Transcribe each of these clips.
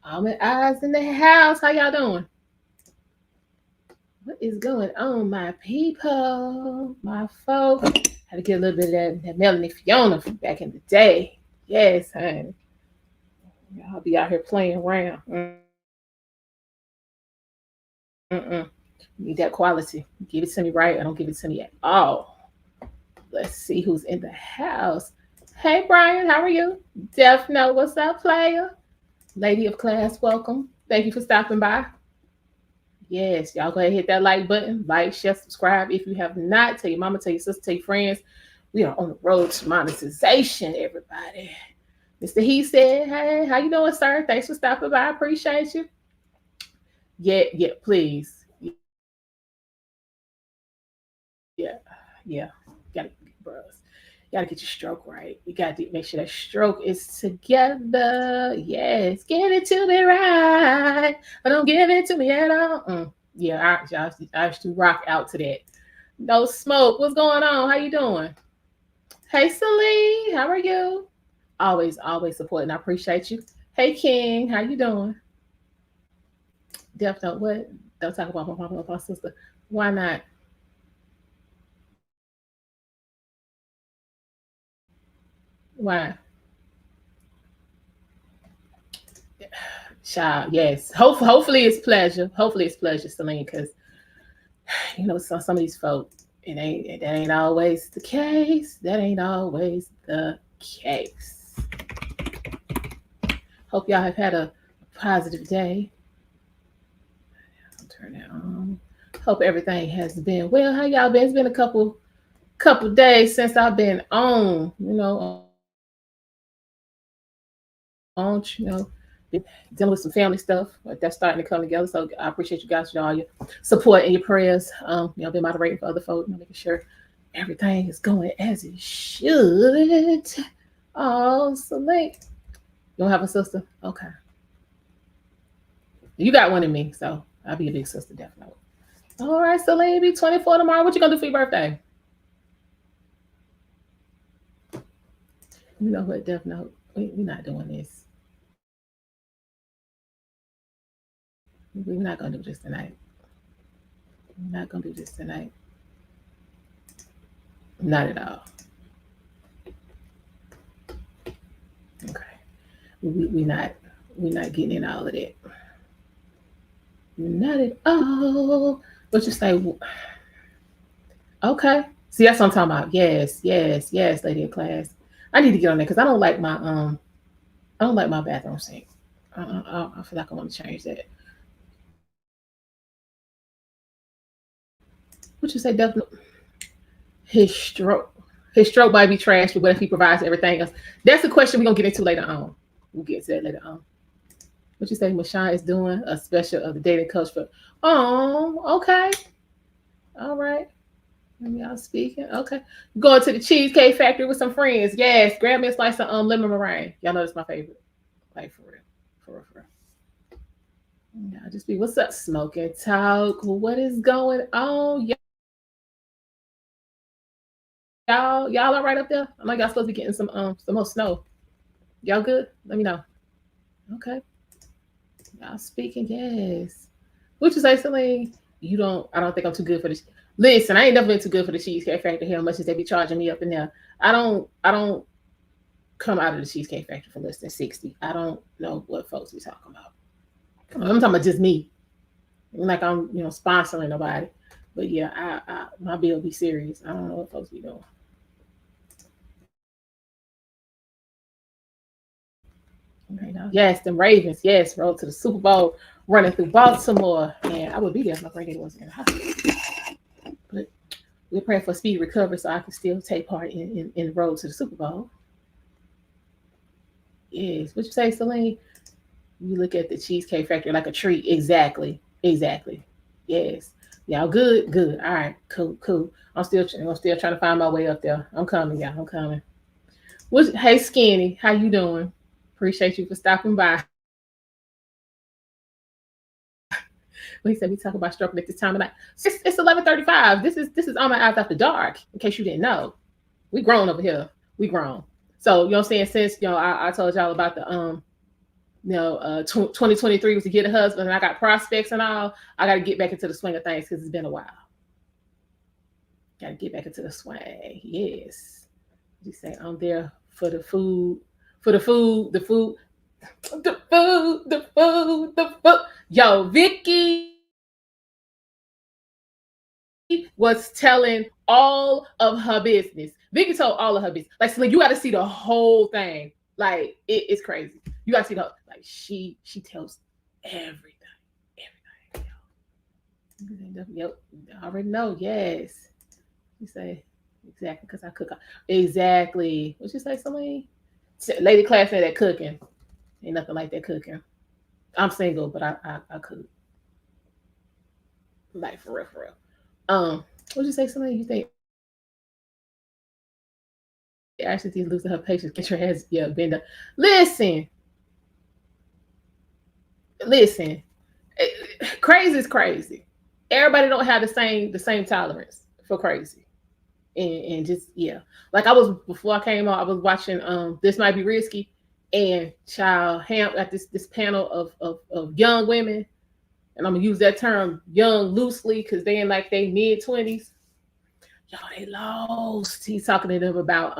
Almond Eyes in the house. How y'all doing? What is going on, my people, my folks? Had to get a little bit of that Melanie Fiona from back in the day. Yes, honey. Y'all be out here playing around. Mm-mm. Need that quality. Give it to me right. I don't give it to me at all. Let's see who's in the house. Hey, Brian, how are you? Def Note, what's up, player? Lady of class, welcome. Thank you for stopping by. Yes, y'all go ahead and hit that like button, like, share, subscribe. If you have not, tell your mama, tell your sister, tell your friends. We are on the road to monetization, everybody. Mr. He said, hey, how you doing, sir? Thanks for stopping by. I appreciate you. Yeah, please. Yeah. Gotta, bros. Gotta get your stroke right. You gotta make sure that stroke is together. Yes, get it to me right. But don't give it to me at all. Yeah, I used to rock out to that. No smoke. What's going on? How you doing? Hey, Celine. How are you? Always supporting. I appreciate you. Hey, King. How you doing? Def don't what? Don't talk about my mama or my sister. Why not? Why? Child, yes. Hopefully it's pleasure. Hopefully it's pleasure, Celine, because some of these folk, that ain't always the case. That ain't always the case. Hope y'all have had a positive day. I'll turn that on. Hope everything has been well. How y'all been? It's been a couple days since I've been on, been dealing with some family stuff that's starting to come together. So I appreciate you guys for all your support and your prayers. Been moderating for other folks, making sure everything is going as it should. Oh, so late. You don't have a sister? Okay. You got one in me, so I'll be a big sister, definitely. All right, Celine, be 24 tomorrow. What you gonna do for your birthday? You know what, definitely. We're not doing this. We're not gonna do this tonight. We're not gonna do this tonight. Not at all. Okay. We're not getting in all of that. Not at all. What you say? Okay. See, that's what I'm talking about. Yes, lady in class. I need to get on there because I don't like my bathroom sink. I feel like I want to change that. What you say, definitely? His stroke. His stroke might be trash, but what if he provides everything else? That's a question we're gonna get into later on. We'll get to that later on. What you say, Mashawn is doing a special of the dating coach for. Oh, okay. All right. Y'all speaking. Okay. Going to the Cheesecake Factory with some friends. Yes. Grab me a slice of lemon meringue. Y'all know that's my favorite. Like for real. For real, for real. Y'all just be, what's up, smoking talk? What is going on? Y'all all right up there? I know y'all supposed to be getting some more snow. Y'all good? Let me know. Okay. Y'all speaking, yes. What you say, Celine? I don't think I'm too good for this. Listen, I ain't never been too good for the Cheesecake Factory here, much as they be charging me up in there. I don't come out of the Cheesecake Factory for less than 60. I don't know what folks be talking about. I'm talking about just me. Like I'm, sponsoring nobody. But yeah, my bill be serious. I don't know what folks be doing. Okay, now, yes, the Ravens, yes, roll to the Super Bowl, running through Baltimore, and I would be there if my granddaddy wasn't in the hospital. But we're praying for speedy recovery so I can still take part in the road to the Super Bowl. Yes, what you say, Celine? You look at the Cheesecake Factory like a treat. Exactly. Yes. Y'all good? Good. All right. Cool. I'm still trying to find my way up there. I'm coming, y'all. I'm coming. Hey, Skinny, how you doing? Appreciate you for stopping by. We said we talk about stroking at this time of night. It's 11:35. This is on my eyes after dark. In case you didn't know, we grown over here. We grown. So you know what I'm saying. Since I told y'all about 2023 was to get a husband, and I got prospects and all. I got to get back into the swing of things because it's been a while. Got to get back into the swing. Yes. You say I'm there for the food, the food, the food. Yo, Vicky was telling all of her business. Vicky told all of her business. Like, so you got to see the whole thing. Like, it's crazy. You got to see the like she tells everything. Yep, I already know. Yes, you say exactly because I cook. Exactly. What you say, Celine? Lady classmate at cooking. Ain't nothing like that cooking. I'm single, but I cook. Like for real, for real. What'd you say, Celine? You think Ashley is losing her patience? Get your hands, yeah, bend up. Listen, listen. Crazy is crazy. Everybody don't have the same tolerance for crazy. And just yeah. Like I was before I came on, I was watching This Might Be Risky, and child Ham got this panel of young women, and I'm gonna use that term young loosely because they in like they mid-20s. Y'all, they lost. He's talking to them about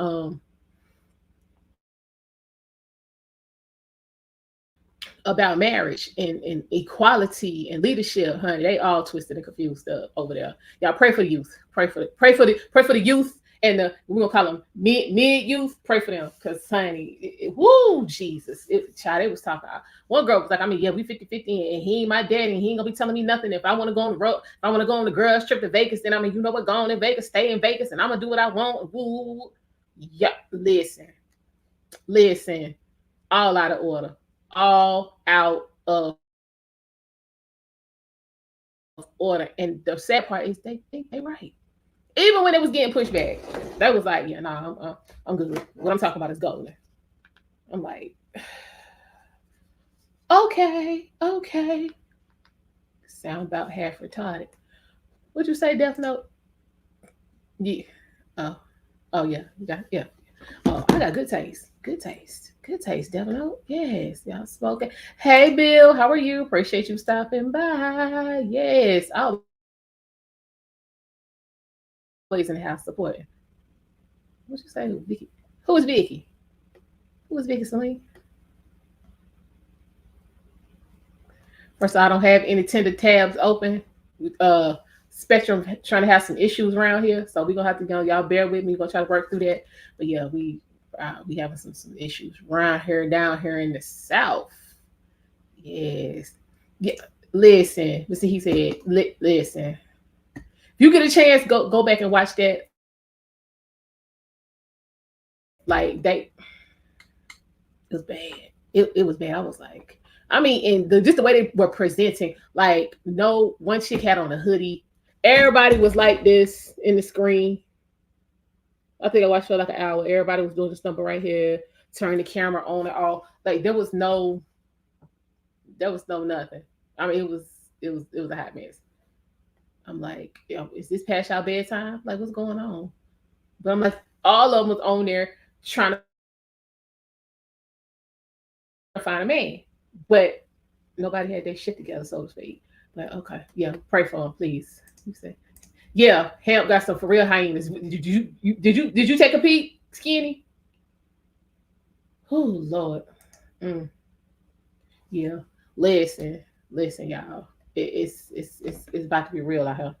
marriage and equality and leadership, honey. They all twisted and confused up over there. Y'all pray for the youth. Pray for the youth and we're gonna call them mid youth. Pray for them because honey, woo Jesus. Child, they was talking. One girl was like, I mean, yeah, we 50-50 and he ain't my daddy and he ain't gonna be telling me nothing. If I want to go on the road, if I want to go on the girls trip to Vegas, then I mean, you know what, go on in Vegas, stay in Vegas, and I'm gonna do what I want. Woo. Yeah, listen, all out of order. All out of order. And the sad part is they think they right. Even when it was getting pushed back, they was like, yeah, nah, I'm good. What I'm talking about is golden. I'm like, okay. Sound about half retarded. What'd you say, Death Note? Yeah. Oh, yeah. Yeah. Oh, I got good taste. Good taste, Death Note. Yes, y'all spoken. Hey, Bill, how are you? Appreciate you stopping by. Yes, always in the house supporting. What you say? Vicky? Who is Vicky? Who is Vicky Celine? First, I don't have any tender tabs open. Spectrum trying to have some issues around here, so we're gonna have to go. Y'all bear with me. We're gonna try to work through that. But yeah, we having some issues around here, down here in the south. Yes. Yeah. Listen. He said. Listen. If you get a chance, go back and watch that. Like it was bad. It was bad. I was like, I mean, and just the way they were presenting, like, no one chick had on a hoodie. Everybody was like this in the screen. I think I watched for like an hour. Everybody was doing the stumble right here, turn the camera on and all. Like there was no nothing. I mean, it was a hot mess. I'm like, yo, is this past y'all bedtime? Like, what's going on? But I'm like, all of them was on there trying to find a man, but nobody had their shit together, so to speak. Like, okay, yeah, pray for him, please. You say, yeah, Hemp got some for real hyenas. Did you take a peek, Skinny? Oh Lord, yeah. Listen, y'all. It's about to be real out here.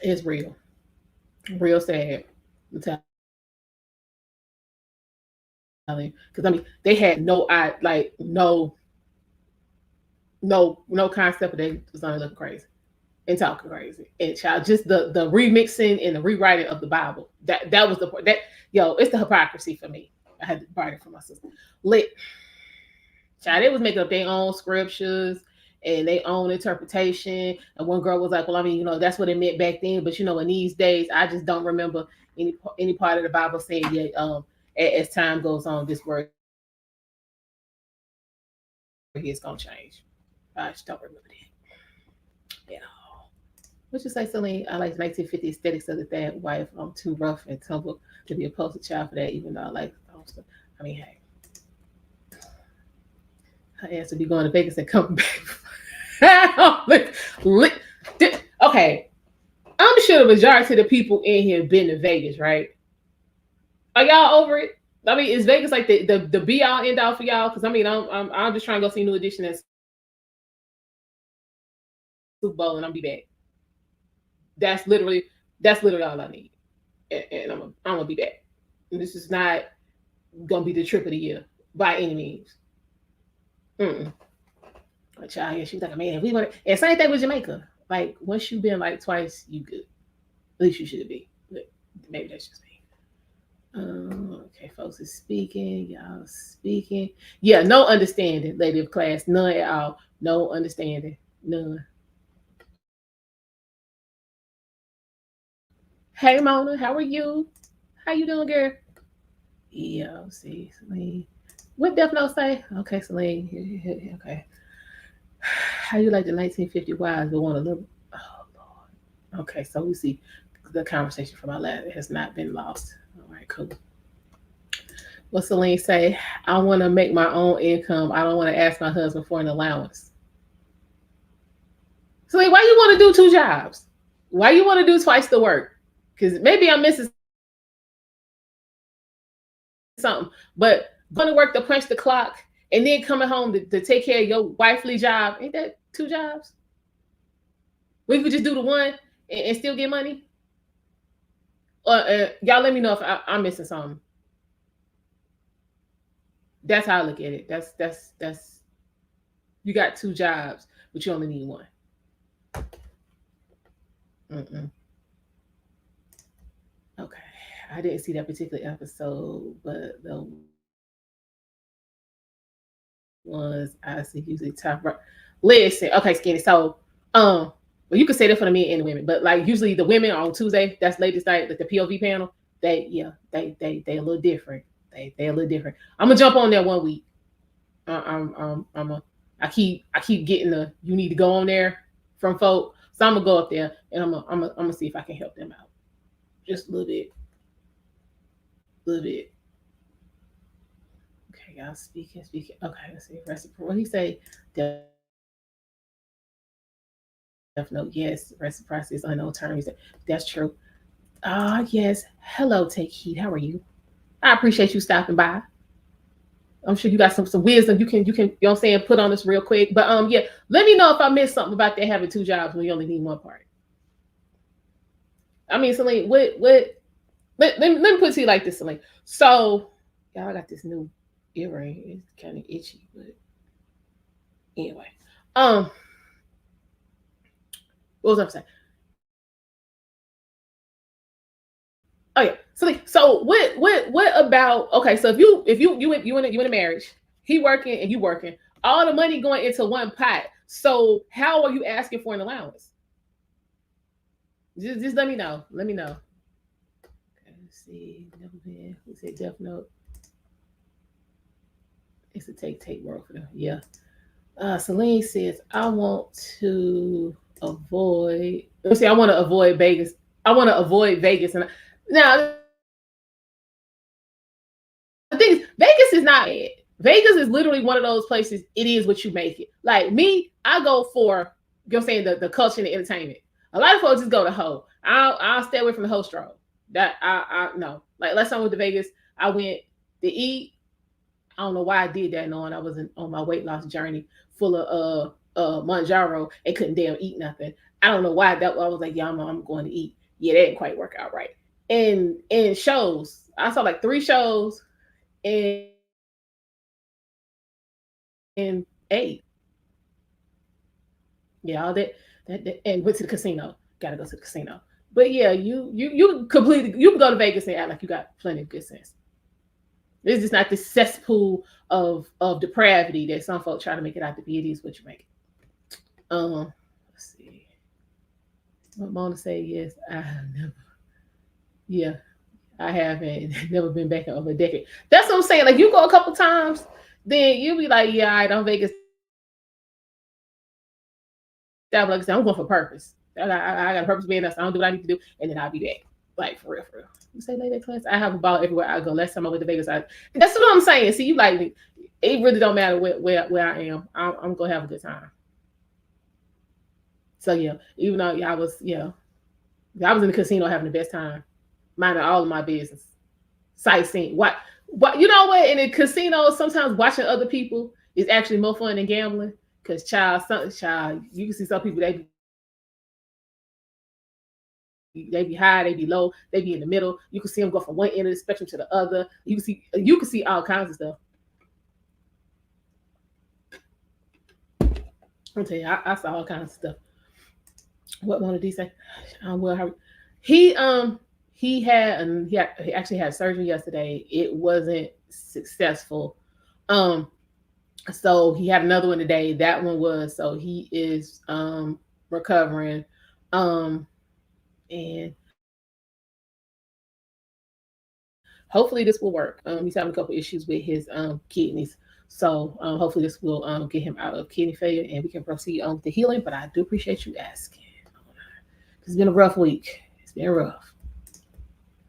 It's real sad. I'm telling you, because I mean, they had no concept, but they was only looking crazy and talking crazy. And child, just the remixing and the rewriting of the Bible. That was the part that yo, it's the hypocrisy for me. I had to write it for my sister. Lit child, they was making up their own scriptures and their own interpretation. And one girl was like, "Well, I mean, that's what it meant back then, but in these days, I just don't remember any part of the Bible saying yet. As time goes on, this word is gonna change. I just don't remember that. You know. What you say, Celine? I like 1950 aesthetics of the dad wife. I'm too rough and tumble to be a poster child for that, even though I like stuff. I mean, hey, her ass would be going to Vegas and coming back. Okay, I'm sure the majority of the people in here been to Vegas, right? Are y'all over it? I mean, is Vegas like the be all end all for y'all? Because I mean, I'm just trying to go see New Edition and Super Bowl, and I'm be back. That's literally all I need, and I'm gonna be back. And this is not gonna be the trip of the year by any means. Mm-mm. A child here, she's like, man, we want. And same thing with Jamaica. Like once you've been like twice, you good. At least you should be. But maybe that's just me. Okay, folks is speaking. Y'all speaking. Yeah, no understanding, lady of class. None at all. No understanding. None. Hey Mona, how are you? How you doing, girl? Yeah, let's see, Celine. What Death Note say? Okay, Celine. Okay. How you like the 1950 wives but want a little? Oh Lord. Okay, so we see the conversation from our last has not been lost. All right, cool. What Celine say? I want to make my own income. I don't want to ask my husband for an allowance. Celine, why you want to do two jobs? Why you want to do twice the work? Because maybe I'm missing something. But going to work to punch the clock and then coming home to take care of your wifely job, ain't that two jobs? We could just do the one and still get money. Y'all let me know if I'm missing something. That's how I look at it. That's you got two jobs, but you only need one. Mm-mm. Okay, I didn't see that particular episode, but the ones I see usually top right. Listen, okay, Skinny. So, well, you could say that for the men and the women, but like usually the women on Tuesday, that's latest night, like the POV panel. They a little different. They a little different. I'm gonna jump on there one week. I keep getting the you need to go on there from folk, so I'm gonna go up there and I'm gonna see if I can help them out just a little bit. Okay, y'all speaking. Okay, let's see. Reciprocal. What he say? Death note. Yes, reciprocity is unknown term. He said that's true. Yes. Hello, take heed. How are you? I appreciate you stopping by. I'm sure you got some wisdom you know what I'm saying, put on this real quick. But yeah, let me know if I missed something about that having two jobs when you only need one part. I mean, Celine, what let me put it to you like this, Celine. So y'all got this new earring. It's kind of itchy, but anyway. What was I saying? Oh yeah. So what about okay, so if you in a marriage, he working and you working, all the money going into one pot. So how are you asking for an allowance? Just let me know. Let me know. Okay, let's see. Never been. Who said Death Note? It's a take world for them. Yeah. Celine says, I want to avoid. Let me see. I want to avoid Vegas. I want to avoid Vegas, and now the thing is, Vegas is not it. Vegas is literally one of those places. It is what you make it. Like me, I go for you know what I'm saying the culture and the entertainment. A lot of folks just go to hoe. I'll stay away from the hoe stroll. That I no. Like last time I went to Vegas, I went to eat. I don't know why I did that, knowing I was on my weight loss journey full of Manjaro and couldn't damn eat nothing. I don't know why that I was like, yeah, I'm going to eat. Yeah, that didn't quite work out right. And shows, I saw like 3 shows and ate. Yeah, all that and went to the casino. Gotta go to the casino. But yeah, you completely you can go to Vegas and act like you got plenty of good sense. This is not this cesspool of depravity that some folks try to make it out to be. It is what you make it. Let's see. What Mona say? Yes, I have never. Yeah, I haven't never been back in over a decade. That's what I'm saying. Like you go a couple times, then you'll be like, yeah, all right, I'm Vegas. That like I'm going for purpose. I got a purpose being us. I don't do what I need to do, and then I'll be back. Like for real, for real. You say lady class? I have a ball everywhere I go. Last time I went to Vegas, that's what I'm saying. See, you like me. It really don't matter where I am. I'm gonna have a good time. So yeah, even though I was I was in the casino having the best time, minding all of my business, sightseeing. What you know what? In the casino, sometimes watching other people is actually more fun than gambling. Cause child, you can see some people they be high, they be low, they be in the middle. You can see them go from one end of the spectrum to the other. You can see all kinds of stuff. I'll tell you, I saw all kinds of stuff. What one of these say? Well, he he actually had surgery yesterday. It wasn't successful. Um, so he had another one today. That one was so he is recovering. Um, and hopefully this will work. He's having a couple issues with his kidneys. So hopefully this will get him out of kidney failure and we can proceed on with the healing. But I do appreciate you asking. It's been a rough week. It's been rough.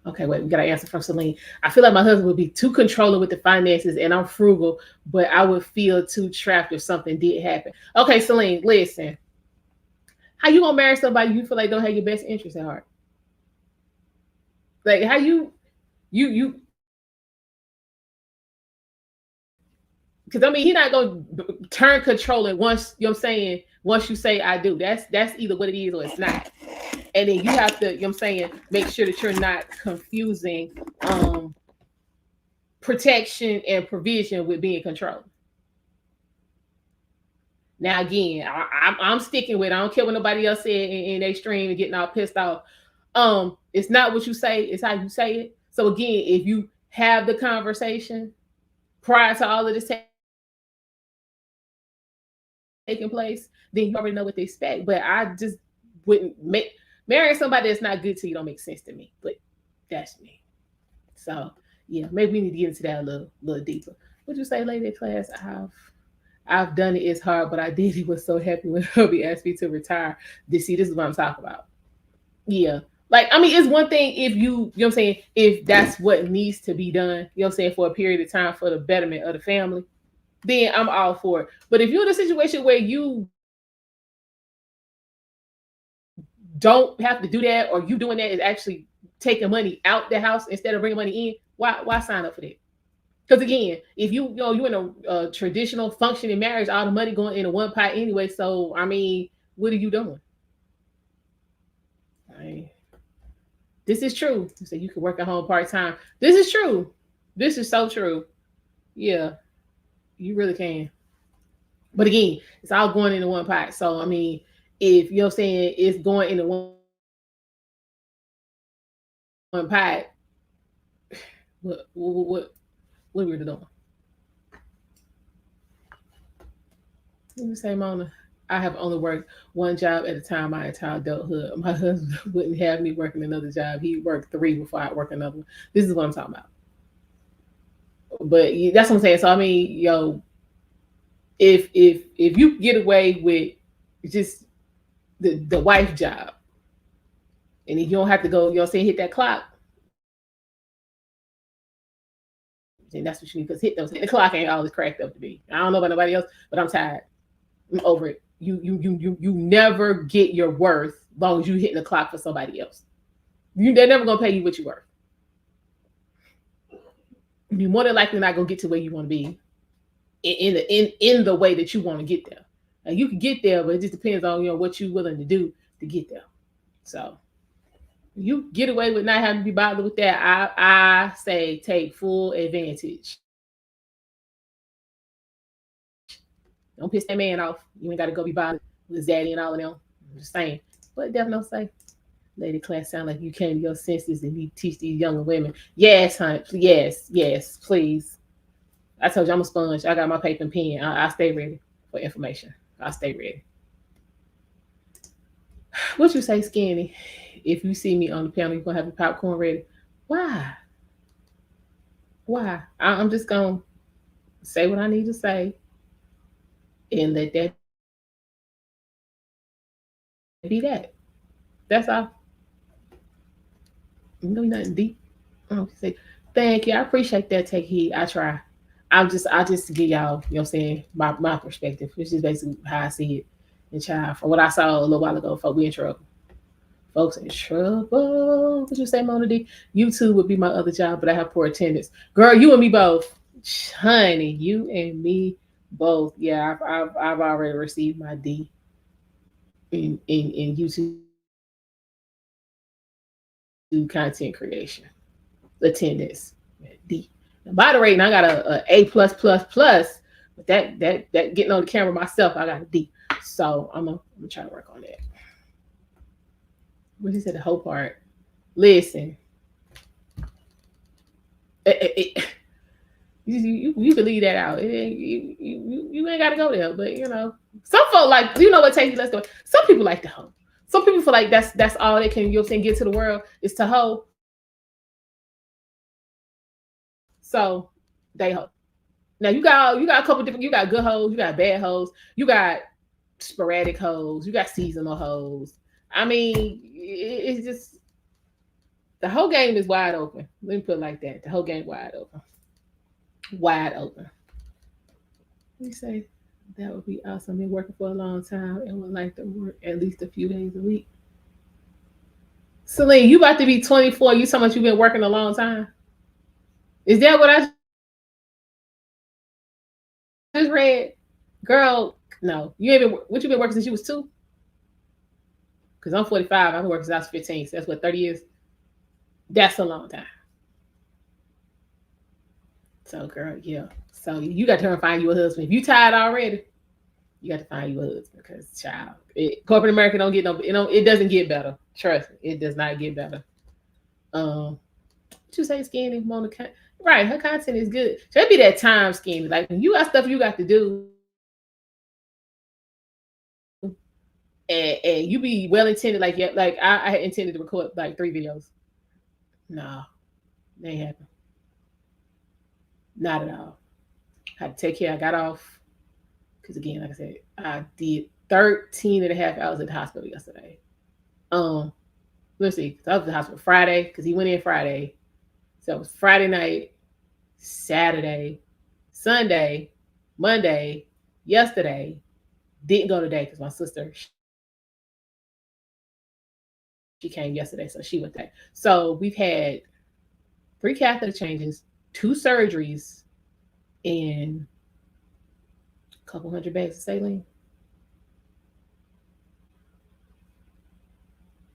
Okay, wait, we got an answer from Celine. I feel like my husband would be too controlling with the finances and I'm frugal, but I would feel too trapped if something did happen. Okay, Celine, listen. How you gonna marry somebody you feel like don't have your best interest at heart? Like how you because I mean he's not gonna turn controlling once you know what I'm saying, once you say I do. That's either what it is or it's not. And then you have to, you know what I'm saying, make sure that you're not confusing protection and provision with being controlled. Now again, I'm sticking with. I don't care what nobody else said in their stream and getting all pissed off. It's not what you say; it's how you say it. So again, if you have the conversation prior to all of this taking place, then you already know what to expect. But I just wouldn't make marrying somebody that's not good to you don't make sense to me. But that's me. So yeah, maybe we need to get into that a little deeper. Would you say, lady class? I've done it. It's hard, but I did it. Was so happy when hubby asked me to retire. This is what I'm talking about. Yeah. Like, I mean, it's one thing if you know what I'm saying, if that's what needs to be done, you know what I'm saying, for a period of time for the betterment of the family, then I'm all for it. But if you're in a situation where you don't have to do that, or you doing that is actually taking money out the house instead of bringing money in, why sign up for that? Because again, if you know you're in a traditional functioning marriage, all the money going into one pot anyway. So I mean, what are you doing? I mean, this is true. So you can work at home part time. This is true. This is so true. Yeah, you really can. But again, it's all going into one pot. So I mean, if you're saying it's going into one pot, what are we doing? Let me say, Mona. I have only worked one job at a time my entire adulthood. My husband wouldn't have me working another job. He worked three before I work another one. This is what I'm talking about. But that's what I'm saying. So I mean, if you get away with just the wife job, and if you don't have to go, saying hit that clock, then that's what you need. Because hitting the clock ain't always cracked up to be. I don't know about nobody else, but I'm tired. I'm over it. You never get your worth as long as you hitting the clock for somebody else. They're never gonna pay you what you're worth. You're more than likely not gonna get to where you want to be in the way that you want to get there. Now, you can get there, but it just depends on what you're willing to do to get there. So you get away with not having to be bothered with that. I say take full advantage. Don't piss that man off. You ain't got to go be bothered with his daddy and all of them. I'm just saying. But definitely say, lady class, sound like you came to your senses and you teach these younger women. Yes, honey. Yes, please. I told you I'm a sponge. I got my paper and pen. I stay ready for information. I stay ready. What you say, Skinny? If you see me on the panel, you're gonna have your popcorn ready. Why? Why? I'm just gonna say what I need to say and let that be that. That's all. No, nothing deep. Say thank you. I appreciate that. Take heed. I try. I just give y'all, you know what I'm saying, my perspective. Which is basically how I see it. And child, from what I saw a little while ago, folks, we in trouble. Folks in trouble. What you say, Mona D? YouTube would be my other job, but I have poor attendance. Girl, you and me both. Honey, you and me both. Yeah, I've already received my D in YouTube content creation. Attendance. D. Now, moderating, I got a A plus plus plus. But that getting on the camera myself, I got a D. So I'm gonna try to work on that. What he said, the whole part. Listen, you can leave that out. You ain't got to go there. But some folk like, what, take you. Let's go. Some people like to hoe. Some people feel like that's all they can, get to the world is to hoe. So they hoe. Now you got a couple different. You got good hoes. You got bad hoes. You got sporadic hoes. You got seasonal hoes. I mean, it's just the whole game is wide open. Let me put it like that. The whole game wide open. Wide open. Let me say that would be awesome. Been working for a long time and would like to work at least a few days a week. Celine, you about to be 24. You talking about you've been working a long time? Is that what I just read? Girl, no. You ain't been. What you been working since you was 2? Because I'm 45. I've been working since I was 15. So that's what, 30 years? That's a long time. So, girl, yeah. So you got to find you a husband. If you tired already, you got to find you a husband because, child, corporate America don't get no. It doesn't get better. Trust me, it does not get better. What you say, skinny? Mona, right? Her content is good. So it be that time, skinny. Like when you got stuff you got to do, and you be well intended. Like I had intended to record like 3 videos. No, they ain't happen. Not at all. Had to take care. I got off because again, like I said, I did 13 and a half hours at the hospital yesterday. Let's see. I was at the hospital Friday because he went in Friday. So it was Friday night, Saturday, Sunday, Monday, yesterday. Didn't go today because my sister, she came yesterday, so she went there. So we've had 3 catheter changes, 2 surgeries, and a couple hundred bags of saline.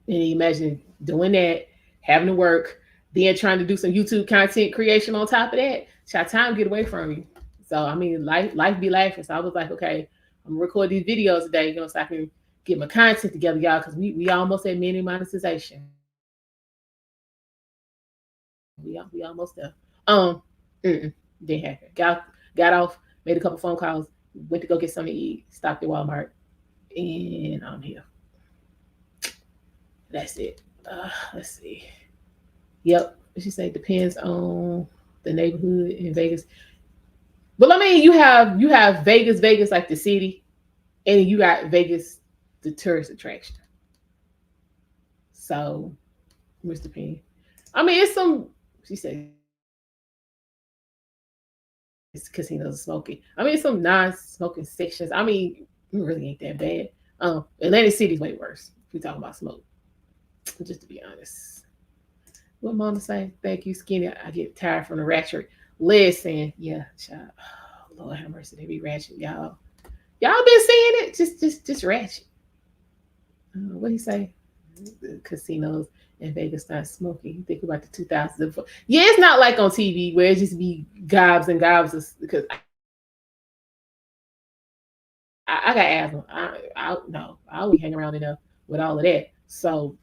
And you imagine doing that, having to work, then trying to do some YouTube content creation on top of that. Shall time get away from you. So I mean, life be laughing. So I was like, okay, I'm gonna record these videos today, so I can get my content together, y'all, because we almost at mini monetization. We almost there. Didn't happen. Got off, made a couple phone calls, went to go get something to eat, stopped at Walmart, and I'm here. That's it. Let's see. Yep. She said depends on the neighborhood in Vegas. But I mean, you have Vegas like the city, and you got Vegas, the tourist attraction. So, Mr. Penny. I mean, it's some. She said it's casinos and smoking. I mean, it's some non-smoking sections. I mean, it really ain't that bad. Atlantic City's way worse. If we talking about smoke, just to be honest. What Mama say? Thank you, skinny. I get tired from the ratchet. Listen, yeah, child. Oh, Lord have mercy, they be ratchet, y'all. Y'all been seeing it? Just ratchet. What he say? The casinos in Vegas not smoking. You think about the 2004. Yeah, it's not like on TV where it just be gobs and gobs because I got asthma. I'll be hanging around enough with all of that. So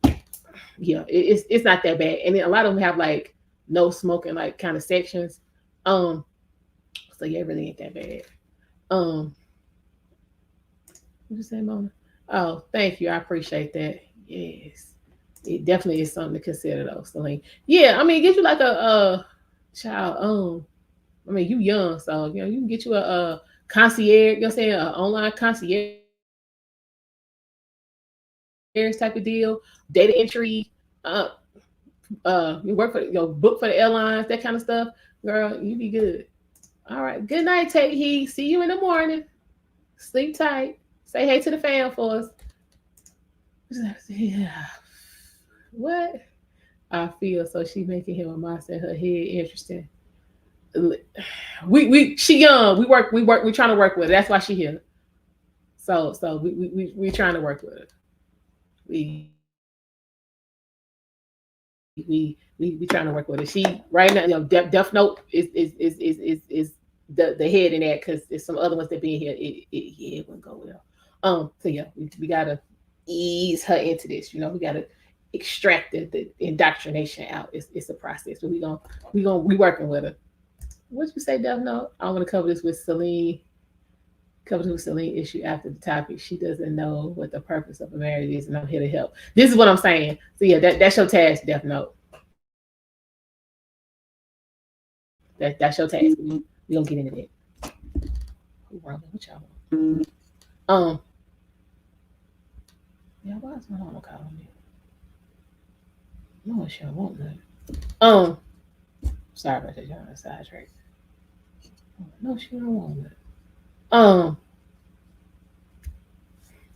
yeah, it's not that bad. And then a lot of them have like no smoking like kind of sections. So yeah, it really ain't that bad. What you say, Mona? Oh, thank you. I appreciate that. Yes. It definitely is something to consider though. So like, yeah, I mean, get you like a child. I mean, you young, so you can get you a concierge. You know what I'm saying? An online concierge type of deal, data entry, uh, you work for book for the airlines, that kind of stuff, girl, you be good. All right. Good night, Take Heed. See you in the morning. Sleep tight. Say hey to the fam for us. Yeah. What? I feel so she making him a monster in her head. Interesting. We she young. We trying to work with her. That's why she here. So we trying to work with her. We trying to work with her. She right now, Death Note is the head in that because there's some other ones that being here. Yeah, it wouldn't go well. So yeah, we gotta ease her into this. We gotta extract the indoctrination out. It's a process, but we working with her. What you say, Death Note? I want to cover this with Celine. Cover this with Celine issue after the topic. She doesn't know what the purpose of a marriage is, and I'm here to help. This is what I'm saying. So yeah, that's your task, Death Note. That's your task. We gonna get into that. Who wrong with y'all? Um, yeah, why is my mama calling me? No, she don't want nothing. Um, sorry about that, y'all. Sidetrack. No, she don't want nothing. Um,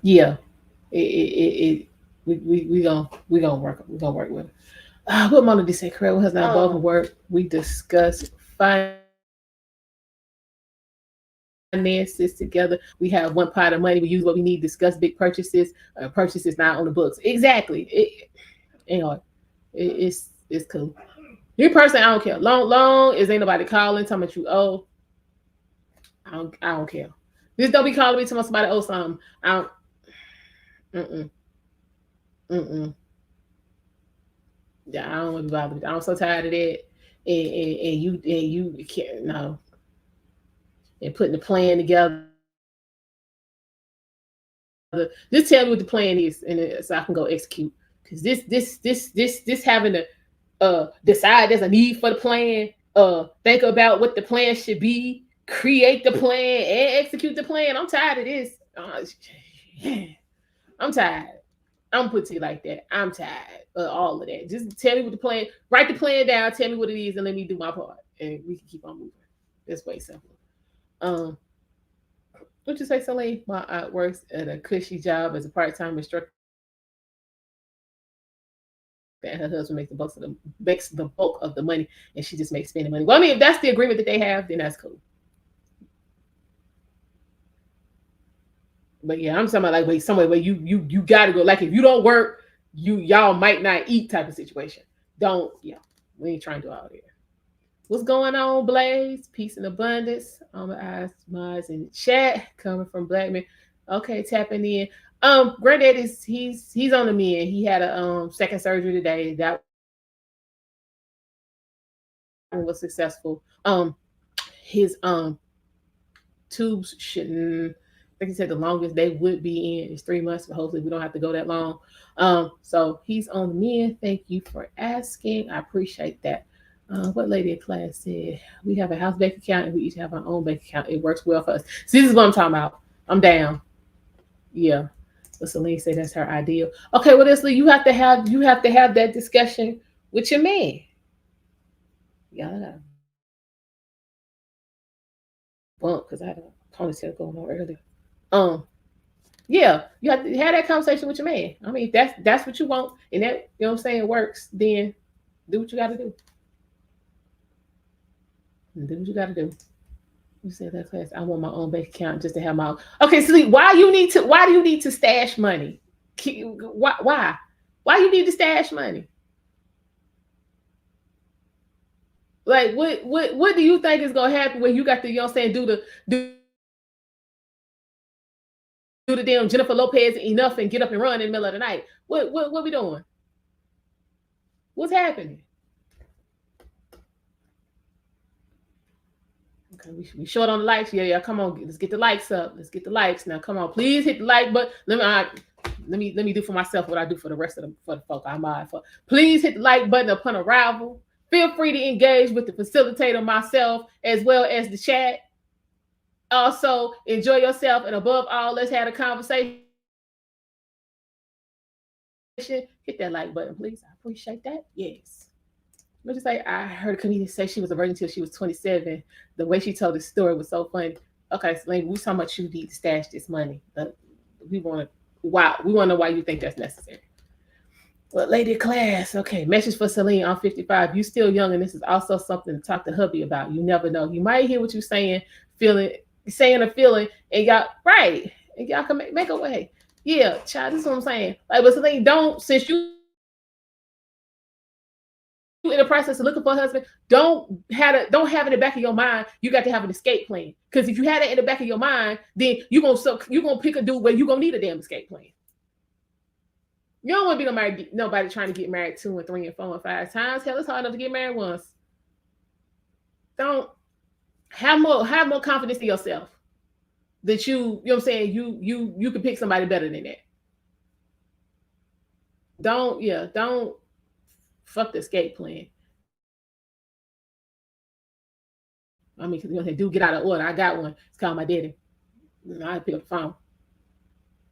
yeah, it we gonna work with it. What Mona did say? Correct. Has not both work. We discuss finances together. We have one pot of money. We use what we need. Discuss big purchases. Purchases not on the books. Exactly. It's cool. You personally, I don't care. Long is ain't nobody calling, talking about you owe. I don't care. Just don't be calling me to somebody owe something. I don't. Mm-mm. Mm-mm. Yeah, I don't want to be bothered. I'm so tired of that. And you can't no. And putting the plan together. Just tell me what the plan is, and so I can go execute. Because this having to decide there's a need for the plan, think about what the plan should be, create the plan, and execute the plan. I'm tired of this. I'm tired. I'm gonna put it to you like that. I'm tired of all of that. Just tell me what the plan. Write the plan down. Tell me what it is, and let me do my part, and we can keep on moving. That's way simple. Um, what you say, Celine? My aunt works at a cushy job as a part-time instructor, and her husband makes the bulk of the money, and she just makes spending money. Well, I mean, if that's the agreement that they have, then that's cool. But yeah, I'm talking about like wait somewhere where you gotta go. Like if you don't work, y'all might not eat type of situation. Don't we ain't trying to do all that. What's going on, Blaze? Peace and abundance. Eyes, minds in the chat coming from Black man. Okay, tapping in. Granddad he's on the mend. He had a second surgery today. That one was successful. His tubes shouldn't. Like I said, the longest they would be in is 3 months, but hopefully we don't have to go that long. So he's on the mend. Thank you for asking. I appreciate that. What lady in class said we have a house bank account and we each have our own bank account. It works well for us. See, this is what I'm talking about. I'm down. Yeah. But Celine said that's her ideal. Okay, well, Leslie, you have to have that discussion with your man. Yeah, I got bump because I had a ponytail going on earlier. Yeah, you have to have that conversation with your man. I mean, if that's what you want, and that what I'm saying works, then do what you got to do. Do what you got to do. You said that class. I want my own bank account just to have my own. Okay, so why do you need to stash money? Why you need to stash money? Like what do you think is gonna happen when you got to do the damn Jennifer Lopez enough and get up and run in the middle of the night? What we doing? What's happening? Okay, we short on the likes. Yeah. Come on, let's get the likes up. Let's get the likes now. Come on, please hit the like button. Let me do for myself what I do for the rest of the folk I'm on for. Please hit the like button upon arrival. Feel free to engage with the facilitator, myself, as well as the chat. Also, enjoy yourself, and above all, let's have a conversation hit that like button, please. I appreciate that. Yes. What you say? I heard a comedian say she was a virgin until she was 27. The way she told the story was so funny. Okay, so we talking about you need to stash this money. We want to we want to know why you think that's necessary. Well, lady class, okay. Message for Celine on 55. You still young, and this is also something to talk to hubby about. You never know. You might hear what you're saying, saying or feeling, and y'all right, and y'all can make a way. Yeah, child, this is what I'm saying. Like, but Celine, don't since you in the process of looking for a husband, don't have in the back of your mind you got to have an escape plan. Because if you had it in the back of your mind, then you gonna pick a dude where you gonna need a damn escape plan. You don't want to be nobody trying to get married 2 and 3 and 4 and 5 times. Hell, it's hard enough to get married once. Don't have more confidence in yourself that you know what I'm saying, you can pick somebody better than that. Don't fuck the escape plan. I mean, because do get out of order. I got one. It's called my daddy. I pick up the phone.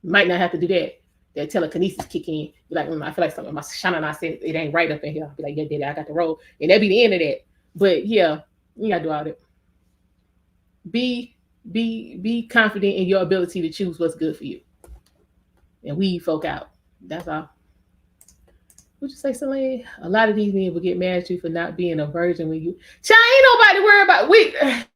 Might not have to do that. That telekinesis kick in. Be like, I feel like something. My Shana and I said it ain't right up in here. I'll be like, yeah, daddy, I got the roll, and that'd be the end of that. But yeah, you gotta do all that. Be confident in your ability to choose what's good for you, and weed folk out. That's all. What you say, Celine? A lot of these men will get mad at you for not being a virgin when you. Child, ain't nobody worried about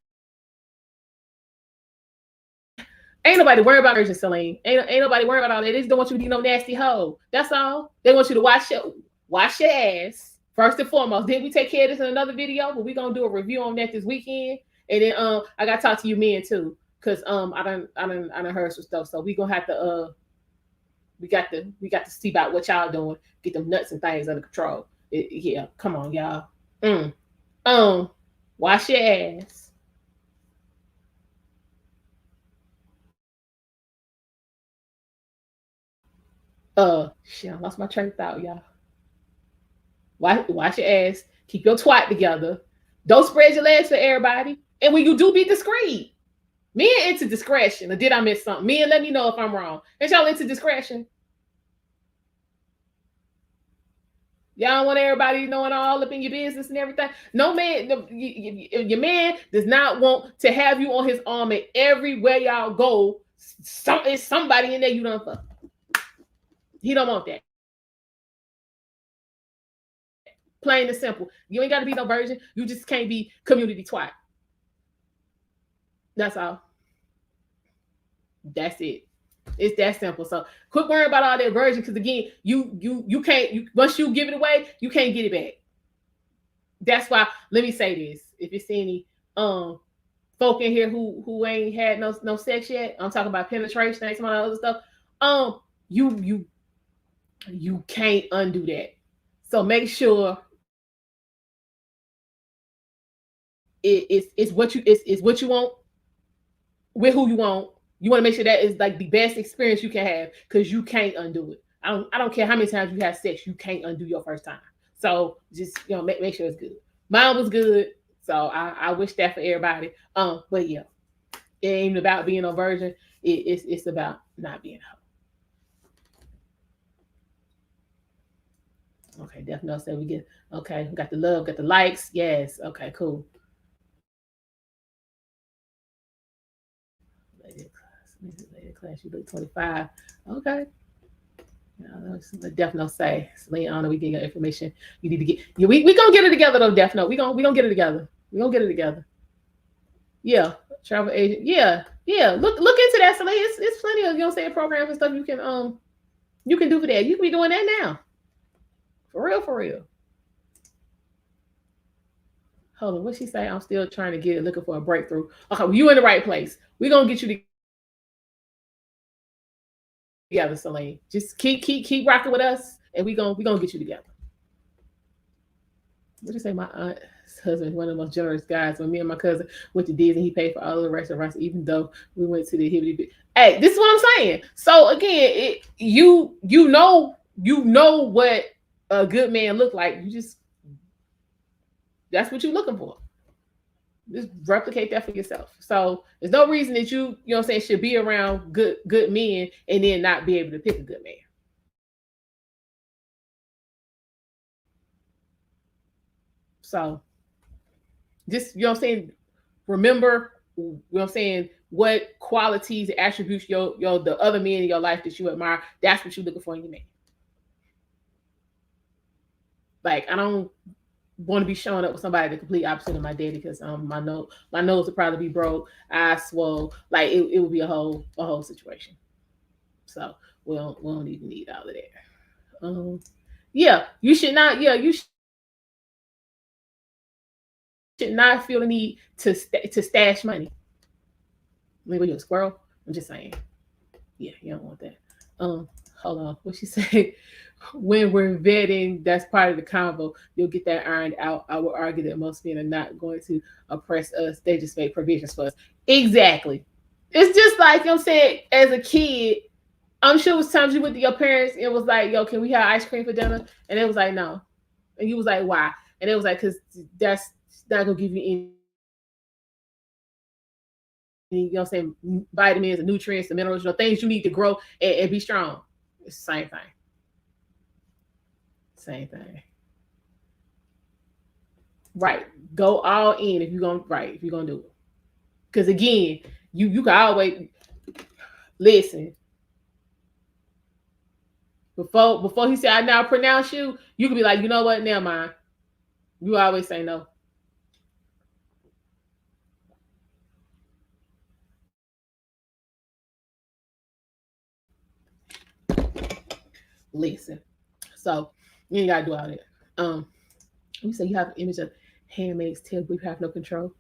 Ain't nobody worried about virgin, Celine. Ain't nobody worried about all that. They just don't want you to be no nasty hoe. That's all. They want you to wash your ass first and foremost. Then we take care of this in another video, but we're gonna do a review on that this weekend. And then I gotta talk to you men too, cause I done heard some stuff. So we gonna have to we got to see about what y'all doing. Get them nuts and things under control. Yeah, come on, y'all. Wash your ass. Shit, I lost my train of thought, y'all. Wash your ass. Keep your twat together. Don't spread your legs for everybody. And when you do, be discreet. Men into discretion. Or did I miss something? Men, let me know if I'm wrong. Ain't y'all into discretion? Y'all don't want everybody knowing all up in your business and everything. No man, your man does not want to have you on his arm and everywhere y'all go. It's somebody in there you don't fuck. He don't want that. Plain and simple. You ain't got to be no virgin. You just can't be community twat. That's all. That's it. It's that simple. So quit worrying about all that virgin, because again, you can't. Once you give it away, you can't get it back. That's why. Let me say this: if you see any folk in here who ain't had no sex yet, I'm talking about penetration and some other stuff. You can't undo that. So make sure it's what you want with who you want. You want to make sure that is like the best experience you can have, because you can't undo it. I don't care how many times you have sex, you can't undo your first time. So just make sure it's good. Mine was good, so I wish that for everybody. But yeah, it ain't about being a virgin. It's about not being a hoe. Okay, definitely said we get okay. We got the love, got the likes. Yes. Okay, cool. Lady class, you look 25. Okay. Definitely say, Celine, I don't know, we get your information. You need to get. Yeah, we gonna get it together though. Definitely, we gonna get it together. We gonna get it together. Yeah, travel agent. Yeah. Look into that, Celine. It's plenty of programs and stuff you can do for that. You can be doing that now. For real. Hold on, what she say? I'm still trying to get it, looking for a breakthrough. Okay, well, you in the right place. We're gonna get you together, Celine. Just keep rocking with us, and we gonna get you together. What you say? My aunt's husband, one of the most generous guys. When me and my cousin went to Disney, he paid for all of the restaurants, even though we went to the Hibbity. Hey, this is what I'm saying. So again, you know what a good man look like. You just that's what you're looking for. Just replicate that for yourself. So there's no reason that you know what I'm saying, should be around good men and then not be able to pick a good man. So just, you know what I'm saying, remember, you know what I'm saying, what qualities, attributes your the other men in your life that you admire. That's what you're looking for in your man. Like, I don't want to be showing up with somebody the complete opposite of my daddy, because my nose would probably be broke, eyes swole, like it would be a whole situation. So we don't even need all of that. Yeah, you should not. Yeah, you should not feel the need to stash money. Maybe you're a squirrel. I'm just saying. Yeah, you don't want that. Hold on. What she say? When we're vetting, that's part of the convo. You'll get that ironed out. I will argue that most men are not going to oppress us. They just make provisions for us. Exactly. It's just like, you know what I'm saying, as a kid, I'm sure it was times you went to your parents and it was like, yo, can we have ice cream for dinner? And it was like, no. And you was like, why? And it was like, because that's not going to give you any, you know what I'm saying, vitamins and nutrients and minerals, things you need to grow and be strong. It's the same thing. Same thing. Right. Go all in if you're gonna do it. Because again, you can always listen. Before he said I now pronounce you, you could be like, you know what, never mind. You always say no. Listen. So you ain't gotta do all that. You say you have an image of Handmaid's Tale, but you have no control.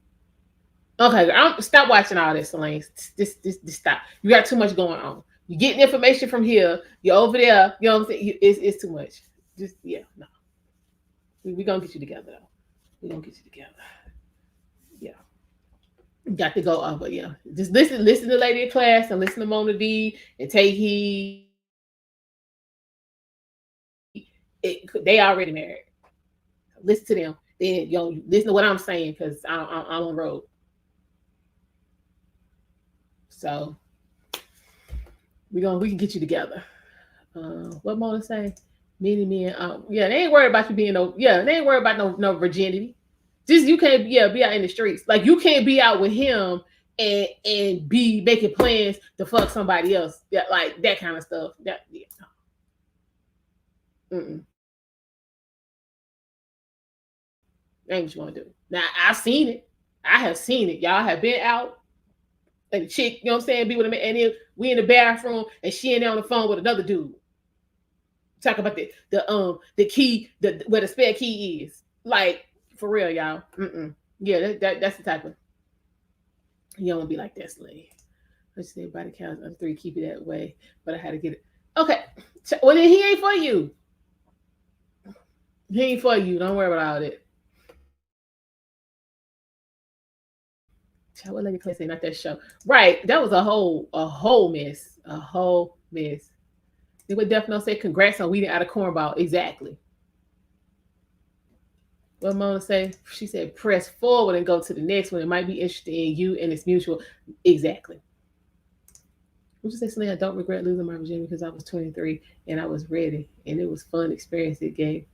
Okay, stop watching all this, Elaine. Just stop. You got too much going on. You getting information from here. You're over there. You know what I'm saying? It's too much. Just, yeah, no. We gonna get you together though. We gonna get you together. Yeah. Got to go over. Yeah. Just listen to Lady in Class and listen to Mona D and take heed. They already married. Listen to them. Then listen to what I'm saying, because I'm on the road. So we can get you together. What Mona say? Many men, yeah, they ain't worried about you being they ain't worried about no virginity. Just you can't be out in the streets. Like, you can't be out with him and be making plans to fuck somebody else. Yeah, like that kind of stuff. That, yeah. Mm-mm. That ain't what you want to do. Now, I've seen it. I have seen it. Y'all have been out and the chick, you know what I'm saying, be with a man, and then we in the bathroom and she in there on the phone with another dude. Talk about the key, where the spare key is. Like, for real, y'all. Mm-mm. Yeah, that's the type of, you don't want to be like that, slave. Let's say body count of 3, keep it that way. But I had to get it. Okay. Well, then he ain't for you. He ain't for you. Don't worry about all that. What Lady Clay say? Not that show. Right. That was a whole mess. A whole mess. They would definitely say congrats on weeding out of cornball. Exactly. What Mona say? She said press forward and go to the next one. It might be interested in you and it's mutual. Exactly. Would you say, Celine, I don't regret losing my virginity because I was 23 and I was ready and it was fun experience it gave.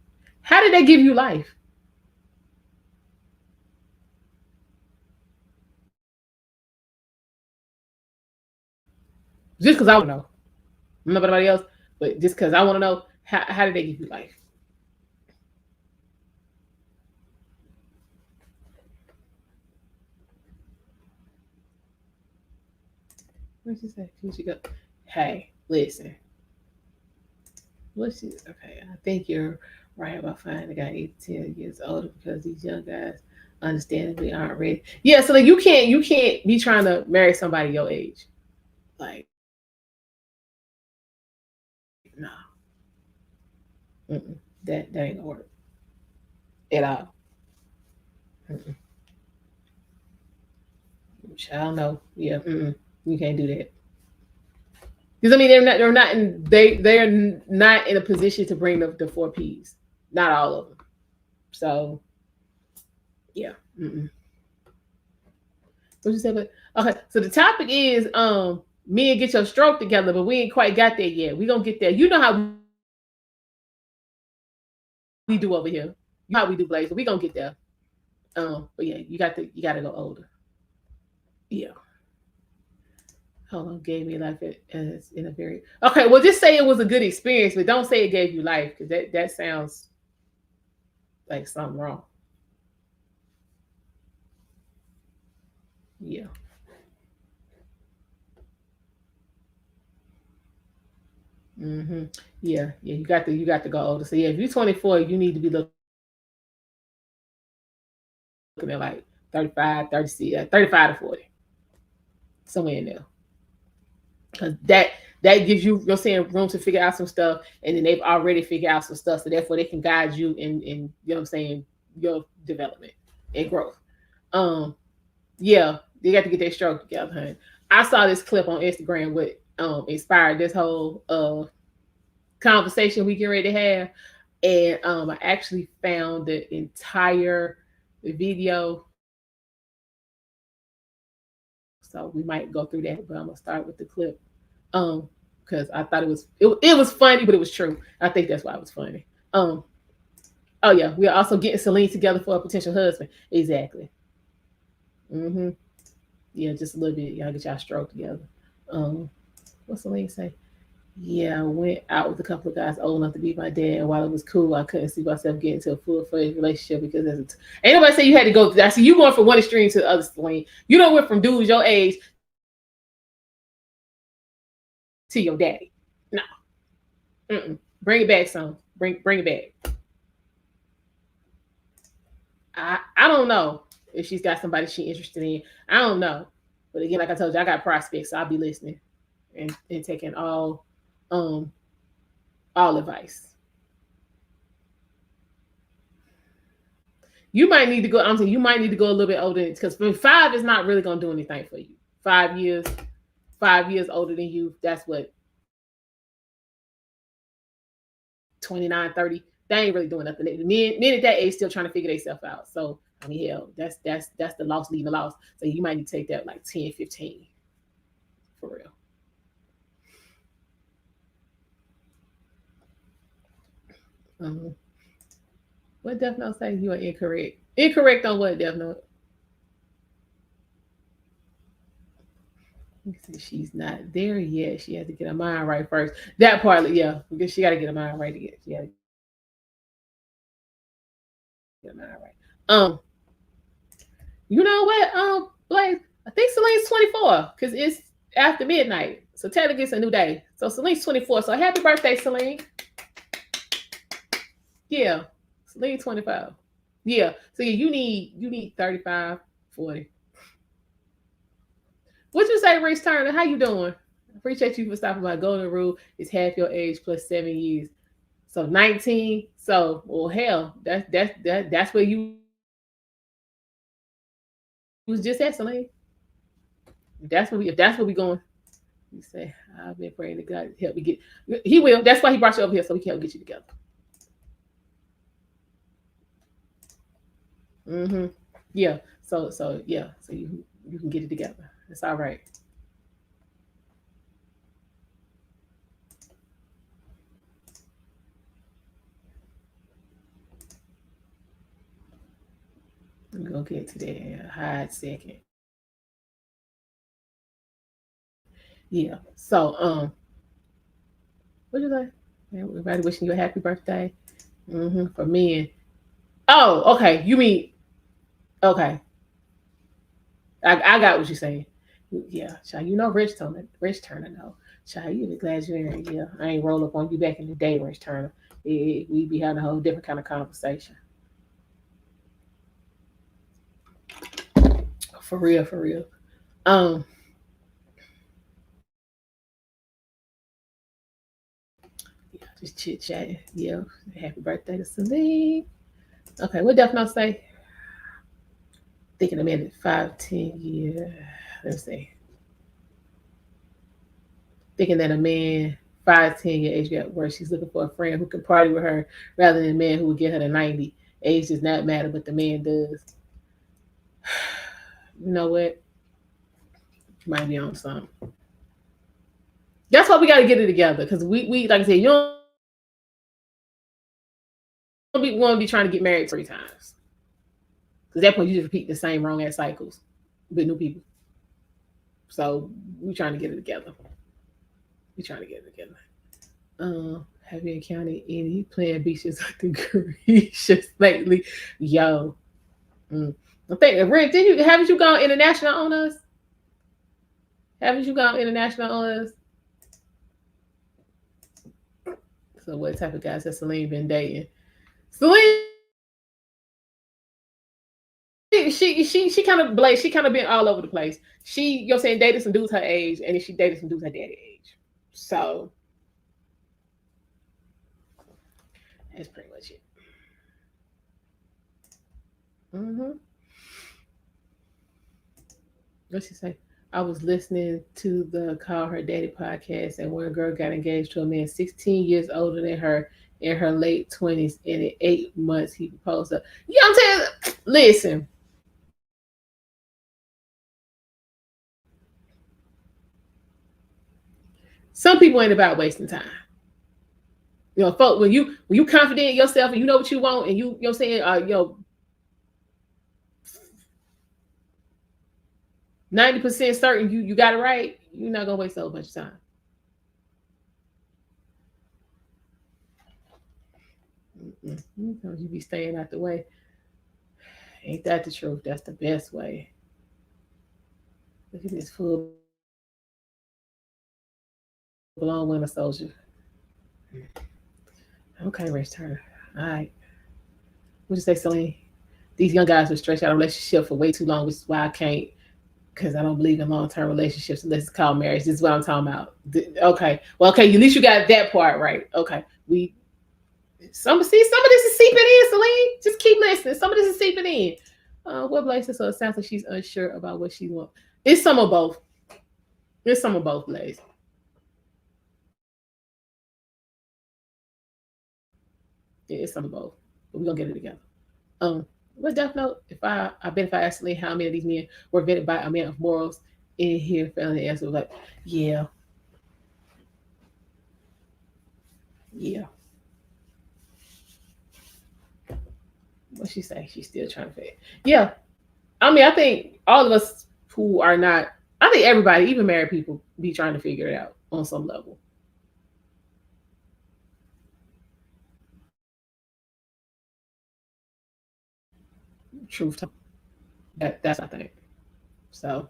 How did that give you life? Just because I want to know. I'm not nobody else, but just because I want to know, how did they give you life? What'd she say? She go, hey, listen. What's she? Okay, I think you're right about finding a guy 8 to 10 years older, because these young guys understandably aren't ready. Yeah, so like you can't be trying to marry somebody your age. Like, nah. That ain't gonna work at all. Mm-mm. Child, no. Yeah, you can't do that. Because I mean, they're not in a position to bring the 4 Ps. Not all of them. So yeah. What you say? But okay. So the topic is me and get your stroke together, but we ain't quite got there yet. We gonna get there. You know how we do over here. You know how we do, Blaze. But we gonna get there. But yeah, you got to go older. Yeah. Hold on, gave me life as in a very okay. Well, just say it was a good experience, but don't say it gave you life because that sounds like something wrong. Yeah. Mm-hmm. Yeah. Yeah. You got to go older. So yeah, if you're 24, you need to be looking at like 35, 36, 35 to 40, somewhere in there. Because that gives you, you're saying, room to figure out some stuff, and then they've already figured out some stuff, so therefore they can guide you in you know what I'm saying, your development and growth. Um, yeah, they got to get their stroke together, honey. I saw this clip on Instagram what inspired this whole conversation we get ready to have, and I actually found the entire video, so we might go through that, but I'm gonna start with the clip. Um, because I thought it was funny, but it was true. I think that's why it was funny. Um, oh yeah, we are also getting Celine together for a potential husband. Exactly. Mm-hmm. Yeah, just a little bit. Y'all get y'all stroke together. Um, what's Celine say? Yeah, I went out with a couple of guys old enough to be my dad, and while it was cool, I couldn't see myself getting to a full-fledged relationship because ain't nobody say you had to go. I see you going from one extreme to the other, Celine. You don't went from dudes your age to your daddy. No, bring it back, son. Bring it back. I don't know if she's got somebody she interested in. I don't know. But again, like I told you, I got prospects, so I'll be listening and taking um all advice. You might need to go. I'm saying you might need to go a little bit older because 5 is not really gonna do anything for you. 5 years, 5 years older than you. That's what 29, 30. They ain't really doing nothing. Men at that age still trying to figure themselves out. So I mean, hell, that's the loss leading the loss. So you might need to take that like 10, 15 for real. Um, what Death Note say? You are incorrect. Incorrect on what, Death Note? She's not there yet. She has to get her mind right first. That part, yeah, because she got to get her mind right to get. She got to get her mind right. You know what? Blaze, I think Celine's 24 because it's after midnight. So technically it's a new day. So Celine's 24. So happy birthday, Celine. Yeah. Celine 25. Yeah. So yeah, you need 35, 40. What you say, Rich Turner? How you doing? Appreciate you for stopping by. Golden rule is half your age plus 7 years. So 19. So well hell, that's where you was just at, Celine. If that's where we going. You say, I've been praying to God help me get. He will. That's why he brought you over here so he can help get you together. Mm-hmm. Yeah. So yeah. So you can get it together. It's all right. I'm gonna get to that in a hot second. Yeah. So what you say? Everybody wishing you a happy birthday. For men. Oh, okay. You mean okay. I got what you're saying. Yeah, child, you know Rich Turner, no. Child, you be glad you're here. Yeah, I ain't roll up on you back in the day, Rich Turner. We be having a whole different kind of conversation. For real, for real. Um, yeah, just chit chatting. Yeah, happy birthday to Celine. Okay, what Death Note say? Thinking a minute, 5, 10 years. Let's see. Thinking that a man 5, 10 year age gap where she's looking for a friend who can party with her rather than a man who would get her to 90. Age does not matter, but the man does. You know what? You might be on something. That's why we got to get it together because we like I said, you don't want to be trying to get married 3 times Because at that point, you just repeat the same wrong ass cycles with new people. So we trying to get it together. We trying to get it together. Have you encountered any planned beaches or the Grecians lately? Yo, I think Rick, haven't you gone international on us? Haven't you gone international on us? So what type of guys has Celine been dating? Celine, she kind of Blake, she kind of been all over the place. She, you know, saying dated some dudes her age, and then she dated some dudes her daddy age. So that's pretty much it. Mm-hmm. What's she say? I was listening to the Call Her Daddy podcast, and one girl got engaged to a man 16 years older than her in her late 20s, and in 8 months he proposed her. Yeah, I'm telling you, listen. Some people ain't about wasting time. You know, folk, when you confident in yourself and you know what you want, and you know what I'm saying, 90% certain you got it right, you're not gonna waste so much time. You be staying out the way. Ain't that the truth? That's the best way. Look at this full blown winter soldier. Okay, Rich Turner. All right. What you say, Celine? These young guys will stretch out a relationship for way too long, which is why I can't, because I don't believe in long-term relationships unless it's called marriage. This is what I'm talking about. Okay. Well, okay, at least you got that part right. Okay. Some of this is seeping in, Celine. Just keep listening. Some of this is seeping in. What Blaze says, so it sounds like she's unsure about what she wants. It's some of both. It's some of both, Blaze. Yeah, it's some of both. But we're gonna get it together. But Death Note, I bet if I asked Celine how many of these men were vetted by a man of morals in here, failing the answer was like, yeah. Yeah. What she say? She's still trying to fit. Yeah. I mean, I think all of us who are not, I think everybody, even married people, be trying to figure it out on some level. Truth. That's I think. So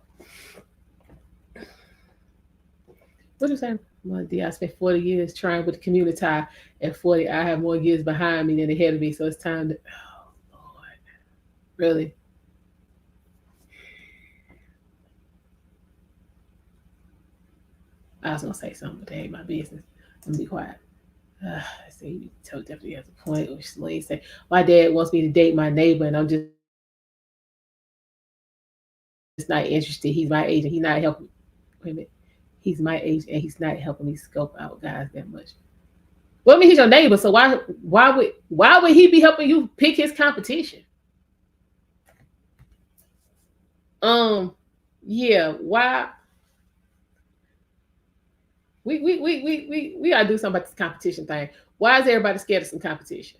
what you saying? Well, D, I spent 40 years trying with the community. At 40, I have more years behind me than ahead of me. So it's time to, oh, Lord. Really? I was going to say something, but that ain't my business. I'm going to be quiet. I say, you definitely has a point. Or Slade say, my dad wants me to date my neighbor, and I'm just not interested. He's my age, and he's not helping. Wait a minute. He's my age, and he's not helping me scope out guys that much. Well, I mean, he's your neighbor, so why would he be helping you pick his competition? Yeah, why? We gotta do something about this competition thing. Why is everybody scared of some competition?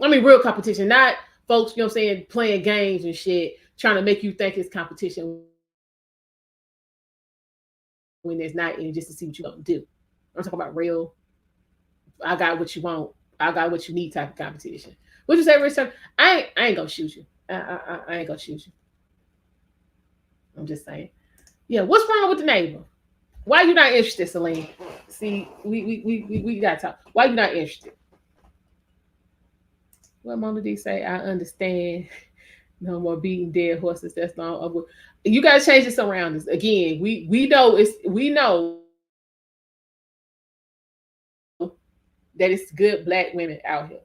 I mean, real competition, not folks, you know what I'm saying, playing games and shit, trying to make you think it's competition when there's not any, just to see what you're gonna do. I'm talking about real, I got what you want, I got what you need type of competition. What you say, Rich? I ain't gonna shoot you. I ain't gonna shoot you. I'm just saying. Yeah, what's wrong with the neighbor? Why you not interested, Celine? See, we gotta talk. Why you not interested? What Mona D say? I understand. No more beating dead horses. That's long. You gotta change the surroundings. Again, we know that it's good black women out here.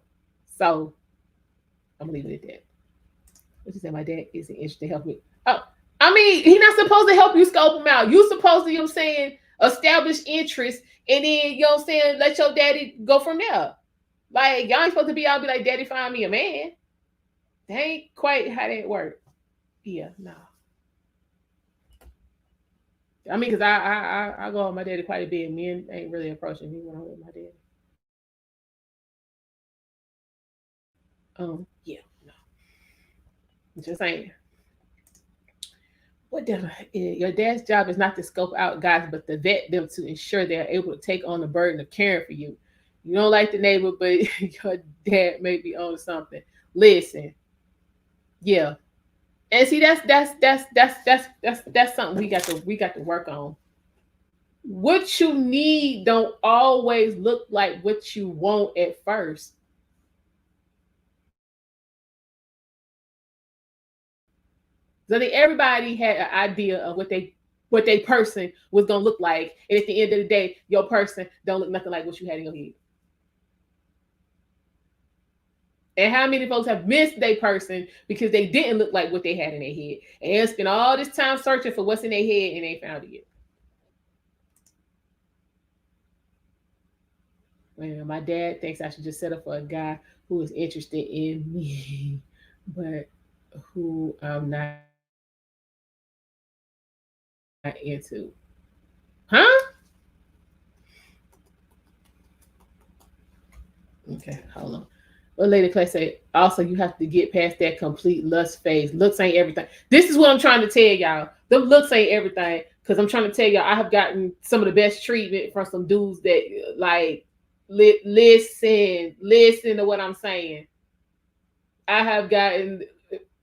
So I'm gonna leave it at that. What you say? My dad isn't interested in helping me. Oh, I mean, he's not supposed to help you scope them out. You supposed to, you know what I'm saying, establish interest, and then, you know what I'm saying, let your daddy go from there. Like, y'all ain't supposed to be out be like, daddy, find me a man. That ain't quite how that work. Yeah, no. I mean, because I go with my daddy quite a bit. Men ain't really approaching me when I'm with my daddy. Yeah, no. Just saying. Your dad's job is not to scope out guys, but to vet them to ensure they are able to take on the burden of caring for you. You don't like the neighbor, but your dad may be on something. Listen, yeah, and see that's something we got to work on. What you need don't always look like what you want at first. So that everybody had an idea of what they person was gonna look like, and at the end of the day, your person don't look nothing like what you had in your head. And how many folks have missed their person because they didn't look like what they had in their head, and spent all this time searching for what's in their head and they found it. Well, my dad thinks I should just settle for a guy who is interested in me, but who I'm not into. Huh? Okay, hold on. Well, Lady Clay said, also, you have to get past that complete lust phase. Looks ain't everything. This is what I'm trying to tell y'all. The looks ain't everything. Because I'm trying to tell y'all, I have gotten some of the best treatment from some dudes that, like, listen to what I'm saying. I have gotten,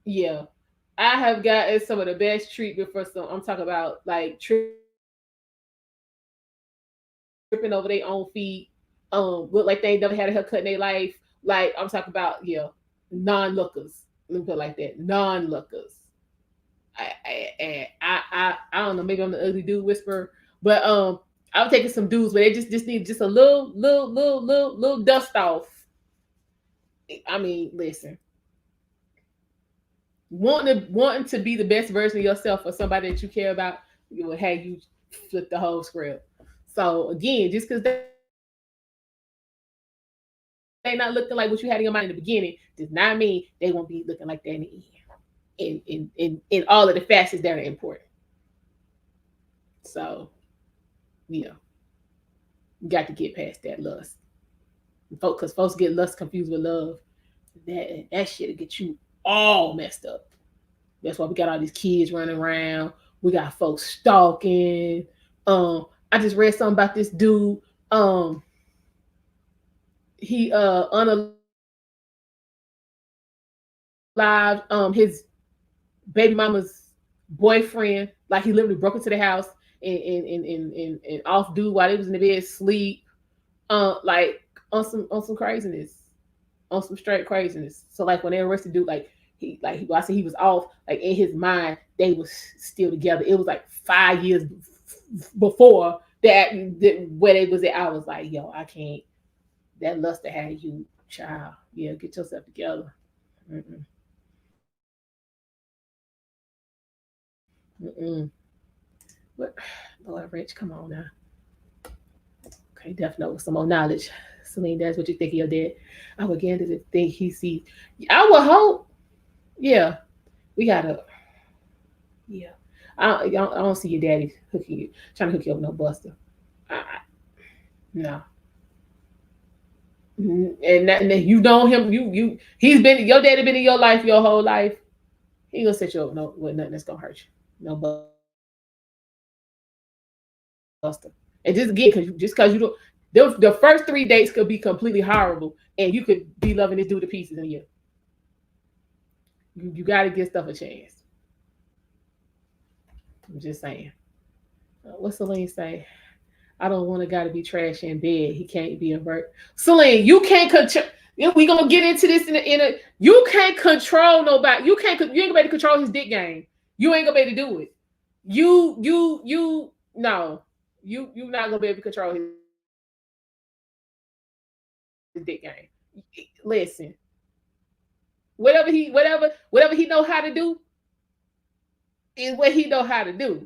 yeah, I have gotten some of the best treatment for some. I'm talking about, like, tripping over their own feet, look like they ain't never had a haircut in their life. Like I'm talking about, yeah, non-lookers. Let me put it like that, non-lookers. I don't know. Maybe I'm the ugly dude whisperer, but I'm taking some dudes where they just need just a little dust off. I mean, listen, wanting to be the best version of yourself for somebody that you care about, it will have you flip the whole script. So again, just because they not looking like what you had in your mind in the beginning does not mean they won't be looking like that in the end. In all of the facets that are important. So, yeah, you got to get past that lust. Because folks get lust confused with love. That shit'll get you all messed up. That's why we got all these kids running around. We got folks stalking. I just read something about this dude. He unalived his baby mama's boyfriend. Like he literally broke into the house and off dude while they was in the bed sleep. Like on some craziness, on some straight craziness. So like when they arrested dude, like I said he was off. Like in his mind, they was still together. It was like 5 years before that where they was at. I was like, yo, I can't. That lust that had you, child. Yeah, get yourself together. Mm-mm. Mm-mm. But Lord Rich, come on now. Okay, definitely with some more knowledge. Celine, that's what you think of your dad. I would again to think he sees. I would hope. Yeah, we gotta. Yeah, I don't see your daddy hooking you, trying to hook you up with no buster. No. And you know him. He's been your daddy been in your life your whole life. He gonna set you up with nothing that's gonna hurt you. No buster. And just again, because you don't. The first 3 dates could be completely horrible, and you could be loving this dude to pieces in a year. You got to give stuff a chance. I'm just saying. What's Celine say? I don't want a guy to be trash in bed. He can't be a vert. Celine, you can't control. We gonna get into this in a. You can't control nobody. You can't. You ain't gonna be able to control his dick game. You ain't gonna be able to do it. You. No. You not gonna be able to control his dick game. Listen, whatever he know how to do is what he know how to do.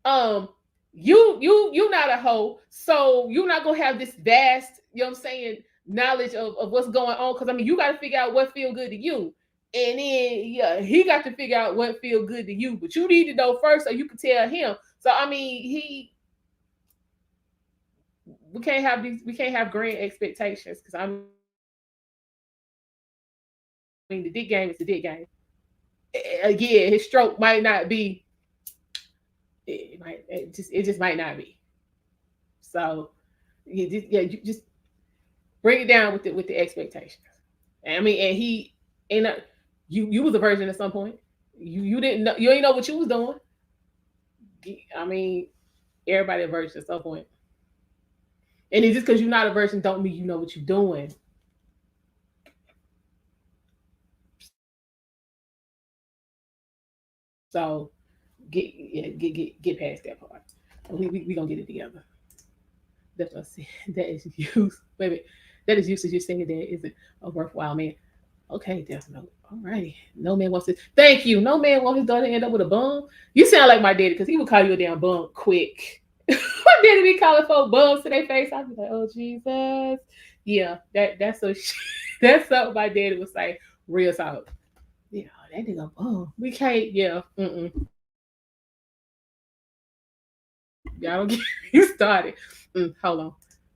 um you not a hoe, so you're not gonna have this vast, you know what I'm saying, knowledge of what's going on. Because I mean, you got to figure out what feel good to you, and then yeah, he got to figure out what feel good to you. But you need to know first, so you can tell him. So I mean, we can't have grand expectations, because I mean the dick game is the dick game. again, his stroke might not be. It just might not be. So you just bring it down with the expectations. I mean, and he ain't not, you was a virgin at some point. You didn't know, you ain't know what you was doing. I mean, everybody a virgin at some point. And it's just because you're not a virgin don't mean you know what you're doing. So get past that part. We gonna get it together. Definitely. That is use. Maybe that is usage. You're saying that isn't a worthwhile man. Okay, Death Note. All righty. No man wants to. Thank you. No man wants his daughter to end up with a bum. You sound like my daddy because he would call you a damn bum quick. My daddy be calling for bums to their face. I'd be like, oh Jesus. Yeah, that's so. That's something my daddy would say. Real talk. Yeah, that nigga bum. We can't. Yeah. Y'all don't get you started. Hold on.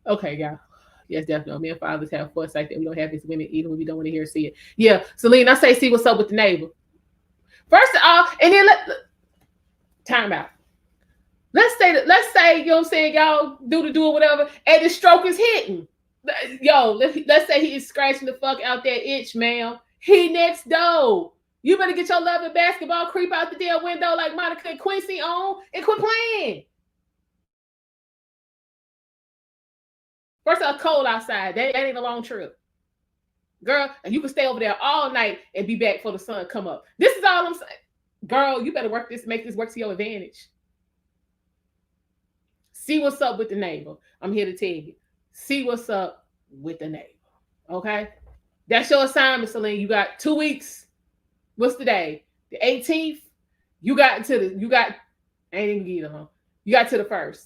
Okay, y'all. Yes, definitely. Me and fathers have foresight that we don't have as women, even when we don't want to hear or see it. Yeah, Celine, I say, see what's up with the neighbor. First of all, and then time out. Let's say, you know what I'm saying, y'all do it, whatever, and the stroke is hitting. Yo, let's say he is scratching the fuck out that itch, ma'am. He next door. You better get your love and basketball creep out the damn window like Monica and Quincy on and quit playing. First of all, cold outside. That ain't a long trip. Girl, and you can stay over there all night and be back for the sun come up. This is all I'm saying. Girl, you better work this, make this work to your advantage. See what's up with the neighbor. I'm here to tell you. See what's up with the neighbor. Okay? That's your assignment, Celine. You got 2 weeks. What's the day? The 18th. I ain't even get it, huh? You got to the 1st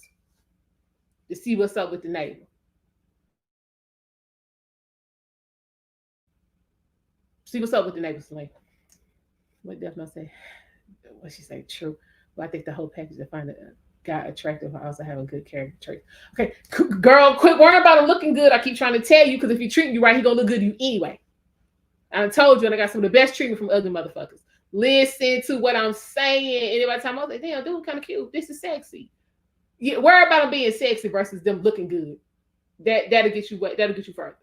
to see what's up with the neighbor. See what's up with the neighbor, Celine. What Def not say? What she say? True. But I think the whole package to find a guy attractive, I also have a good character trait. Okay, girl, quit worrying about him looking good. I keep trying to tell you because if he treating you right, he gonna look good to you anyway. I told you, and I got some of the best treatment from ugly motherfuckers. Listen to what I'm saying. And by the time I was like, damn, dude, kind of cute. This is sexy. Yeah, worry about him being sexy versus them looking good. That'll get you further.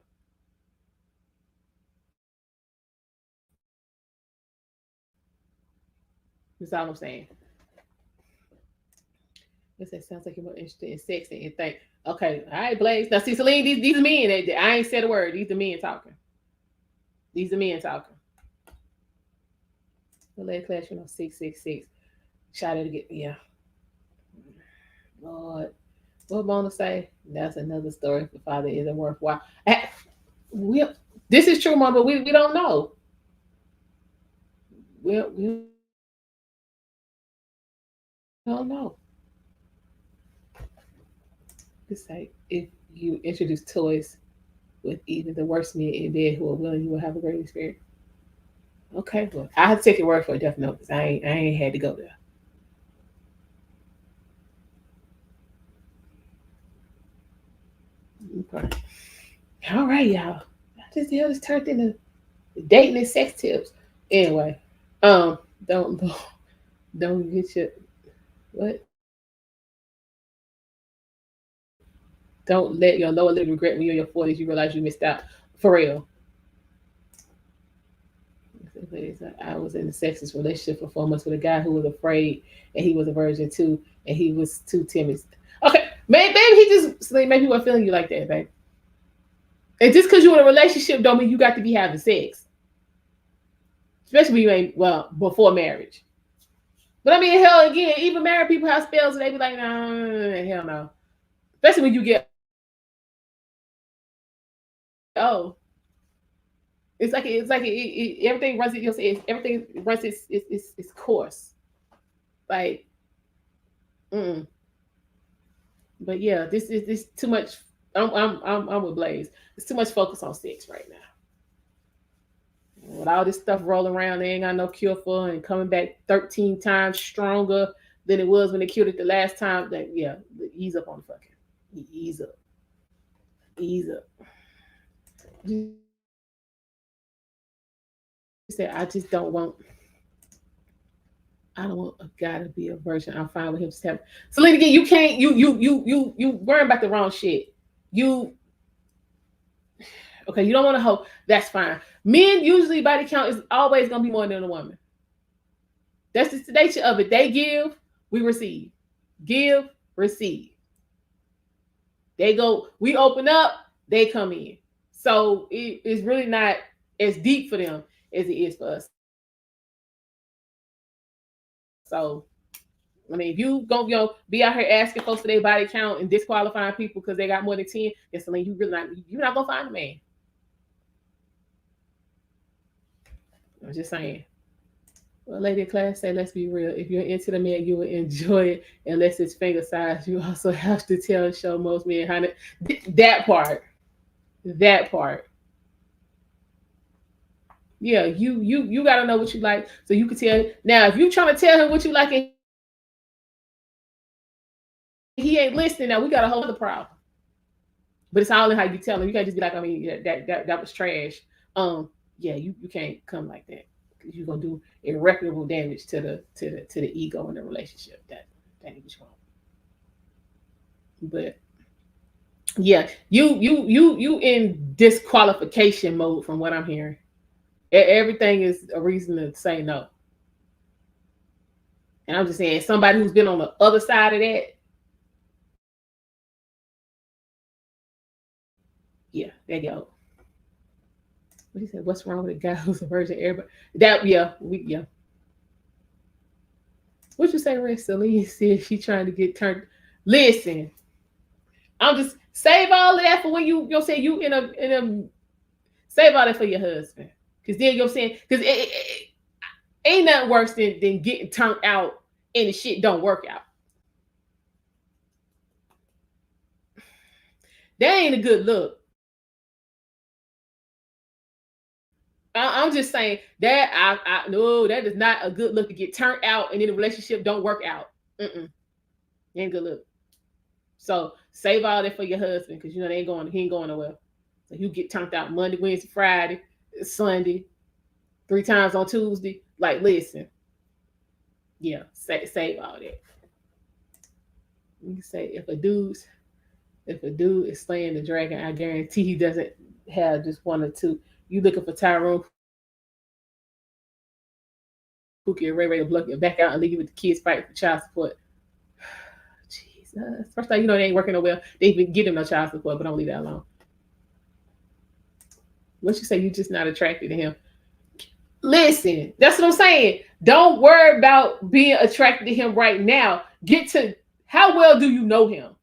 That's all I'm saying. That sounds like you're more interested in sex and think, okay, all right, Blaze. Now, see, Celine, these are men. I ain't said a word. These are men talking. These are men talking. The leg class, 666. Shot it again. Yeah. Lord. What Mona say? That's another story. The father isn't worthwhile. This is true, Mom, but we don't know. We don't know. It's like if you introduce toys with even the worst men in bed who are willing, you will have a great experience. Okay, well, I have to take your word for it, definitely, because I ain't had to go there. Okay. All right, y'all. Just turned into dating and sex tips. Anyway, um, don't don't get your what? Don't let your lower limb regret when you're in your 40s. You realize you missed out. For real. I was in a sexist relationship for 4 months with a guy who was afraid, and he was a virgin too, and he was too timid. Okay, maybe he just maybe he wasn't feeling you like that, babe. And just because you're in a relationship, don't mean you got to be having sex, especially when you ain't before marriage. But I mean, hell, again, even married people have spells, and they be like, nah, hell no. Especially when you get oh, everything runs everything runs its course. Like, but yeah, this too much. I'm with Blaze. It's too much focus on sex right now. With all this stuff rolling around, they ain't got no cure for, and coming back 13 times stronger than it was when they killed it the last time. That yeah, ease up on the fucking ease up, ease up. You said I just don't want. I don't want a guy to be a virgin. I'm fine with him just having. Selena, again, you can't. You worrying about the wrong shit. You okay? You don't want to hope. That's fine. Men usually body count is always gonna be more than a woman. That's just the nature of it. They give, we receive. Give, receive. They go. We open up. They come in. So it's really not as deep for them as it is for us. So I mean, if you go, be out here asking folks for their body count and disqualifying people because they got more than 10, then Celine, you're not gonna find a man. I'm just saying. Well, lady in class say, let's be real. If you're into the man, you will enjoy it unless it's finger size. You also have to tell and show most men how to that part. That part. Yeah, you gotta know what you like so you can tell. Now, if you trying to tell him what you like and he ain't listening, now we got a whole other problem. But it's all in how you tell him. You can't just be like, I mean, yeah, that was trash. Yeah, you can't come like that because you're gonna do irreparable damage to the ego in the relationship. That ain't what you want. But yeah, you in disqualification mode from what I'm hearing. Everything is a reason to say no. And I'm just saying, somebody who's been on the other side of that, yeah, there you go. What he said, what's wrong with a guy who's a virgin? Everybody that yeah. What you say, Red? Celine said she trying to get turned. Listen, I'm just save all of that for when you'll say you in a save all that for your husband. Cause then you're saying because it ain't nothing worse than getting turned out and the shit don't work out. That ain't a good look. I'm just saying that I no, that is not a good look to get turned out and then the relationship don't work out. Ain't a good look. So save all that for your husband because you know he ain't going nowhere. So you get turned out Monday, Wednesday, Friday, Sunday, 3 times on Tuesday. Like, listen, yeah, save all that. You can say if a dude is slaying the dragon, I guarantee he doesn't have just one or two. You looking for Tyrone, Pookie, and Ray Ray to block your back out and leave you with the kids fighting for child support. Jesus. First thing you know, they ain't working no well. They even get him no child support, but don't leave that alone. Once you say you're just not attracted to him, listen, that's what I'm saying. Don't worry about being attracted to him right now. Get to how well do you know him?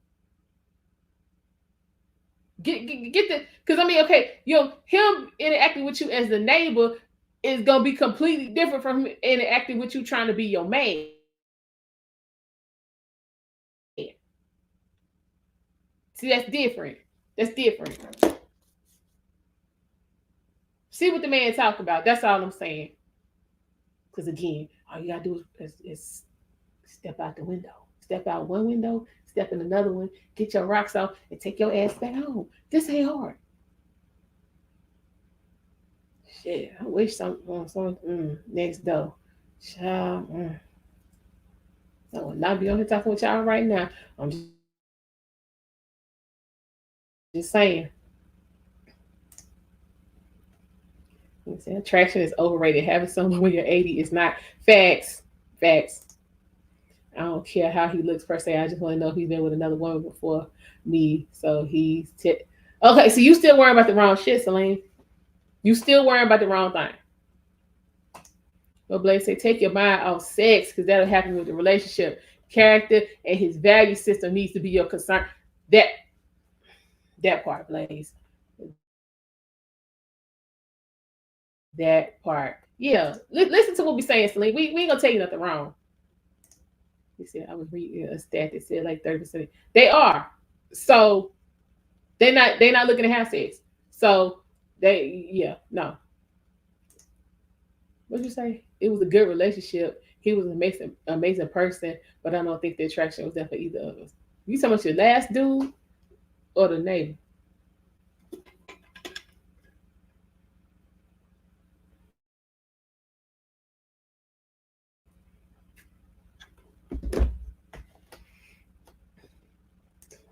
Get the because I mean, okay, him interacting with you as the neighbor is gonna be completely different from him interacting with you trying to be your man. See, that's different. That's different. See what the man talk about. That's all I'm saying. Because again, all you gotta do is step out the window. Step out one window, step in another one, get your rocks off, and take your ass back home. This ain't hard. Shit, I wish someone next door. Child, I will not be on here talking with y'all right now. I'm just saying. Attraction is overrated. Having someone when you're 80 is not. Facts. Facts. I don't care how he looks per se. I just want to know if he's been with another woman before me. So okay. So you still worrying about the wrong shit, Celine? You still worrying about the wrong thing? But Blaze say take your mind off sex because that'll happen with the relationship. Character and his value system needs to be your concern. That part, Blaze. That part. Yeah. Listen to what we're saying, Celine. We ain't gonna tell you nothing wrong. He said I was reading a stat that said like 30%. They are. So they're not looking to have sex. So no. What'd you say? It was a good relationship. He was an amazing person, but I don't think the attraction was there for either of us. You talking about your last dude or the neighbor?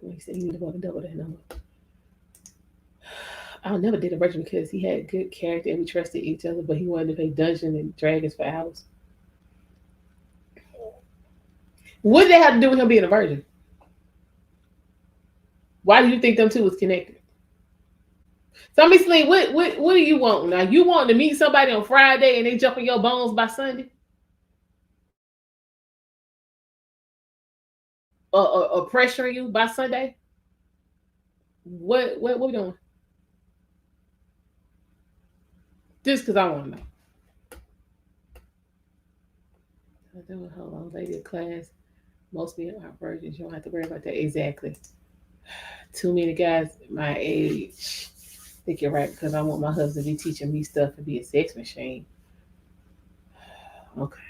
He said he need to go to double that number. I never did a virgin because he had good character and we trusted each other, but he wanted to play Dungeons and Dragons for hours. What did that have to do with him being a virgin? Why do you think them two was connected? So Miss Lee, what do you want now? You want to meet somebody on Friday and they jump in your bones by Sunday, or pressuring you by Sunday? What we doing? Just because I want to know. Hold on, lady of class. Most men are virgins. You don't have to worry about that. Exactly. Too many guys my age. I think you're right because I want my husband to be teaching me stuff and be a sex machine. Okay,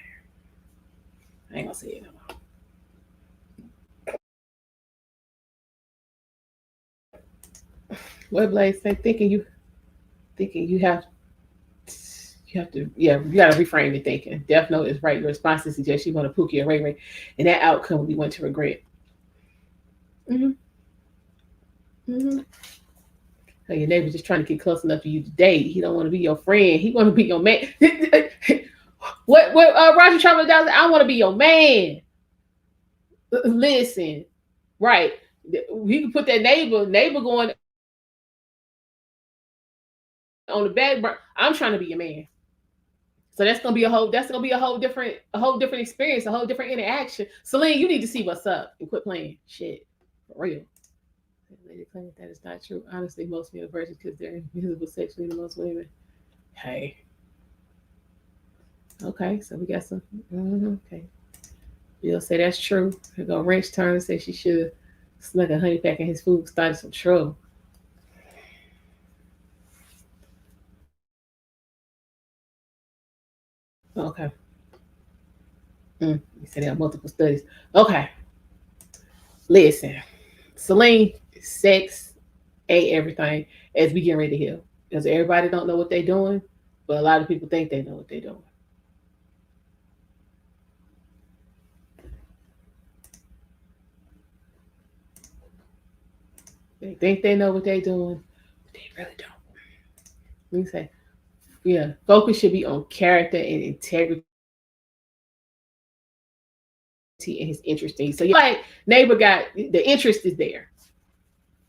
I ain't gonna say it no more. What Blaze say? Thinking you have to, yeah, you gotta reframe your thinking. Death Note is right. Your response to suggest you want to Pookie or Ray Ray, and that outcome will be one to regret. Mm-hmm. Mm-hmm. So your neighbor's just trying to get close enough to you to date. He don't want to be your friend. He want to be your man. What Roger Travel does? I want to be your man. Listen, right? We can put that neighbor going on the back. I'm trying to be your man. So that's gonna be a whole different experience, a whole different interaction. Celine, you need to see what's up and quit playing shit for real. Lady claim that is not true. Honestly, most men are virgins because they're invisible sexually to most women. Hey, okay, so we got some. Okay, Bill say that's true. Here go Wrench Turner say she should have snuck a honey pack in his food, started some trouble. Okay, you said they have multiple studies. Okay, listen, Celine, sex ain't everything as we get ready to heal. Because everybody don't know what they're doing, but a lot of people think they know what they're doing. They think they know what they're doing, but they really don't. Let me say, yeah, focus should be on character and integrity and his interest in. So, like, neighbor got the interest is there.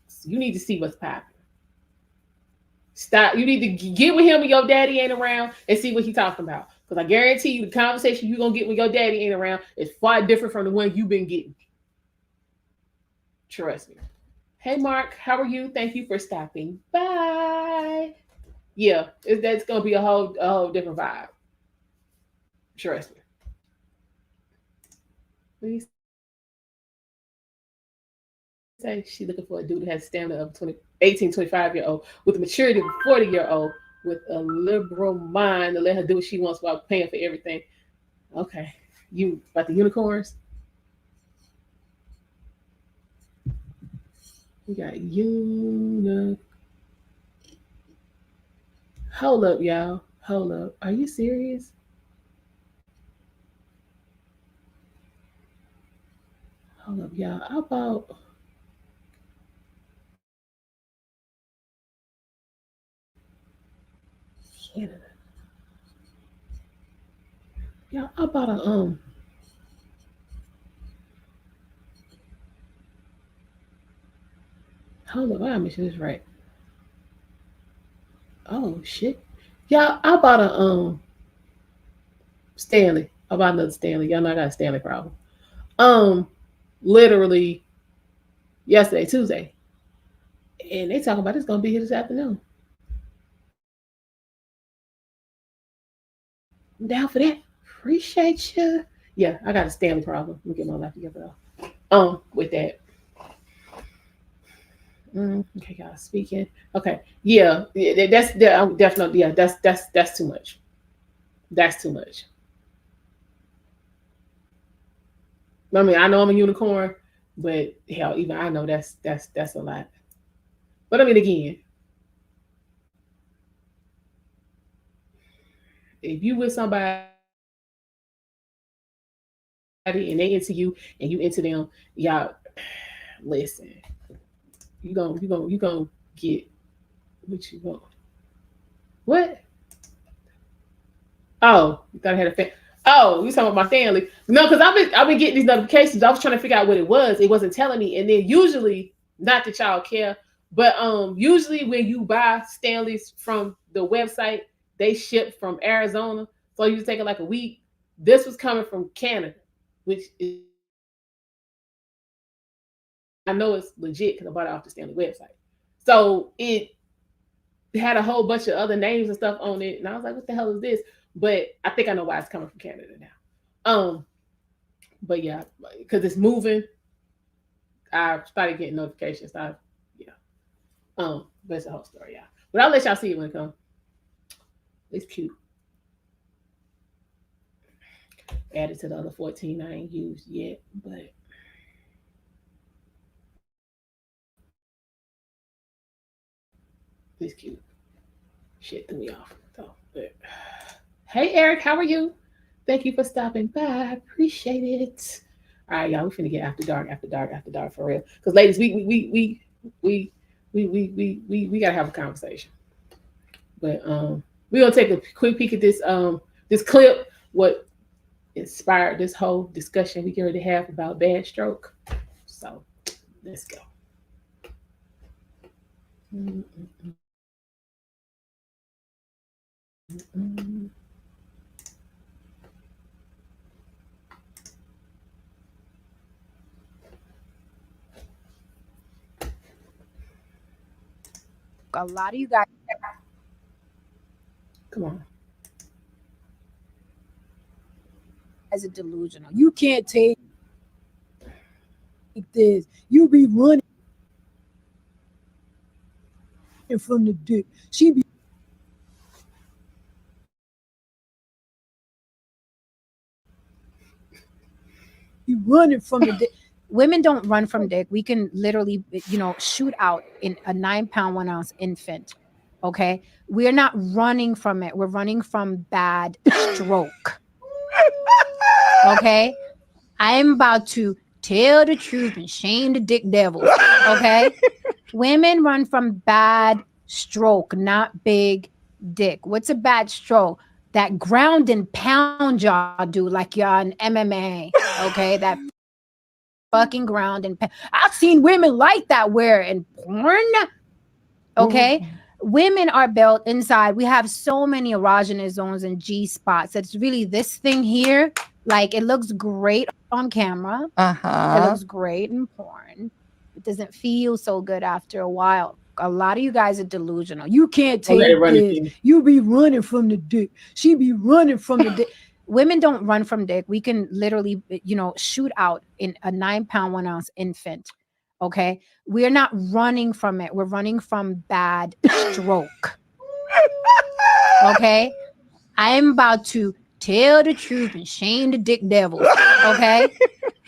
So you need to see what's popping. Stop. You need to get with him when your daddy ain't around and see what he's talking about. Because I guarantee you, the conversation you're gonna get when your daddy ain't around is far different from the one you've been getting. Trust me. Hey, Mark, how are you? Thank you for stopping by. Yeah, that's gonna be a whole different vibe. Trust me. Please say she looking for a dude that has stamina of 20, 18, 25-year old with the maturity of a 40-year old with a liberal mind to let her do what she wants while paying for everything. Okay. You about the unicorns? We got Hold up, y'all. Hold up. Are you serious? Hold up, y'all. How about Canada? Y'all, how about a hold up, I mentioned this right. Oh shit. Y'all, I bought a Stanley. I bought another Stanley. Y'all know I got a Stanley problem. Um, literally yesterday, Tuesday. And they talking about it's gonna be here this afternoon. I'm down for that. Appreciate you. Yeah, I got a Stanley problem. Let me get my life together though. With that. Okay, y'all speaking. Okay, yeah, that's definitely yeah. That's too much. That's too much. I mean, I know I'm a unicorn, but hell, even I know that's a lot. But I mean, again, if you with somebody and they into you and you into them, y'all. Listen, you gonna get what you want. What? Oh, you thought I had a fan? Oh, you talking about my family? No, because I've been getting these notifications. I was trying to figure out what it was. It wasn't telling me. And then usually, not that y'all care, but usually when you buy Stanley's from the website, they ship from Arizona, so you take it like a week. This was coming from Canada, which is I know it's legit because I bought it off the Stanley website. So it had a whole bunch of other names and stuff on it, and I was like, "What the hell is this?" But I think I know why it's coming from Canada now. But yeah, because it's moving, I started getting notifications. Yeah, but it's a whole story, yeah. But I'll let y'all see it when it comes. It's cute. Added to the other 14 I ain't used yet, but it's cute. Shit threw me off. So, but hey, Eric, how are you? Thank you for stopping by. Appreciate it. All right, y'all. We finna get after dark, after dark, after dark for real. Because ladies, we we gotta have a conversation. But we're gonna take a quick peek at this clip. What inspired this whole discussion we get ready to have about bad stroke. So let's go. A lot of you guys Come on. are delusional. You can't take this. You be running from the dick. She be running from the dick. Women don't run from dick. We can literally, shoot out in a 9 pound, 1 ounce infant. Okay. We're not running from it. We're running from bad stroke. Okay. I'm about to tell the truth and shame the dick devils. Okay. Women run from bad stroke, not big dick. What's a bad stroke? That ground and pound y'all do like y'all in MMA. Okay. That fucking ground and pound. I've seen women like that wear in porn. Okay. Women are built inside. We have so many erogenous zones and G spots. It's really this thing here. Like it looks great on camera. It looks great in porn. It doesn't feel so good after a while. A lot of you guys are delusional. You can't take this. You be running from the dick. She be running from the dick. Women don't run from dick. We can literally, shoot out in a 9 pound, 1 ounce infant. Okay. We're not running from it. We're running from bad stroke. Okay. I'm about to tell the truth and shame the dick devils. Okay.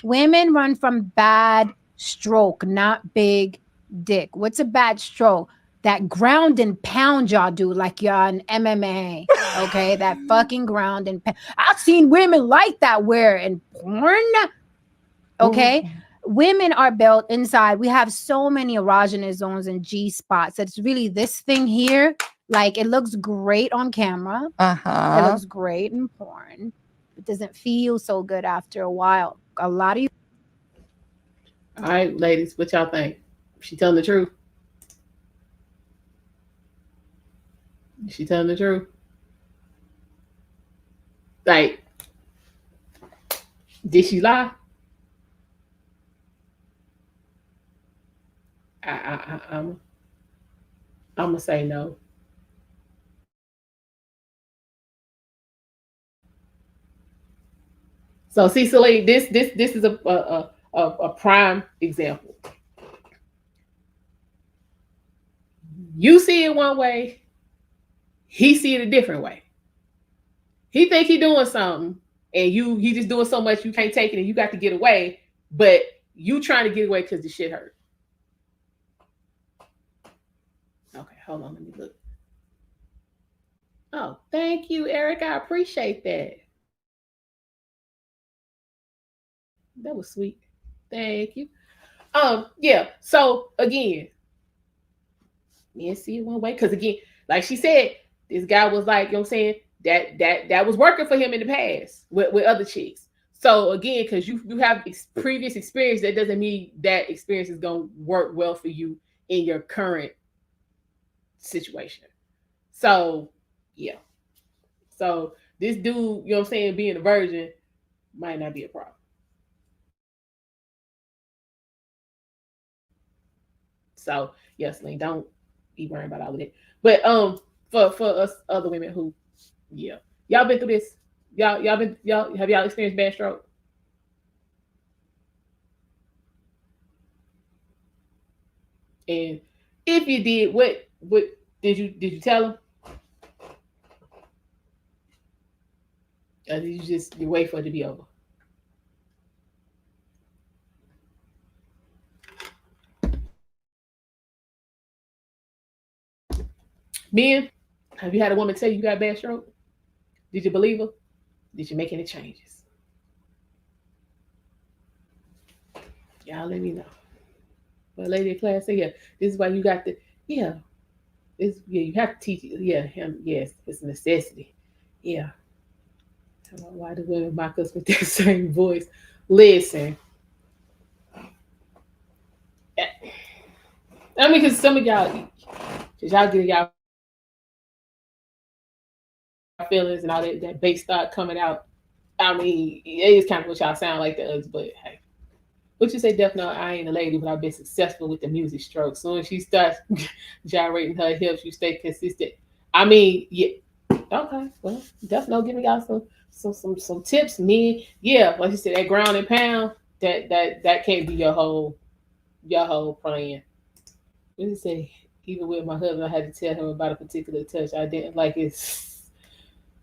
Women run from bad stroke, not big dick. What's a bad stroke? That ground and pound y'all do like y'all in MMA. Okay. That fucking ground and pound. I've seen women like that wear in porn. Okay. Women are built inside. We have so many erogenous zones and G spots. It's really this thing here. Like it looks great on camera. It looks great in porn. It doesn't feel so good after a while. A lot of you. All right, ladies, what y'all think? She telling the truth? She telling the truth? Like, did she lie? I'm gonna say no. So Cecily, this is a prime example. You see it one way, he see it a different way. He think he doing something, and he just doing so much you can't take it, and you got to get away. But you trying to get away because the shit hurt. Okay, hold on, let me look. Oh, thank you, Eric. I appreciate that. That was sweet. Thank you. Yeah. So again, men see it one way. Cause again, like she said, this guy was like, you know what I'm saying, that was working for him in the past with other chicks. So again, because you have previous experience, that doesn't mean that experience is gonna work well for you in your current situation. So yeah. So this dude, you know what I'm saying, being a virgin might not be a problem. So yes, Lane, don't be worrying about all of that. But for us other women who, yeah, y'all been through this. Y'all have y'all experienced bad stroke? And if you did, what did you tell him? Or did you just you wait for it to be over? Men, have you had a woman tell you you got bad stroke? Did you believe her? Did you make any changes? Y'all let me know. But lady in class say, yeah, this is why you got the yeah. It's yeah, you have to teach yeah, him, yes, it's a necessity. Yeah. Why do women mock us with that same voice? Listen, I mean, because some of y'all, cause y'all get y'all feelings and all that bait start coming out. I mean, it is kind of what y'all sound like to us, but hey. What you say, Def? No, I ain't a lady, but I've been successful with the music stroke. Soon as she starts gyrating her hips, you stay consistent. I mean, yeah. Okay, well, Def no giving y'all some tips. Me, yeah, like you said, that ground and pound, that can't be your whole plan. What did you say? Even with my husband, I had to tell him about a particular touch I didn't like it,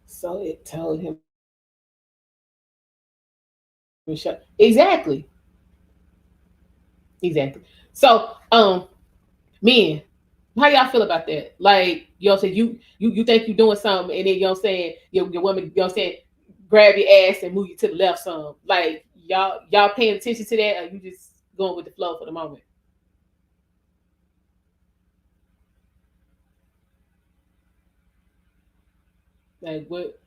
so it told him to shut. Exactly, exactly. So, men, how y'all feel about that? Like, you know what I'm saying, you think you're doing something, and then you know what I'm saying, your woman, you know what I'm saying, grab your ass and move you to the left some. Like, y'all paying attention to that, or you just going with the flow for the moment? Like what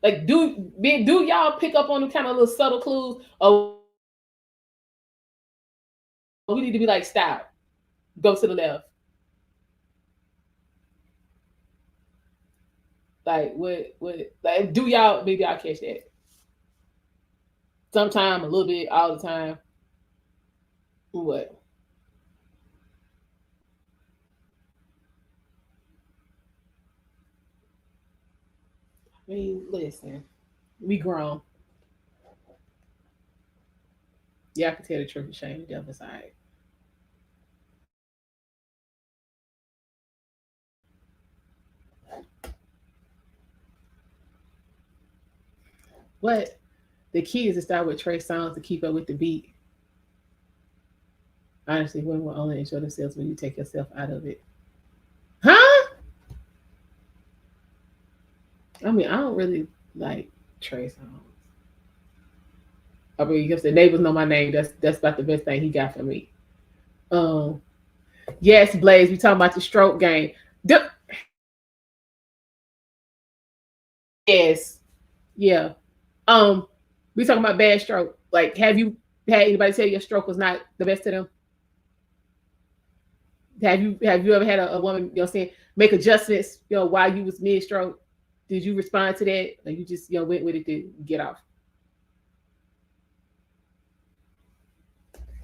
like do y'all pick up on the kind of little subtle clues, or we need to be like, stop, go to the left? Like what like do y'all, maybe I'll catch that sometime, a little bit, all the time? What? I mean, listen, we grown. Yeah, I can tell the truth and shame the devil side. But the key is to start with Trey songs to keep up with the beat. Honestly, women will only enjoy themselves when you take yourself out of it. Huh? I mean, I don't really like Trey songs. I mean, because the neighbors know my name. That's about the best thing he got for me. Um, yes, Blaze, we talking about the stroke game. Yes, yeah. Um, we talking about bad stroke. Like, have you had anybody tell you your stroke was not the best to them? Have you ever had a woman, you know, saying make adjustments, you know, while you was mid stroke? Did you respond to that, or you just went with it to get off?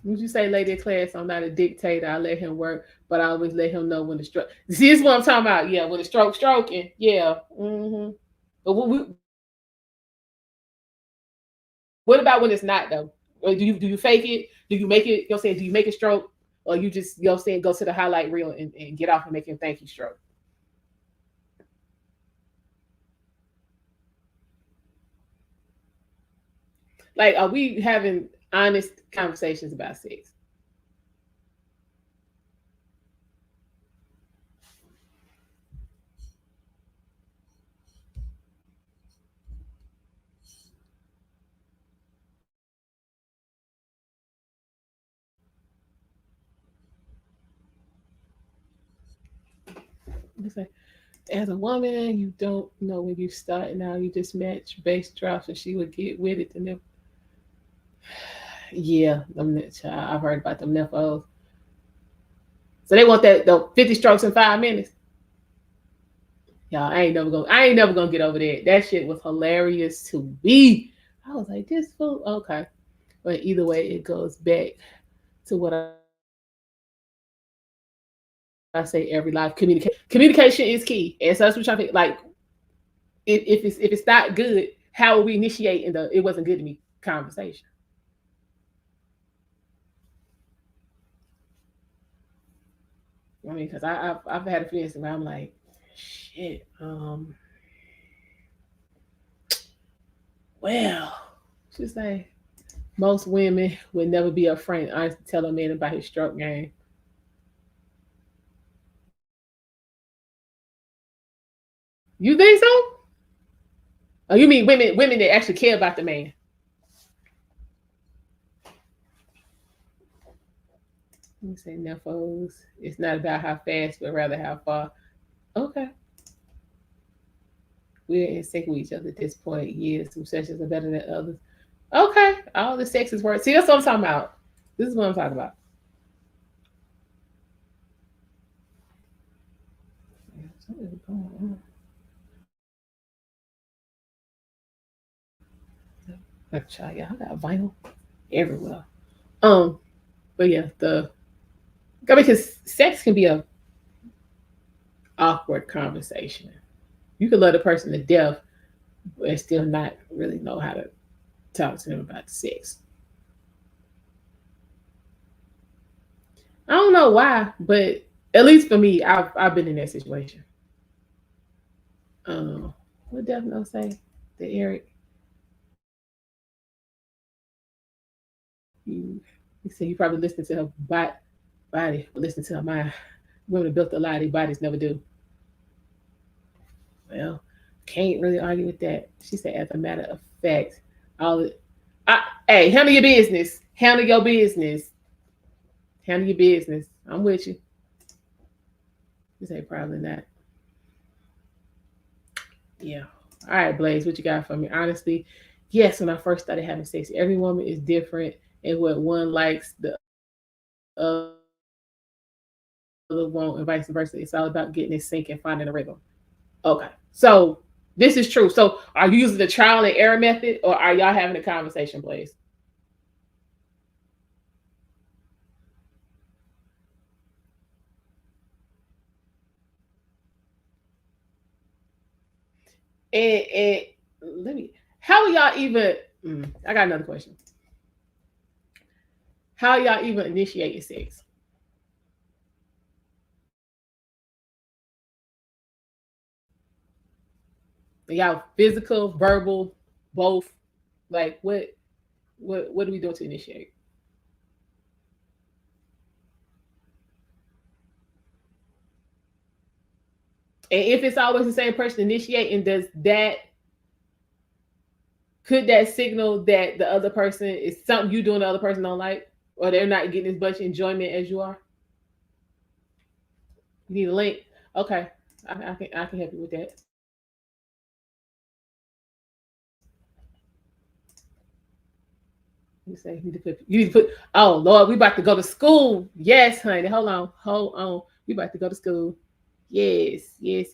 Would you say, lady in class, I'm not a dictator. I let him work, but I always let him know when the stroke. See, this is what I'm talking about. Yeah, when the stroking. Yeah. But what about when it's not though? Or do you fake it? Do you make it? You know, what I'm saying, do you make a stroke, or you just what I'm saying, go to the highlight reel and get off and make him think you stroke? Like, are we having honest conversations about sex? say, as a woman, you don't know when you start. Now you just match bass drops, and she would get with it. And then, yeah, I've heard about them nefos. So they want that the 50 strokes in 5 minutes. Y'all, I ain't never gonna get over that. That shit was hilarious to me. I was like, this fool, okay. But either way, it goes back to what I say every life. Communication is key. And so that's what I'm trying to think. Like, if it's not good, how are we initiating the it wasn't good to me conversation? I mean, because I've had a feeling where I'm like, shit, well, she's like, most women would never be afraid to honestly tell a man about his stroke game. You think so? Oh, you mean women that actually care about the man? Let me say nefos. It's not about how fast, but rather how far. Okay. We're in sync with each other at this point. Yeah, some sessions are better than others. Okay. All the sex is worth. See, that's what I'm talking about. This is what I'm talking about. Child, y'all got vinyl everywhere. Um, but yeah, because sex can be a awkward conversation. You can love the person to death, but still not really know how to talk to them about sex. I don't know why, but at least for me, I've been in that situation. What Death No say? The Eric, you say you probably listened to her body, but listen to her mind. Women that built a lie, their bodies never do. Well, can't really argue with that. She said, as a matter of fact, all it, hey, handle your business. Handle your business. Handle your business. I'm with you. You say probably not. Yeah. All right, Blaze, what you got for me? Honestly, yes, when I first started having sex, every woman is different, and what one likes, the other won't, and vice versa. It's all about getting it sync and finding a rhythm. Okay. So this is true. So are you using the trial and error method, or are y'all having a conversation, Blaze? And let me. How are y'all even? I got another question. How y'all even initiating sex? Y'all physical, verbal, both? Like what do we do to initiate? And if it's always the same person initiating, does that could that signal that the other person is something you doing the other person don't like, or they're not getting as much enjoyment as you are? You need a link. Okay, I can help you with that. You need to put. Oh Lord, we about to go to school. Yes, honey. Hold on. We about to go to school. Yes. This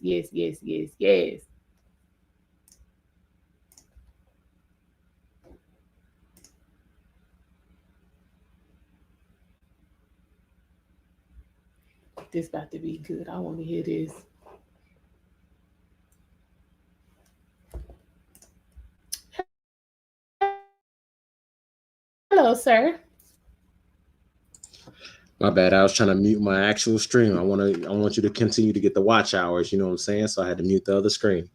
about to be good. I want to hear this. Hello, sir. My bad. I was trying to mute my actual stream. I want you to continue to get the watch hours, you know what I'm saying? So I had to mute the other screen.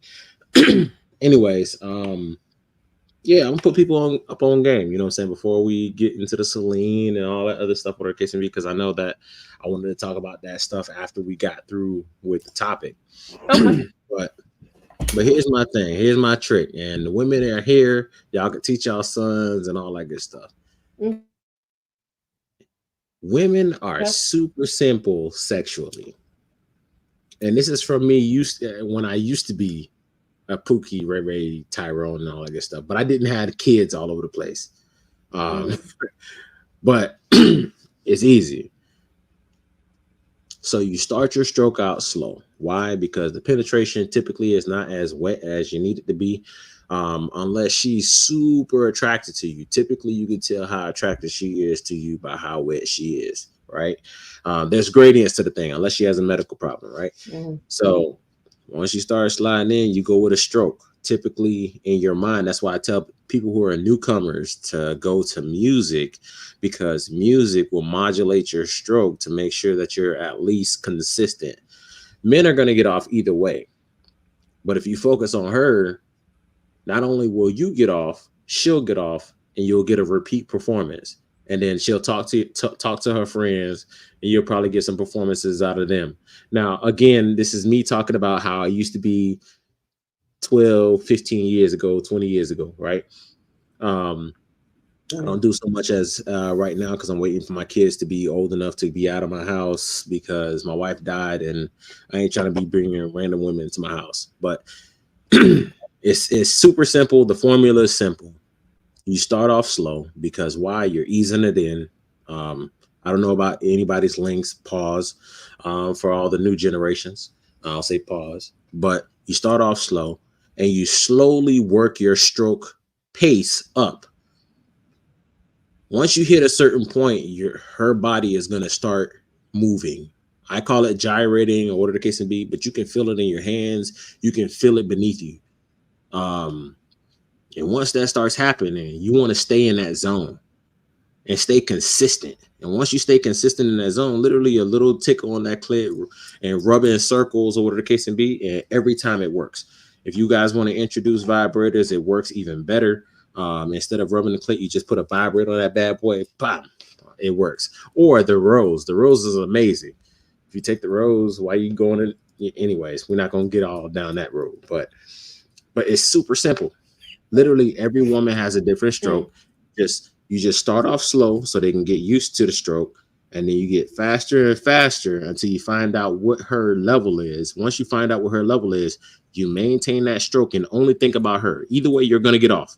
Anyways, yeah, I'm gonna put people up on game, you know what I'm saying, before we get into the Celine and all that other stuff with our case and because I know that I wanted to talk about that stuff after we got through with the topic. Okay. But here's my thing, here's my trick, and the women that are here, y'all can teach y'all sons and all that good stuff. Okay. Women are super simple sexually. and this is from me when I used to be a Pookie, Ray Ray, Tyrone, and all that good stuff, but I didn't have kids all over the place. But it's easy. So you start your stroke out slow. Why? Because the penetration typically is not as wet as you need it to be, unless she's super attracted to you. Typically, you can tell how attracted she is to you by how wet she is, right? There's gradients to the thing, unless she has a medical problem, right? So once you start sliding in, you go with a stroke. Typically in your mind, that's why I tell people who are newcomers to go to music, because music will modulate your stroke to make sure that you're at least consistent. Men are going to get off either way, but if you focus on her, not only will you get off, she'll get off, and you'll get a repeat performance. And then she'll talk to her friends, and you'll probably get some performances out of them. Now, again, this is me talking about how I used to be 12, 15 years ago, 20 years ago, right? I don't do so much as right now because I'm waiting for my kids to be old enough to be out of my house because my wife died, and I ain't trying to be bringing random women into my house. But it's super simple. The formula is simple. You start off slow because why? You're easing it in. I don't know about anybody's links. Pause for all the new generations. I'll say pause. But you start off slow and you slowly work your stroke pace up. Once you hit a certain point, her body is going to start moving. I call it gyrating or whatever the case may be, but you can feel it in your hands. You can feel it beneath you. And once that starts happening, you want to stay in that zone and stay consistent. And once you stay consistent in that zone, literally a little tickle on that clit and rub in circles or whatever the case may be, and every time it works. If you guys want to introduce vibrators, it works even better. Instead of rubbing the clit, you just put a vibrator on that bad boy, bam, it works. Or the rose. The rose is amazing. If you take the rose, why you going in? Anyways, we're not going to get all down that road, but it's super simple. Literally every woman has a different stroke. You just start off slow so they can get used to the stroke, and then you get faster and faster until you find out what her level is. Once you find out what her level is, you maintain that stroke and only think about her. Either way, you're going to get off.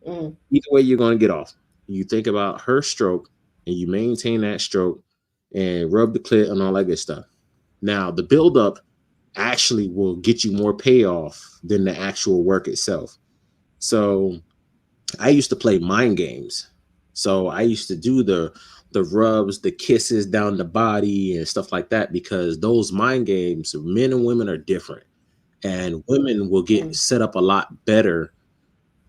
Either way, you're going to get off. You think about her stroke and you maintain that stroke and rub the clit and all that good stuff. Now, the buildup actually will get you more payoff than the actual work itself. So I used to play mind games. So I used to do the rubs, the kisses down the body and stuff like that, because those mind games, men and women are different, and women will get set up a lot better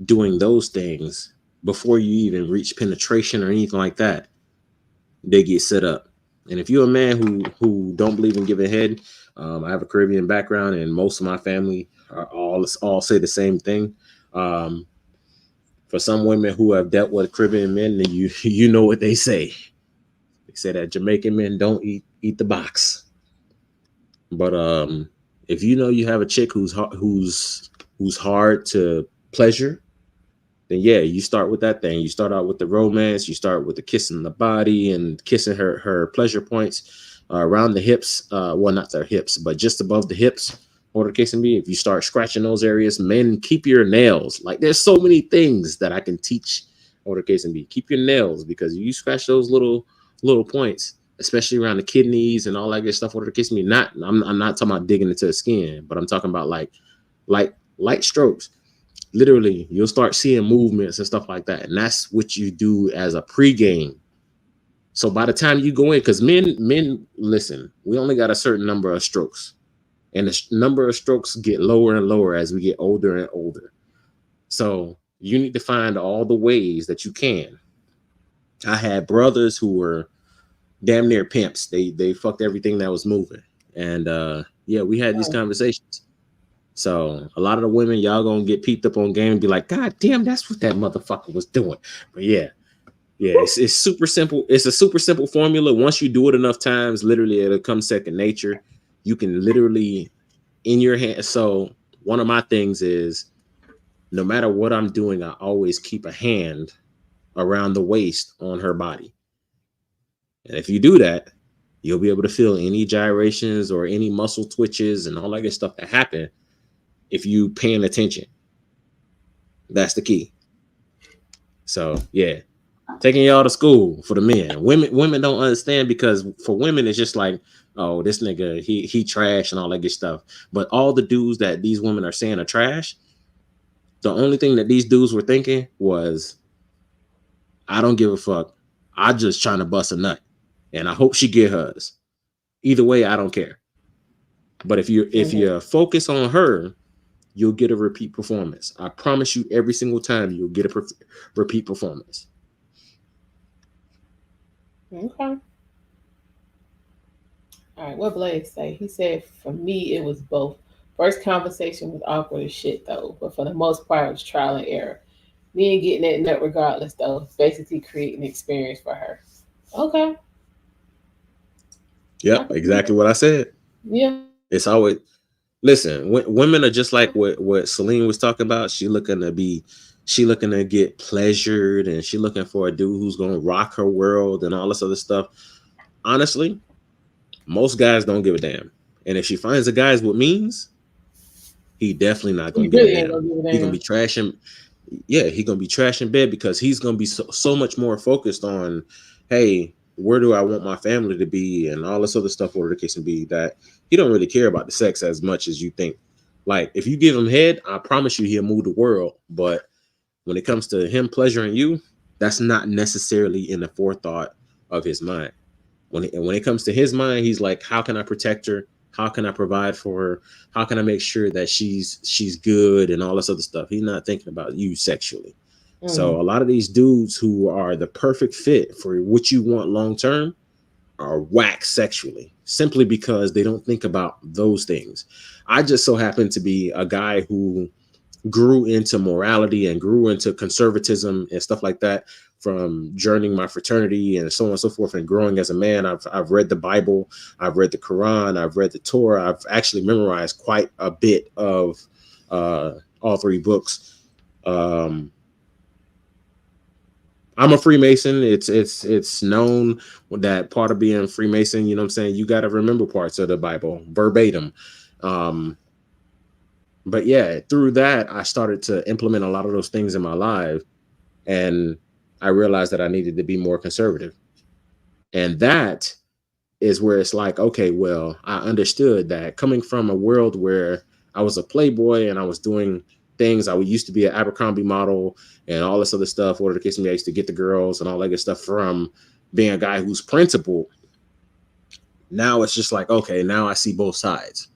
doing those things before you even reach penetration or anything like that. They get set up. And if you're a man who don't believe in giving head, I have a Caribbean background, and most of my family are all say the same thing. For some women who have dealt with Caribbean men, then you know what they say. They say that Jamaican men don't eat the box. But if you know you have a chick who's hard to pleasure, then yeah, you start with that thing. You start out with the romance. You start with the kissing the body and kissing her pleasure points around the hips. Well, not their hips, but just above the hips. Or the case may be, if you start scratching those areas, men, keep your nails. Like, there's so many things that I can teach. Or the case may be, keep your nails, because you scratch those little points, especially around the kidneys and all that good stuff. Or the case may be, I'm not talking about digging into the skin, but I'm talking about like light strokes. Literally, you'll start seeing movements and stuff like that, and that's what you do as a pregame. So by the time you go in, because men, listen, we only got a certain number of strokes. And the number of strokes get lower and lower as we get older and older. So you need to find all the ways that you can. I had brothers who were damn near pimps. They fucked everything that was moving. And yeah, we had these conversations. So a lot of the women, y'all gonna get peeped up on game and be like, God damn, that's what that motherfucker was doing. But yeah, it's super simple. It's a super simple formula. Once you do it enough times, literally it'll come second nature. You can literally in your hand. So one of my things is, no matter what I'm doing, I always keep a hand around the waist on her body. And if you do that, You'll be able to feel any gyrations or any muscle twitches and all that good stuff that happen if you paying attention. That's the key. So yeah, taking y'all to school for the men. Women don't understand, because for women it's just like, oh, this nigga, he trash and all that good stuff. But all the dudes that these women are saying are trash, the only thing that these dudes were thinking was, I don't give a fuck. I just trying to bust a nut, and I hope she get hers. Either way, I don't care. But if you focus on her, you'll get a repeat performance. I promise you, every single time you'll get a repeat performance. Okay. All right, what Blaze say? He said, for me, it was both. First conversation was awkward as shit, though, but for the most part, it was trial and error. Me and getting that nut regardless, though, basically creating an experience for her. Okay. Yep, exactly what I said. Yeah. It's always, listen, women are just like what Celine was talking about. She looking to get pleasured, and she looking for a dude who's gonna rock her world and all this other stuff. Honestly, most guys don't give a damn. And if she finds a guy with means, he definitely not gonna give a damn. He gonna be trashing. Yeah, he gonna be trash in bed, because he's gonna be so much more focused on, hey, where do I want my family to be and all this other stuff, whatever the case may be, that he don't really care about the sex as much as you think. Like, if you give him head, I promise you he'll move the world. But when it comes to him pleasuring you, that's not necessarily in the forethought of his mind. When it comes to his mind, he's like, how can I protect her? How can I provide for her? How can I make sure that she's good and all this other stuff? He's not thinking about you sexually. So a lot of these dudes who are the perfect fit for what you want long term are whack sexually, simply because they don't think about those things. I just so happen to be a guy who grew into morality and grew into conservatism and stuff like that from joining my fraternity and so on and so forth, and growing as a man. I've read the Bible, I've read the Quran, I've read the Torah, I've actually memorized quite a bit of all three books. I'm a Freemason. It's known that part of being Freemason, you know what I'm saying, you got to remember parts of the Bible verbatim. But yeah, through that, I started to implement a lot of those things in my life, and I realized that I needed to be more conservative. And that is where it's like, okay, well, I understood that coming from a world where I was a playboy and I was doing things. I used to be an Abercrombie model and all this other stuff. Whatever the case may be, I used to get the girls and all that good stuff from being a guy who's principled. Now it's just like, okay, now I see both sides.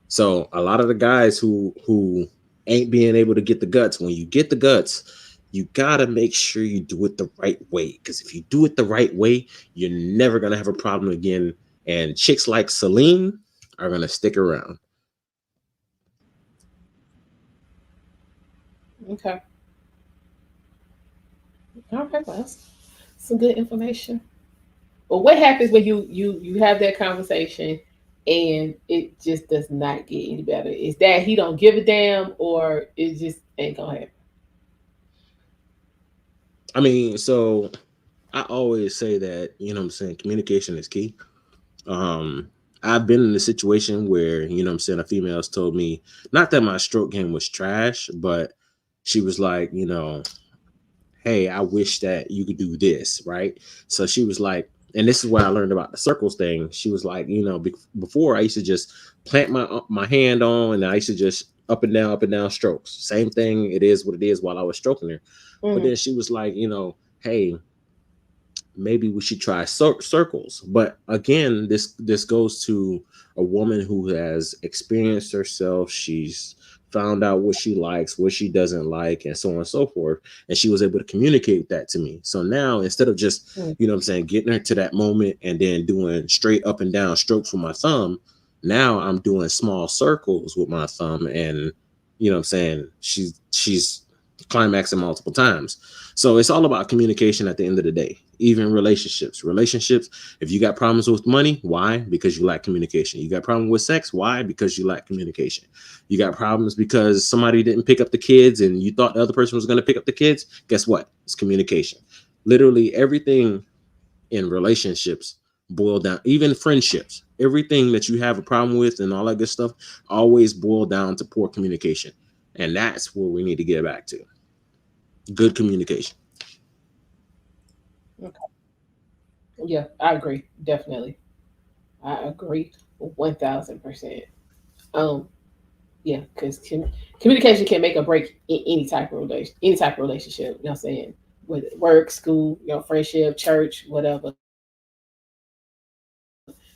So a lot of the guys who ain't being able to get the guts, when you get the guts, you gotta make sure you do it the right way. Because if you do it the right way, you're never gonna have a problem again. And chicks like Celine are gonna stick around. Okay. Okay, well, that's some good information. But what happens when you have that conversation and it just does not get any better? Is that he don't give a damn, or it just ain't gonna happen? I mean, so I always say that, you know what I'm saying, communication is key. I've been in a situation where, you know what I'm saying, a female's told me, not that my stroke game was trash, but she was like, you know, hey, I wish that you could do this, right? So she was like, and this is what I learned about the circles thing. She was like, you know, before I used to just plant my hand on, and I used to just up and down strokes. Same thing, it is what it is, while I was stroking her. But then she was like, you know, hey, maybe we should try circles. But again, this goes to a woman who has experienced herself. She's found out what she likes, what she doesn't like, and so on and so forth. And she was able to communicate that to me. So now, instead of just, you know what I'm saying, getting her to that moment and then doing straight up and down strokes with my thumb, now I'm doing small circles with my thumb, and you know what I'm saying, she's climaxing multiple times. So it's all about communication at the end of the day. Even relationships, if you got problems with money, why? Because you lack communication. You got problems with sex, why? Because you lack communication. You got problems because somebody didn't pick up the kids and you thought the other person was going to pick up the kids. Guess what? It's communication. Literally everything in relationships boil down, even friendships, everything that you have a problem with and all that good stuff always boil down to poor communication. And that's where we need to get back to. Good communication. Okay. Yeah, I agree. Definitely. I agree 1000%. Um, yeah, because communication can make or break any type of relationship. You know what I'm saying? With work, school, friendship, church, whatever.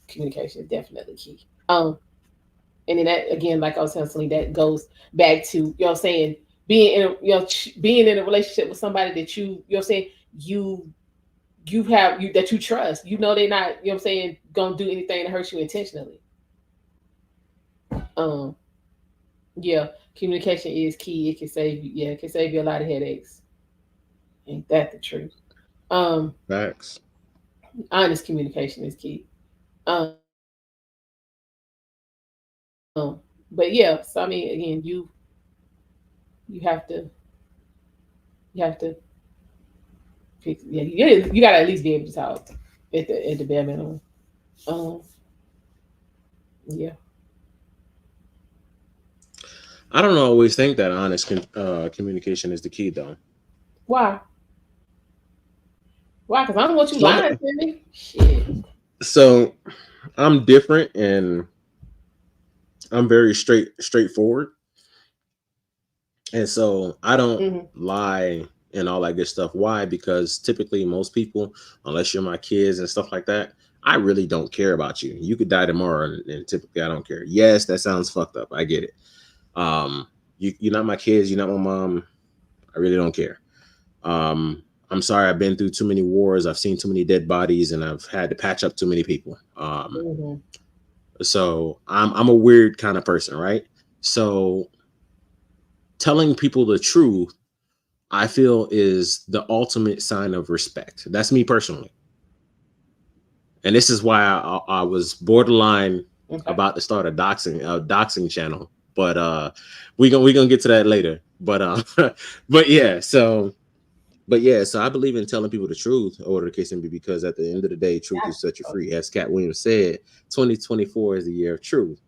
Communication is definitely key. And then that again, like I was telling Celine, that goes back to saying being in a being in a relationship with somebody that you have that you trust. They're not gonna do anything to hurt you intentionally. Um, yeah, communication is key. It can save you. Yeah, it can save you a lot of headaches. Ain't that the truth? Um, Facts. Honest communication is key. But yeah, so I mean, again, you have to fix. Yeah, you gotta at least be able to talk at the bare minimum. Um, yeah. I don't always think that honest communication is the key, though. Why? Why? Because I don't want you Some, lying to me. Shit. so I'm different and I'm very straightforward. And so I don't Hmm. lie and all that good stuff. Why? Because typically most people, unless you're my kids and stuff like that, I really don't care about you. You could die tomorrow, and typically I don't care. Yes, that sounds fucked up. I get it. You're not my kids. You're not my mom. I really don't care. I'm sorry. I've been through too many wars. I've seen too many dead bodies, and I've had to patch up too many people. Hmm. So I'm a weird kind of person, right? So telling people the truth, I feel, is the ultimate sign of respect. That's me personally. And this is why I was borderline Okay. about to start a doxing channel, but we gonna get to that later. But but yeah, so I believe in telling people the truth, or the case may be, because at the end of the day, truth will set you free. As Cat Williams said, 2024 is the year of truth.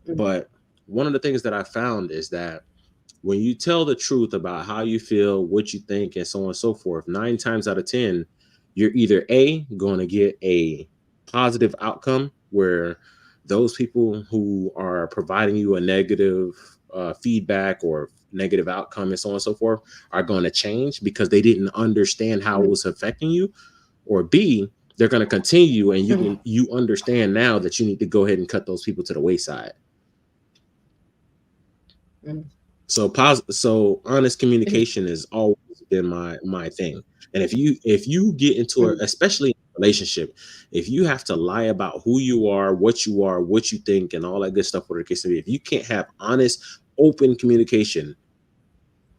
Mhm. But one of the things that I found is that when you tell the truth about how you feel, what you think, and so on and so forth, 9 times out of 10, you're either A, going to get a positive outcome where those people who are providing you a negative feedback or negative outcome and so on and so forth are going to change because they didn't understand how it was affecting you, or B, they're going to continue, and you understand now that you need to go ahead and cut those people to the wayside. Mhm. So honest communication has always been my thing. And if you get into a, Mhm. especially in a relationship, if you have to lie about who you are, what you think, and all that good stuff, whatever the case may be, if you can't have honest, open communication,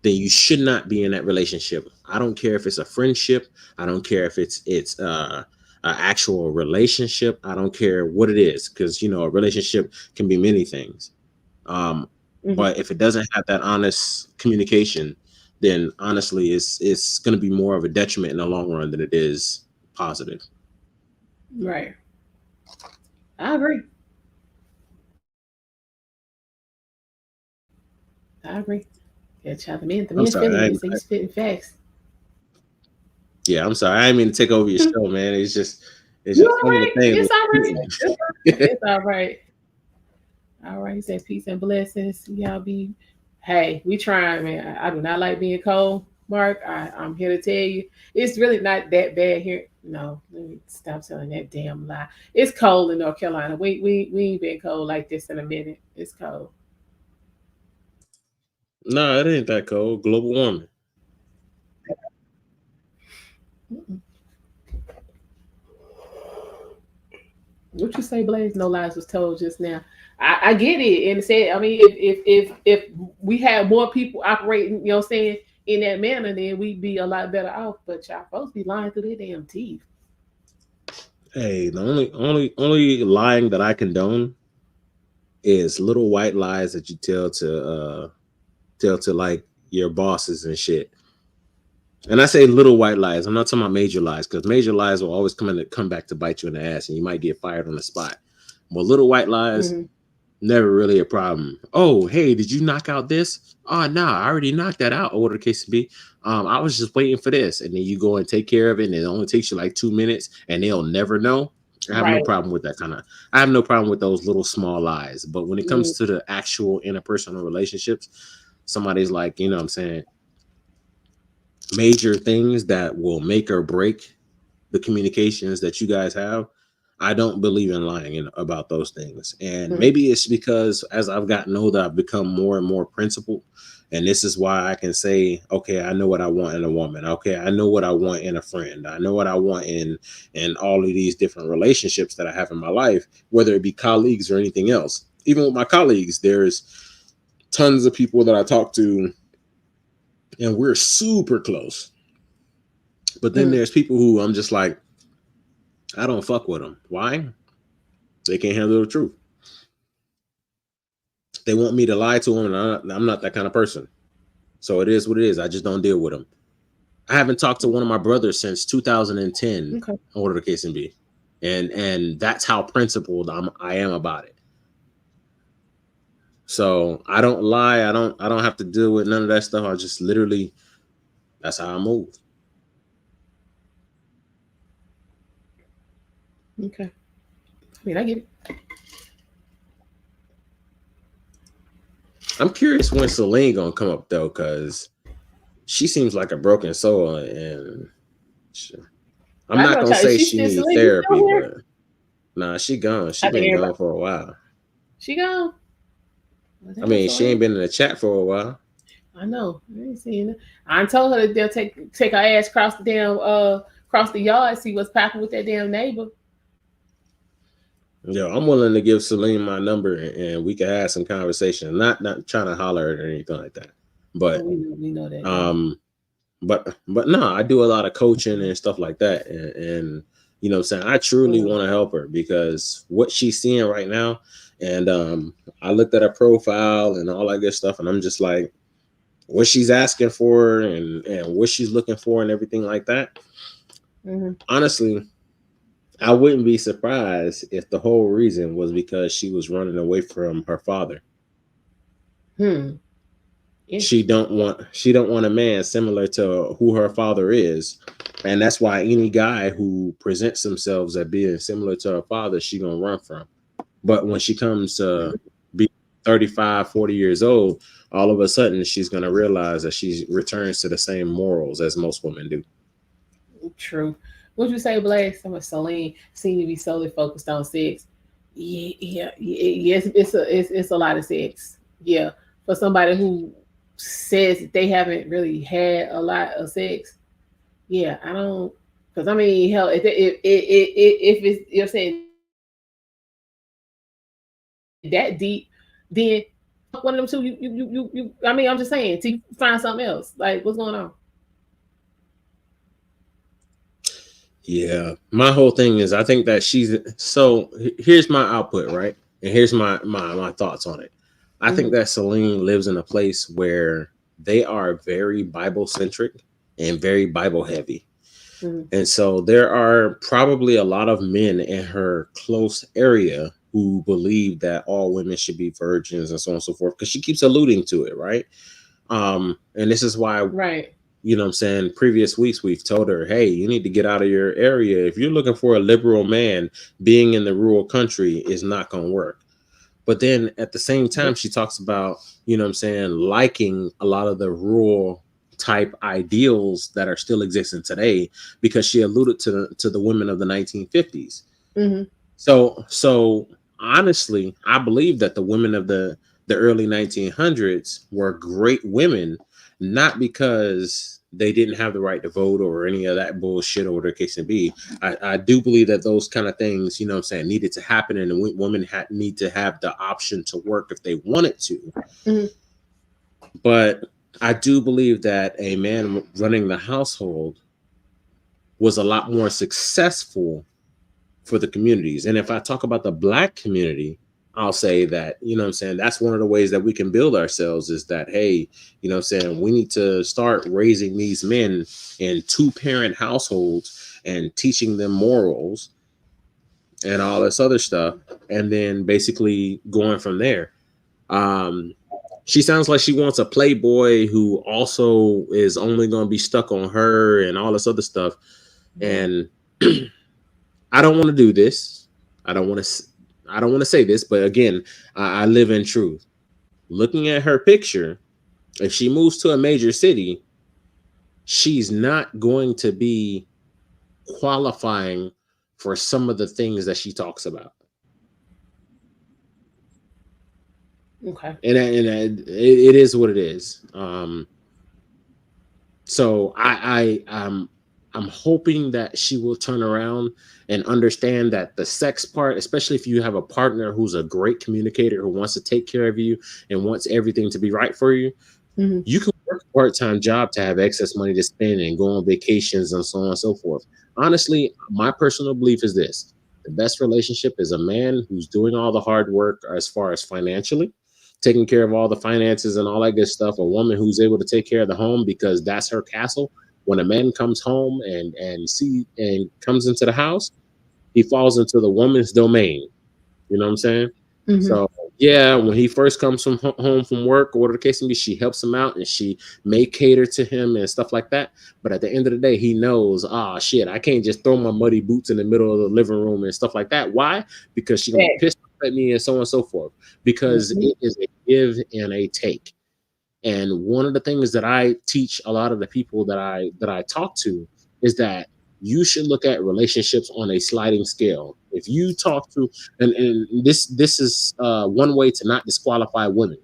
then you should not be in that relationship. I don't care if it's a friendship. I don't care if it's an actual relationship. I don't care what it is, because a relationship can be many things. Mhm. But if it doesn't have that honest communication, then honestly, it's going to be more of a detriment in the long run than it is positive. Right. I agree. I agree. Yeah, child. The I'm men's sorry. feeling this. They spitting facts. Yeah, I'm sorry. I didn't mean to take over your show, man. It's You just all some of the right? things It's all right. we're It's all right. All right. He said peace and blessings. Y'all be. Hey, we trying, man. I do not like being cold, Mark. I'm here to tell you, it's really not that bad here. No, let me stop telling that damn lie. It's cold in North Carolina. We ain't been cold like this in a minute. It's cold. No, it ain't that cold. Global warming. Mm-mm. What you say, Blaze? No lies was told just now. I get it, and said, I mean, if we had more people operating, you know, what I'm saying, in that manner, then we'd be a lot better off. But y'all folks be lying through their damn teeth. Hey, the only lying that I condone is little white lies that you tell to like your bosses and shit. And I say little white lies. I'm not talking about major lies, because major lies will always come back to bite you in the ass, and you might get fired on the spot. But little white lies, never really a problem. Oh, hey, did you knock out this? Oh, no, I already knocked that out, or whatever the case be. I was just waiting for this. And then you go and take care of it, and it only takes you like 2 minutes, and they'll never know. I have no problem with that I have no problem with those little small lies. But when it comes to the actual interpersonal relationships, somebody's like, you know what I'm saying, major things that will make or break the communications that you guys have, I don't believe in lying about those things. And maybe it's because as I've gotten older, I've become more and more principled. And this is why I can say, okay, I know what I want in a woman. Okay, I know what I want in a friend. I know what I want in all of these different relationships that I have in my life, whether it be colleagues or anything else. Even with my colleagues, there's tons of people that I talk to, and we're super close. But then there's people who I'm just like, I don't fuck with them. Why? They can't handle the truth. They want me to lie to them, and I'm not that kind of person. So it is what it is. I just don't deal with them. I haven't talked to one of my brothers since 2010, whatever the case may be. And that's how principled I am about it. So I don't lie. I don't have to deal with none of that stuff. I just literally, that's how I move. Okay. I mean, I get it. I'm curious when Celine gonna come up though, because she seems like a broken soul, and I'm not gonna say she needs therapy, but nah, she gone. She been gone for a while. She gone. I mean, she ain't been in the chat for a while. I know. I ain't seen it. I told her that they'll take her ass across the damn across the yard, see what's popping with that damn neighbor. Yo, I'm willing to give Celine my number, and we can have some conversation. Not trying to holler at her or anything like that. But we know that. But no, I do a lot of coaching and stuff like that, and you know what I'm saying, I truly want to help her, because what she's seeing right now, and I looked at her profile and all that good stuff, and I'm just like, what she's asking for and what she's looking for and everything like that. Honestly, I wouldn't be surprised if the whole reason was because she was running away from her father. She don't want a man similar to who her father is, and that's why any guy who presents themselves as being similar to her father, she gonna run from. But when she comes to be 35, 40 years old, all of a sudden she's gonna realize that she returns to the same morals as most women do. True. Would you say, Blaze? Some of Celine seem to be solely focused on sex. Yes, it's a lot of sex. Yeah, for somebody who says they haven't really had a lot of sex. Yeah, I don't, because I mean, hell, if it's, you're saying that deep, then one of them two, you. I mean, I'm just saying, to find something else. Like, what's going on? Yeah, my whole thing is, I think that here's my output, right? And here's my thoughts on it. I think that Celine lives in a place where they are very Bible centric and very Bible heavy. And so there are probably a lot of men in her close area who believe that all women should be virgins and so on and so forth, because she keeps alluding to it, right? And this is why, you know what I'm saying, previous weeks we've told her, hey, you need to get out of your area. If you're looking for a liberal man, being in the rural country is not going to work. But then at the same time, she talks about, you know what I'm saying, liking a lot of the rural type ideals that are still existing today, because she alluded to the women of the 1950s. So honestly, I believe that the women of the early 1900s were great women, not because they didn't have the right to vote or any of that bullshit or whatever the case may be. I do believe that those kind of things, you know what I'm saying, needed to happen, and women need to have the option to work if they wanted to. But I do believe that a man running the household was a lot more successful for the communities. And if I talk about the Black community, I'll say that, you know what I'm saying, that's one of the ways that we can build ourselves is that, hey, you know what I'm saying, we need to start raising these men in two-parent households and teaching them morals and all this other stuff, and then basically going from there. Um, she sounds like she wants a playboy who also is only going to be stuck on her and all this other stuff. And I don't want to do this. I don't want to. I don't want to say this, but again, I live in truth. Looking at her picture, if she moves to a major city, she's not going to be qualifying for some of the things that she talks about. Okay. And it is what it is. So I'm hoping that she will turn around and understand that the sex part, especially if you have a partner who's a great communicator who wants to take care of you and wants everything to be right for you, you can work a part-time job to have excess money to spend and go on vacations and so on and so forth. Honestly, my personal belief is this: the best relationship is a man who's doing all the hard work as far as financially, taking care of all the finances and all that good stuff. A woman who's able to take care of the home because that's her castle. When a man comes home and comes into the house, he falls into the woman's domain. You know what I'm saying? So yeah, when he first comes from home from work or whatever the case may be, she helps him out and she may cater to him and stuff like that. But at the end of the day, he knows, shit, I can't just throw my muddy boots in the middle of the living room and stuff like that. Why? Because she's gonna be pissed at me and so on and so forth. Because it is a give and a take. And one of the things that I teach a lot of the people that I talk to is that you should look at relationships on a sliding scale. If you talk to, and this is one way to not disqualify women.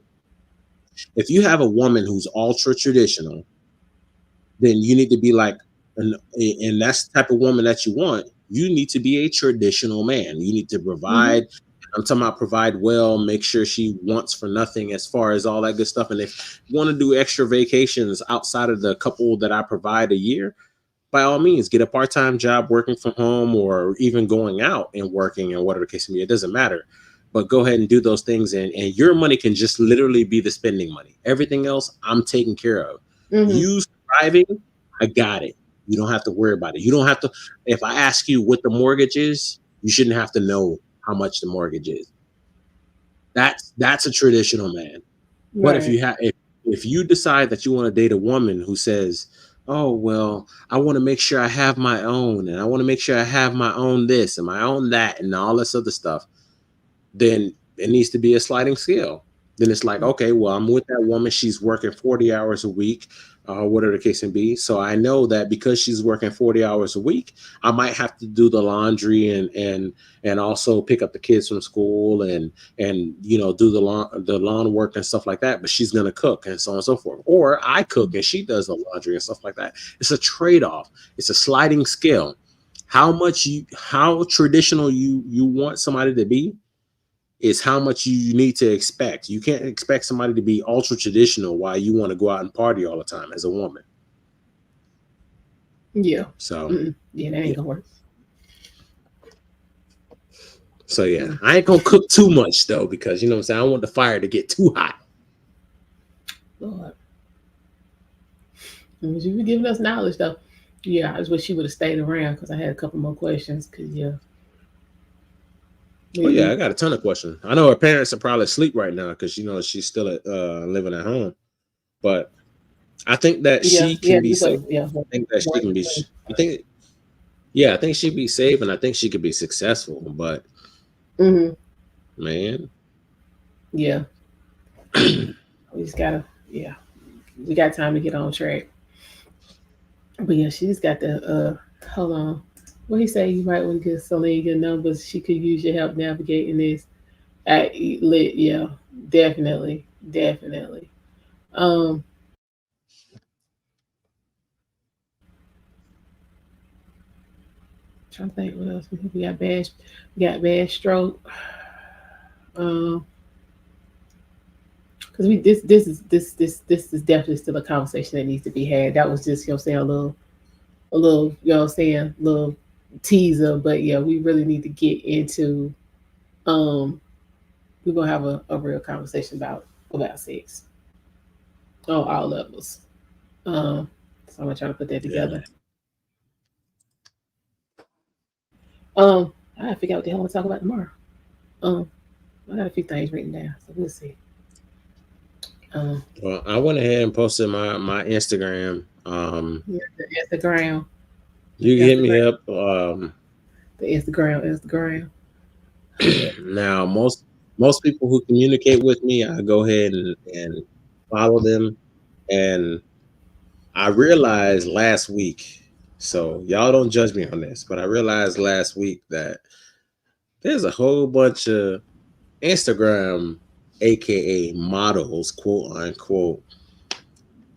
If you have a woman who's ultra traditional, then you need to be like, and that's the type of woman that you want. You need to be a traditional man. You need to provide. I'm talking about provide well, make sure she wants for nothing as far as all that good stuff. And if you want to do extra vacations outside of the couple that I provide a year, by all means, get a part-time job working from home or even going out and working and whatever the case may be. It doesn't matter. But go ahead and do those things. And your money can just literally be the spending money. Everything else, I'm taking care of. You surviving, I got it. You don't have to worry about it. You don't have to. If I ask you what the mortgage is, you shouldn't have to know how much the mortgage is. That's a traditional man. Right. What if you have if you decide that you want to date a woman who says, oh, well, I want to make sure I have my own, and I want to make sure I have my own this and my own that and all this other stuff, then it needs to be a sliding scale. Then it's like, okay, well, I'm with that woman. She's working 40 hours a week, whatever the case may be. So I know that because she's working 40 hours a week, I might have to do the laundry and also pick up the kids from school and you know, do the lawn work and stuff like that. But she's gonna cook and so on and so forth. Or I cook and she does the laundry and stuff like that. It's a trade-off. It's a sliding scale. How traditional you want somebody to be is how much you need to expect. You can't expect somebody to be ultra traditional while you want to go out and party all the time as a woman. Yeah. So yeah, that ain't gonna work. So yeah, I ain't gonna cook too much though, because you know what I'm saying, I don't want the fire to get too hot. Lord. You were giving us knowledge though. Yeah, I just wish she would have stayed around because I had a couple more questions. Cause yeah. Oh yeah, I got a ton of questions. I know her parents are probably asleep right now because you know she's still living at home. But I think that she can be safe. I think that she can be. I think she'd be safe, and I think she could be successful. But man, yeah, we just gotta. Yeah, we got time to get on track. But yeah, she's got the. Hold on. What he say? You might want to get Celine your numbers. She could use your help navigating this. Yeah, definitely. Trying to think what else we got. Bad stroke. Because this is definitely still a conversation that needs to be had. That was just, you know what I'm saying, a little, you know what I'm saying, little teaser, but yeah, we really need to get into we're gonna have a real conversation about sex on all levels. So I'm gonna try to put that Yeah. together. I gotta figure out what the hell I want to talk about tomorrow. Um, I got a few things written down, so we'll see. Um, Well, I went ahead and posted my Instagram. yeah, the Instagram, You can hit me Instagram, up. the Instagram. Yeah. Now, most people who communicate with me, I go ahead and follow them. And I realized last week, so y'all don't judge me on this, but I realized last week that there's a whole bunch of Instagram, aka models, quote unquote,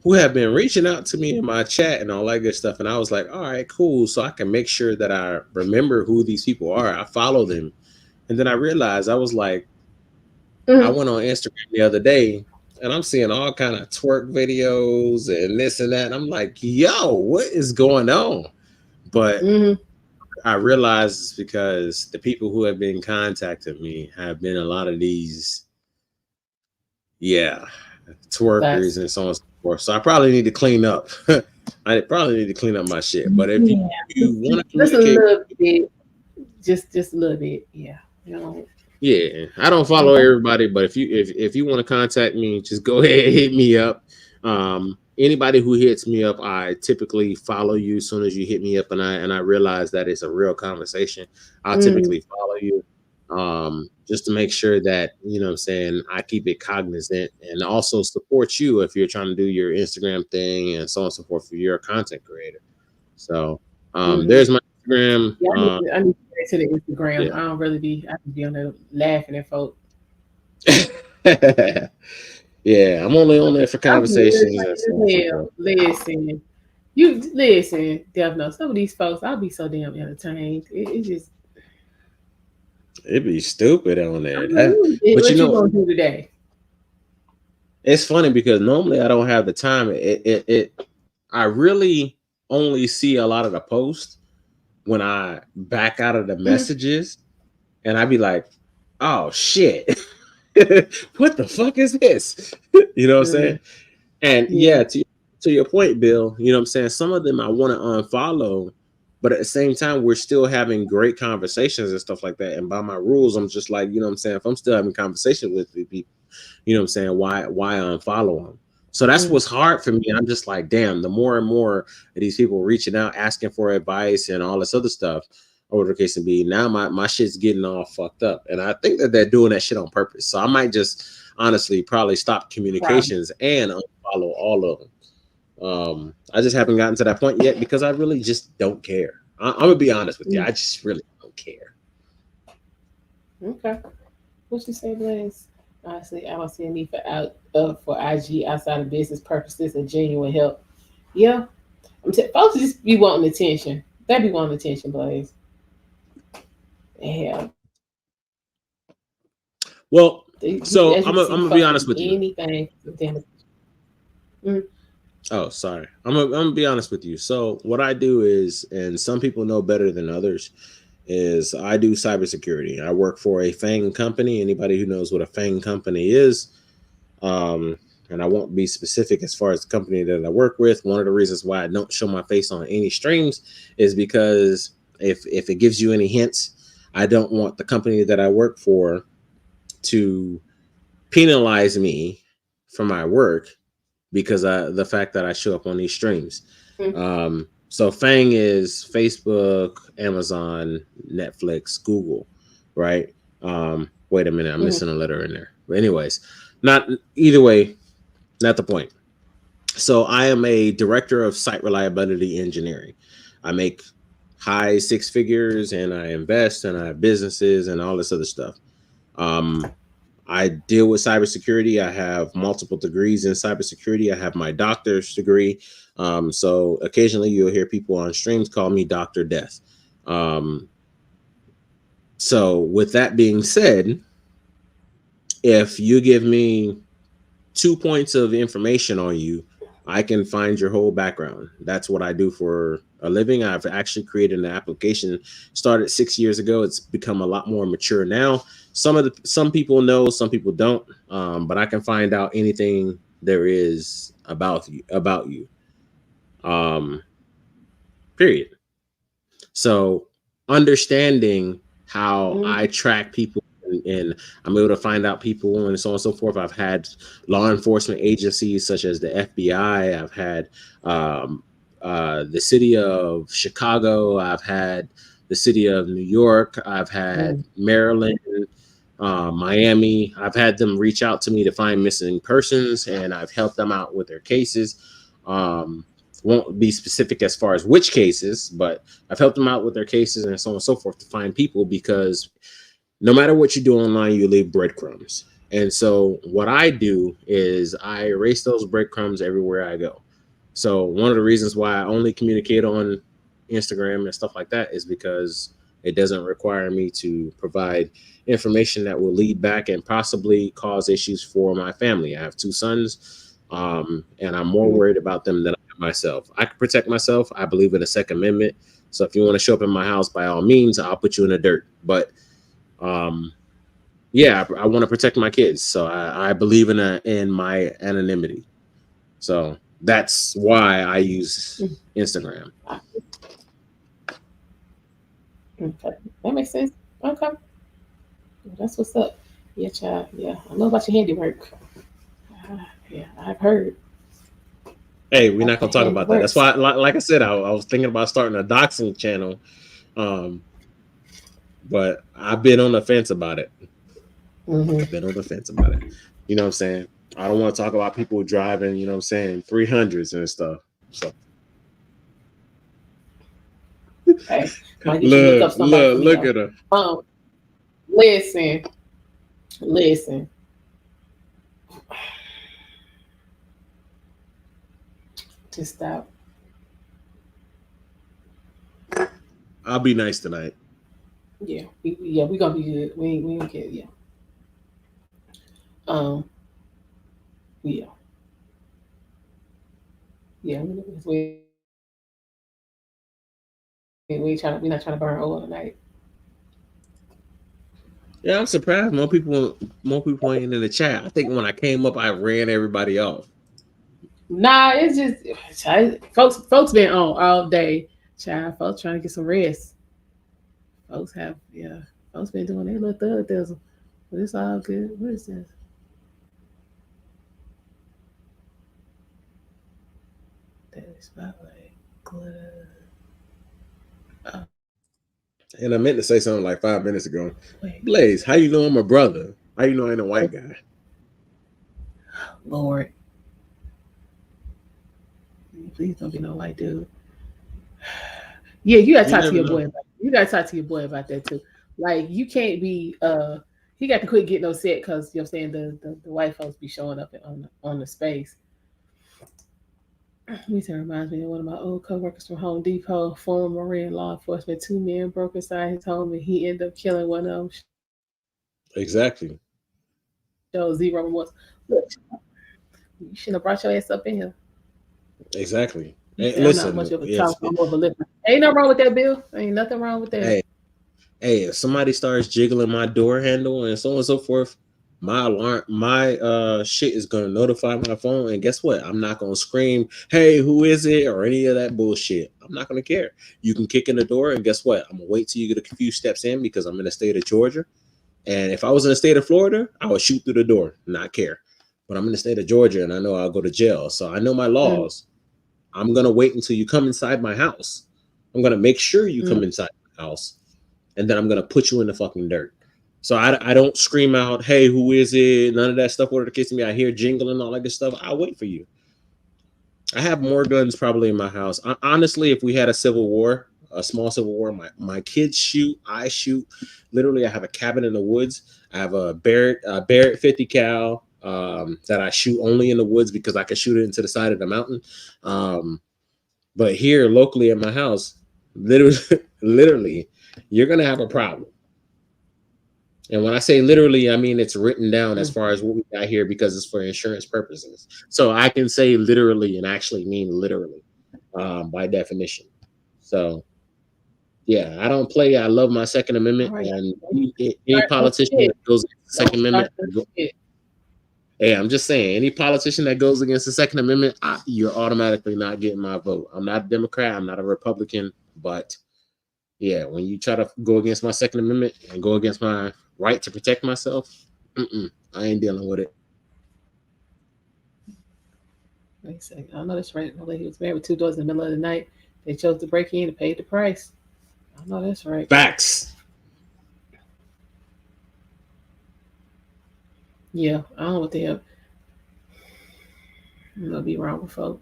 who have been reaching out to me in my chat and all that good stuff. And I was like, all right, cool. So I can make sure that I remember who these people are. I follow them. And then I realized I was like, I Mhm. went on Instagram the other day and I'm seeing all kind of twerk videos and this and that. And I'm like, yo, what is going on? But Mhm. I realized it's because the people who have been contacting me have been a lot of these, yeah, twerkers That's and so on and so forth. So I probably need to clean up. I probably need to clean up my shit. But if yeah, you want to just a communicate, little bit, just a little bit. Yeah, you know. yeah, I don't follow everybody, but if you want to contact me, just go ahead and hit me up. Anybody who hits me up, I typically follow you as soon as you hit me up, and I realize that it's a real conversation. I'll Mm, typically follow you, just to make sure that you know what I'm saying I keep it cognizant and also support you if you're trying to do your Instagram thing and so on and so forth. If you're a content creator, so mm. there's my Instagram. Yeah, I need to get to the Instagram. Yeah. I don't really be. I be on there laughing at folks. Yeah, I'm only on there for I'm conversations and so on and so irritated as forth. hell. Listen, you listen, Dev. No, some of these folks, I'll be so damn entertained. It just, It'd be stupid on there. I'm like, But you what you know, gonna do today? it's funny because normally I don't have the time. I really only see a lot of the posts when I back out of the Mhm. messages, and I'd be like, "Oh shit, what the fuck is this?" You know what I'm Mm, saying? And yeah. yeah, to your point, Bill, you know what I'm saying? Some of them I want to unfollow, but at the same time, we're still having great conversations and stuff like that. And by my rules, I'm just like, you know what I'm saying? If I'm still having conversations with people, you know what I'm saying? Why unfollow them? So that's Mm, what's hard for me. I'm just like, damn, the more and more of these people reaching out, asking for advice and all this other stuff, or whatever the case may be, now my shit's getting all fucked up. And I think that they're doing that shit on purpose. So I might just honestly probably stop probably. communications and unfollow all of them. I just haven't gotten to that point yet because I really just don't care. I'm gonna be honest with you. Mm, I just really don't care. okay. What you say, Blaze? Honestly, I don't see a need for IG outside of business purposes and genuine help. Yeah, folks just be wanting attention. They be wanting attention, Blaze. Yeah, Well, you, so as you can see, I'm you gonna be folks will honest do with you. anything. Damn it. Oh, sorry. I'm gonna be honest with you. So what I do is, and some people know better than others, is I do cybersecurity. I work for a FANG company. Anybody who knows what a FANG company is, um, and I won't be specific as far as the company that I work with. One of the reasons why I don't show my face on any streams is because if it gives you any hints, I don't want the company that I work for to penalize me for my work because the fact that I show up on these streams. Mm, So Fang is Facebook, Amazon, Netflix, Google, right? Wait a minute, I'm mm, missing a letter in there. But anyways, not either way, not the point. So I am a director of site reliability engineering. I make high six figures and I invest and I have businesses and all this other stuff. Um, I deal with cybersecurity. I have multiple degrees in cybersecurity. I have my doctor's degree. So occasionally you'll hear people on streams call me Dr. Death. Um, so with that being said, if you give me 2 points of information on you, I can find your whole background. That's what I do for a living. I've actually created an application, started 6 years ago. It's become a lot more mature now. Some people know, some people don't. But I can find out anything there is about you. Um, period. So understanding how I track people and I'm able to find out people and so on and so forth. I've had law enforcement agencies such as the FBI. I've had the city of Chicago. I've had the city of New York. I've had Maryland, Miami. I've had them reach out to me to find missing persons, and I've helped them out with their cases. Won't be specific as far as which cases, but I've helped them out with their cases and so on and so forth to find people, because no matter what you do online, you leave breadcrumbs. And so what I do is I erase those breadcrumbs everywhere I go. So one of the reasons why I only communicate on Instagram and stuff like that is because it doesn't require me to provide information that will lead back and possibly cause issues for my family. I have 2 sons, and I'm more worried about them than I am myself. I can protect myself. I believe in the Second Amendment. So if you want to show up in my house, by all means, I'll put you in the dirt. But yeah, I want to protect my kids. So I believe in my anonymity. So that's why I use Instagram. Okay, that makes sense. Okay, that's what's up. Yeah, child. Yeah, I know about your handiwork. Yeah, I've heard. Hey, we're not gonna talk about that. That's why, like I said, I was thinking about starting a doxing channel, but I've been on the fence about it. I've been on the fence about it. You know what I'm saying? I don't want to talk about people driving, you know what I'm saying, 300s and stuff. So Hey, look at her. Listen. Just stop. I'll be nice tonight. Yeah, we gonna be good. We don't care. Yeah. Yeah. Yeah. We're not trying to burn oil tonight. Yeah, I'm surprised more people ain't in the chat. I think when I came up, I ran everybody off. Nah, it's just folks been on all day. Child, folks trying to get some rest. Folks been doing their little thug thizzle. But it's all good. What is this? That is spotlight. Glitter. Oh. And I meant to say something like 5 minutes ago. Wait. Blaze, how you know I'm a brother? How you know I ain't a white guy? Lord. Please don't be no white dude. Yeah, you gotta talk to your boy. You gotta talk to your boy about that too. Like, you can't be he got to quit getting upset because, you know what I'm saying, the white folks be showing up on the space. This reminds me of one of my old co-workers from Home Depot, former Marine law enforcement. 2 men broke inside his home and he ended up killing one of them. Exactly. Show 0 remorse. Look, you shouldn't have brought your ass up in here. Exactly. Hey, listen, I'm not much of a talk. I'm more of a listener. Ain't nothing wrong with that, Bill. Ain't nothing wrong with that. Hey, if somebody starts jiggling my door handle and so on and so forth, my alarm, my shit is gonna notify my phone, and guess what? I'm not gonna scream, "Hey, who is it?" or any of that bullshit. I'm not gonna care. You can kick in the door, and guess what? I'm gonna wait till you get a few steps in, because I'm in the state of Georgia. And if I was in the state of Florida, I would shoot through the door, not care. But I'm in the state of Georgia, and I know I'll go to jail, so I know my laws. I'm gonna wait until you come inside my house. I'm gonna make sure you come inside my house, and then I'm gonna put you in the fucking dirt. So I don't scream out, "Hey, who is it?" None of that stuff. Whatever the case may be, I hear jingling and all that good stuff. I'll wait for you. I have more guns probably in my house. Honestly, if we had a civil war, a small civil war, my kids shoot, I shoot. Literally, I have a cabin in the woods. I have a Barrett 50 cal that I shoot only in the woods because I can shoot it into the side of the mountain. But here locally in my house, literally, you're gonna have a problem. And when I say literally, I mean it's written down as far as what we got here because it's for insurance purposes. So I can say literally and actually mean literally by definition. So yeah, I don't play. I love my Second Amendment, Right. and any politician that goes against the Second Amendment, hey, I'm just saying, any politician that goes against the Second Amendment, you're automatically not getting my vote. I'm not a Democrat. I'm not a Republican. But yeah, when you try to go against my Second Amendment and go against my right to protect myself, I ain't dealing with it. Like I say, I know that's right. My lady was married with two daughters in the middle of the night. They chose to break in and paid the price. I know that's right. Facts. Yeah, I don't know what the hell. I'm gonna be wrong with folk.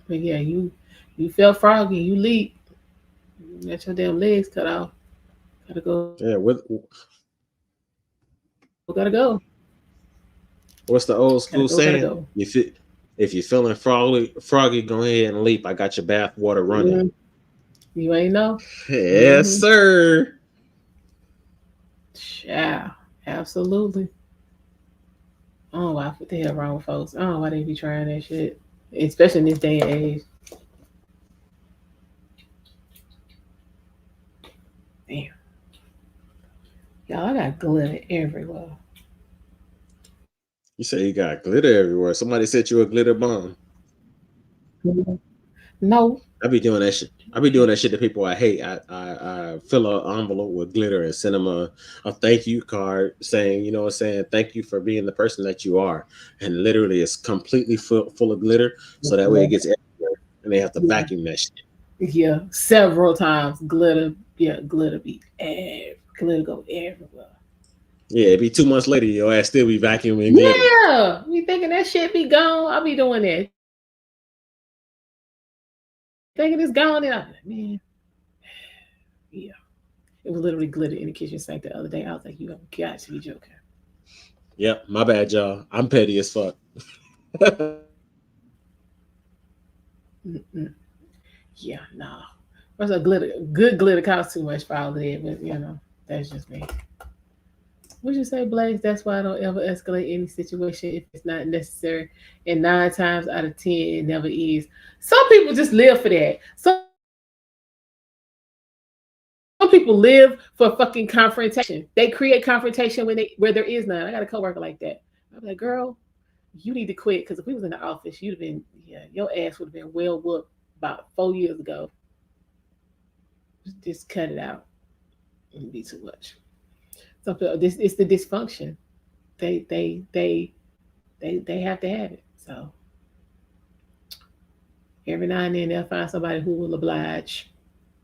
But yeah, you felt froggy, you leap. You got your damn legs cut off. Gotta go. Yeah, Gotta go. what's the old school saying? Go. If you're feeling froggy, go ahead and leap. I got your bath water running. You ain't know? Yes, sir. Yeah, absolutely. Oh, wow, what the hell wrong with folks? I don't know why they be trying that shit, especially in this day and age. Damn. Y'all, I got glitter everywhere. You say you got glitter everywhere. Somebody said you a glitter bomb. No. I be doing that shit. I be doing that shit to people I hate. I fill an envelope with glitter and send them a thank you card saying, you know what I'm saying, thank you for being the person that you are. And literally it's completely full of glitter. So that way it gets everywhere and they have to vacuum that shit. Yeah, several times. Glitter, glitter be glitter go everywhere. Yeah, it'd be 2 months later, your ass still be vacuuming glitter. Yeah, we thinking that shit be gone. I'll be doing that. Thinking it's gone, and I'm like, man, yeah. It was literally glitter in the kitchen sink the other day. I was like, you have got to be joking. Yep, my bad, y'all. I'm petty as fuck. Yeah, no. What's a glitter? Good glitter costs too much for all of that, but you know, that's just me. Would you say, Blaze? That's why I don't ever escalate any situation if it's not necessary. And 9 times out of 10, it never is. Some people just live for that. Some people live for fucking confrontation. They create confrontation where there is none. I got a coworker like that. I'm like, girl, you need to quit, because if we was in the office, you'd have been, your ass would have been well whooped about 4 years ago. Just cut it out. It would be too much. So this it's the dysfunction. They have to have it. So every now and then they'll find somebody who will oblige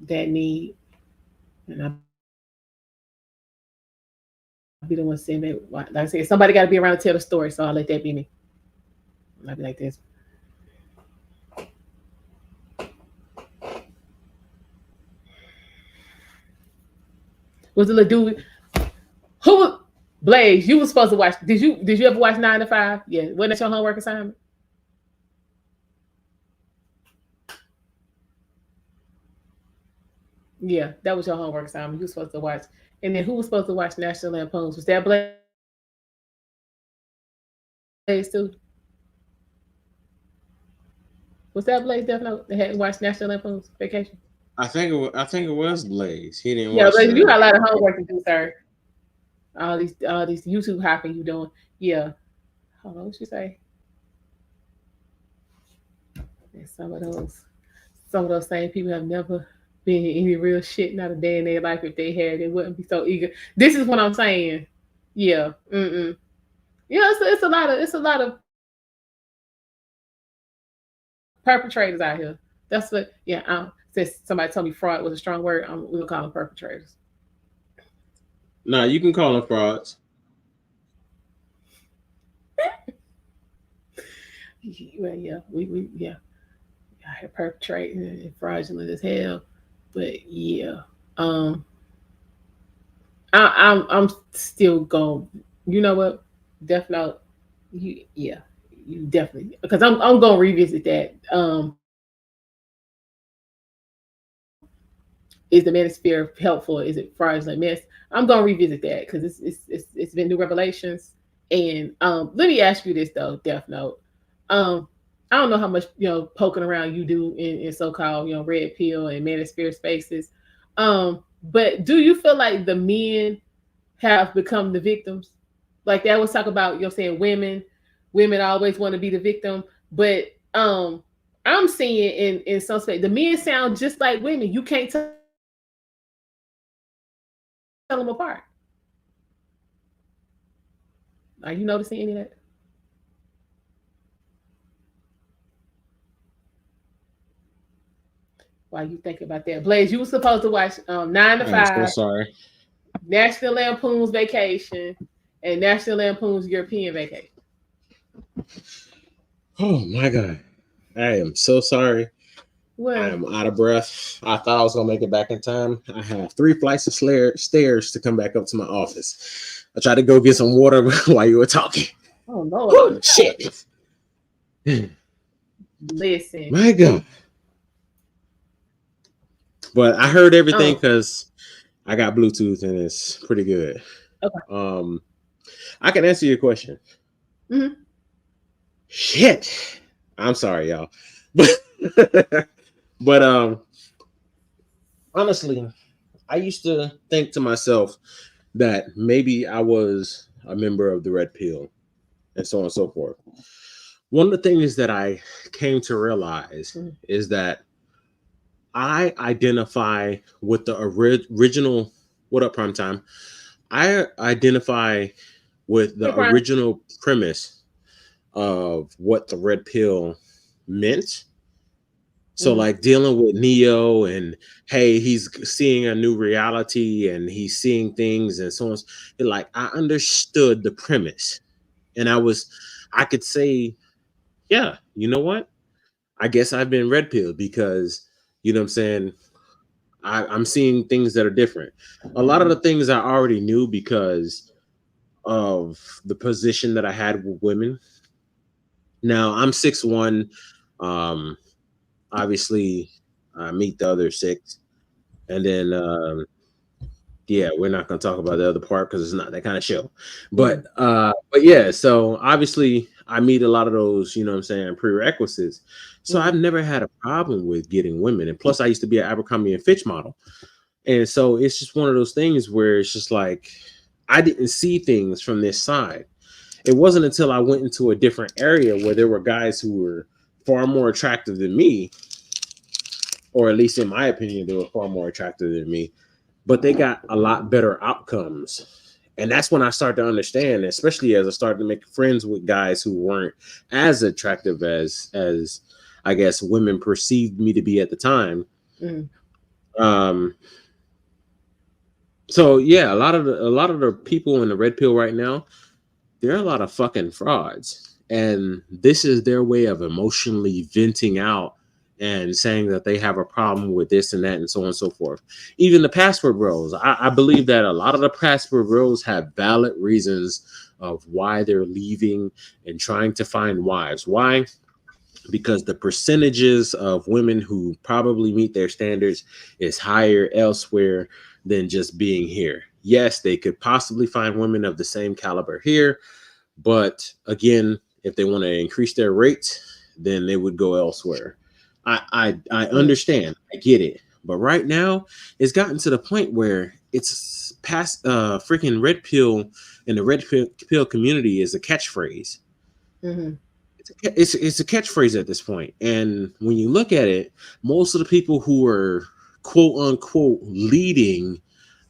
that need, and I'll be the one saying that. Like I said, somebody got to be around to tell the story, so I'll let that be me. I'll be like this. Was it a dude? Who? Blaze, you were supposed to watch. Did you ever watch 9 to 5? Yeah, wasn't that your homework assignment? Yeah, that was your homework assignment. You were supposed to watch. And then who was supposed to watch National Lampoon's? Was that Blaze too? Was that Blaze definitely that hadn't watched National Lampoon's Vacation? I think it was Blaze. He didn't Yeah, watch Blaze, that. you got a lot of homework to do, sir. All these YouTube hopping you doing. Yeah. Hold on, what you say? And some of those same people have never been in any real shit, not a day in their life. If they had, they wouldn't be so eager. This is what I'm saying. Yeah. Yeah, it's a lot of perpetrators out here. That's what, since somebody told me fraud was a strong word, we're gonna call them perpetrators. Nah, you can call them frauds. Well, yeah, we I had perpetrating and fraudulent as hell, but yeah, I'm still going. You know what? Death Note. You definitely, because I'm gonna revisit that. Is the manosphere helpful? Is it fraudulent mess? I'm gonna revisit that because it's been new revelations. And let me ask you this though, Death Note. I don't know how much poking around you do in so-called red pill and manosphere spaces. But do you feel like the men have become the victims? Like they always talk about saying women always want to be the victim, but I'm seeing in some space the men sound just like women. You can't tell them apart. Are you noticing any of that? Why you thinking about that, Blaze? You were supposed to watch 9 to I'm so 5, sorry. National Lampoon's Vacation, and National Lampoon's European Vacation. Oh my God. I am so sorry. What? I am out of breath. I thought I was going to make it back in time. I have 3 flights of stairs to come back up to my office. I tried to go get some water while you were talking. Oh, Lord. Oh, shit. Listen. My God. But I heard everything because I got Bluetooth and it's pretty good. Okay. I can answer your question. Mm-hmm. Shit. I'm sorry, y'all. But honestly, I used to think to myself that maybe I was a member of the Red Pill and so on and so forth. One of the things that I came to realize is that I identify with the original. What up, Primetime? I identify with the original premise of what the Red Pill meant. So like dealing with Neo and hey, he's seeing a new reality and he's seeing things and so on. Like I understood the premise, and I could say, yeah, you know what? I guess I've been red pilled because you know what I'm saying. I'm seeing things that are different. A lot of the things I already knew because of the position that I had with women. Now I'm 6'1". Obviously, I meet the other 6, and then yeah, we're not going to talk about the other part because it's not that kind of show. But yeah, so obviously I meet a lot of those, you know what I'm saying, prerequisites. So I've never had a problem with getting women, and plus I used to be an Abercrombie and Fitch model, and so it's just one of those things where it's just like I didn't see things from this side. It wasn't until I went into a different area where there were guys who were far more attractive than me, or at least in my opinion, they were far more attractive than me, but they got a lot better outcomes. And that's when I started to understand, especially as I started to make friends with guys who weren't as attractive as I guess women perceived me to be at the time. So yeah, a lot of the people in the red pill right now, there are a lot of fucking frauds, and this is their way of emotionally venting out and saying that they have a problem with this and that and so on and so forth. Even the passport bros, I believe that a lot of the passport bros have valid reasons of why they're leaving and trying to find wives. Why? Because the percentages of women who probably meet their standards is higher elsewhere than just being here. Yes, they could possibly find women of the same caliber here, but again, if they want to increase their rates, then they would go elsewhere. I understand, I get it, but right now it's gotten to the point where it's past freaking red pill, and the red pill community is a catchphrase. It's a catchphrase at this point, and when you look at it, most of the people who are quote unquote leading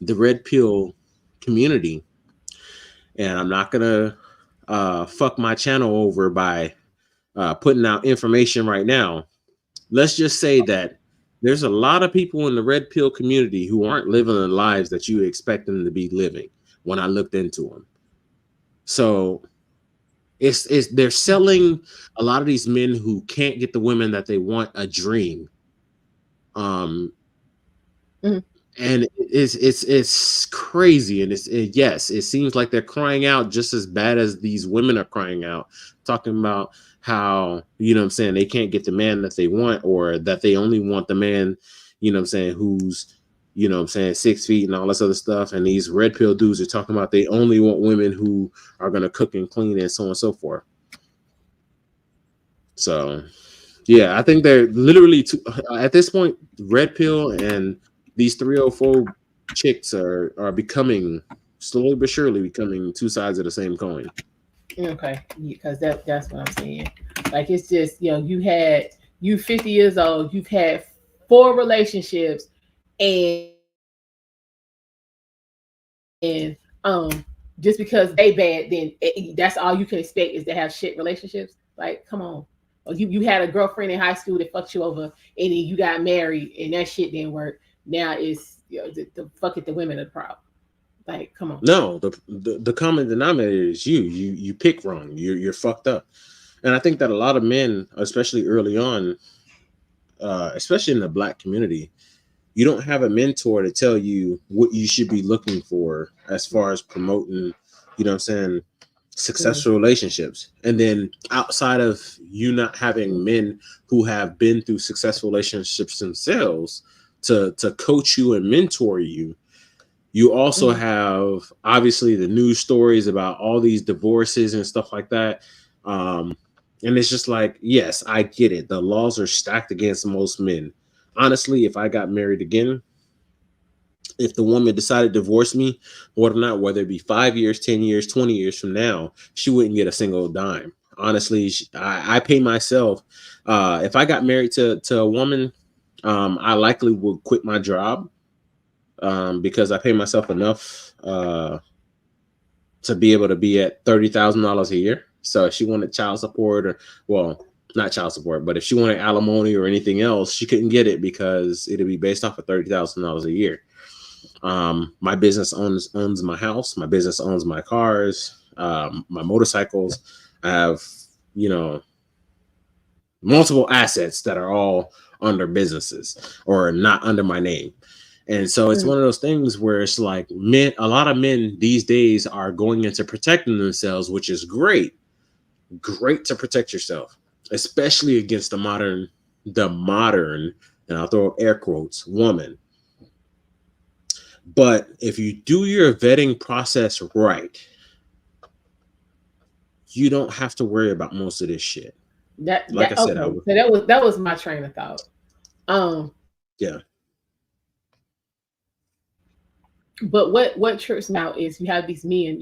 the red pill community, and I'm not gonna fuck my channel over by putting out information right now. Let's just say that there's a lot of people in the red pill community who aren't living the lives that you expect them to be living when I looked into them. So it's they're selling a lot of these men who can't get the women that they want a dream. And it's crazy, and yes, it seems like they're crying out just as bad as these women are crying out, talking about how, you know what I'm saying, they can't get the man that they want, or that they only want the man, you know what I'm saying, who's you know what I'm saying, 6 feet and all this other stuff. And these red pill dudes are talking about they only want women who are going to cook and clean and so on and so forth. So, yeah, I think they're literally at this point, red pill and these 304 chicks are becoming slowly but surely becoming two sides of the same coin. Okay, because that's what I'm saying. Like it's just you 50 years old, you've had 4 relationships, and just because they bad, then that's all you can expect is to have shit relationships. Like, come on. Or you had a girlfriend in high school that fucked you over, and then you got married, and that shit didn't work. Now it's the fuck it, the women are the problem. Like, come on. No, the common denominator is you pick wrong. You're fucked up. And I think that a lot of men, especially early on, especially in the Black community, you don't have a mentor to tell you what you should be looking for as far as promoting, you know what I'm saying, successful relationships. And then outside of you not having men who have been through successful relationships themselves to coach you and mentor you, you also have obviously the news stories about all these divorces and stuff like that. And it's just like, yes, I get it. The laws are stacked against most men. Honestly, if I got married again, if the woman decided to divorce me, whether or not, whether it be 5 years, 10 years, 20 years from now, she wouldn't get a single dime. Honestly, I pay myself. If I got married to a woman, I likely would quit my job because I pay myself enough to be able to be at $30,000 a year. So if she wanted child support, or, well, not child support, but if she wanted alimony or anything else, she couldn't get it because it'd be based off of $30,000 a year. My business owns my house. My business owns my cars, my motorcycles. I have, multiple assets that are all under businesses or not under my name. And so it's one of those things where it's like a lot of men these days are going into protecting themselves, which is great to protect yourself, especially against the modern, and I'll throw air quotes, woman. But if you do your vetting process right, you don't have to worry about most of this shit. I said, so that was my train of thought. Yeah. But what trips me out is you have these men,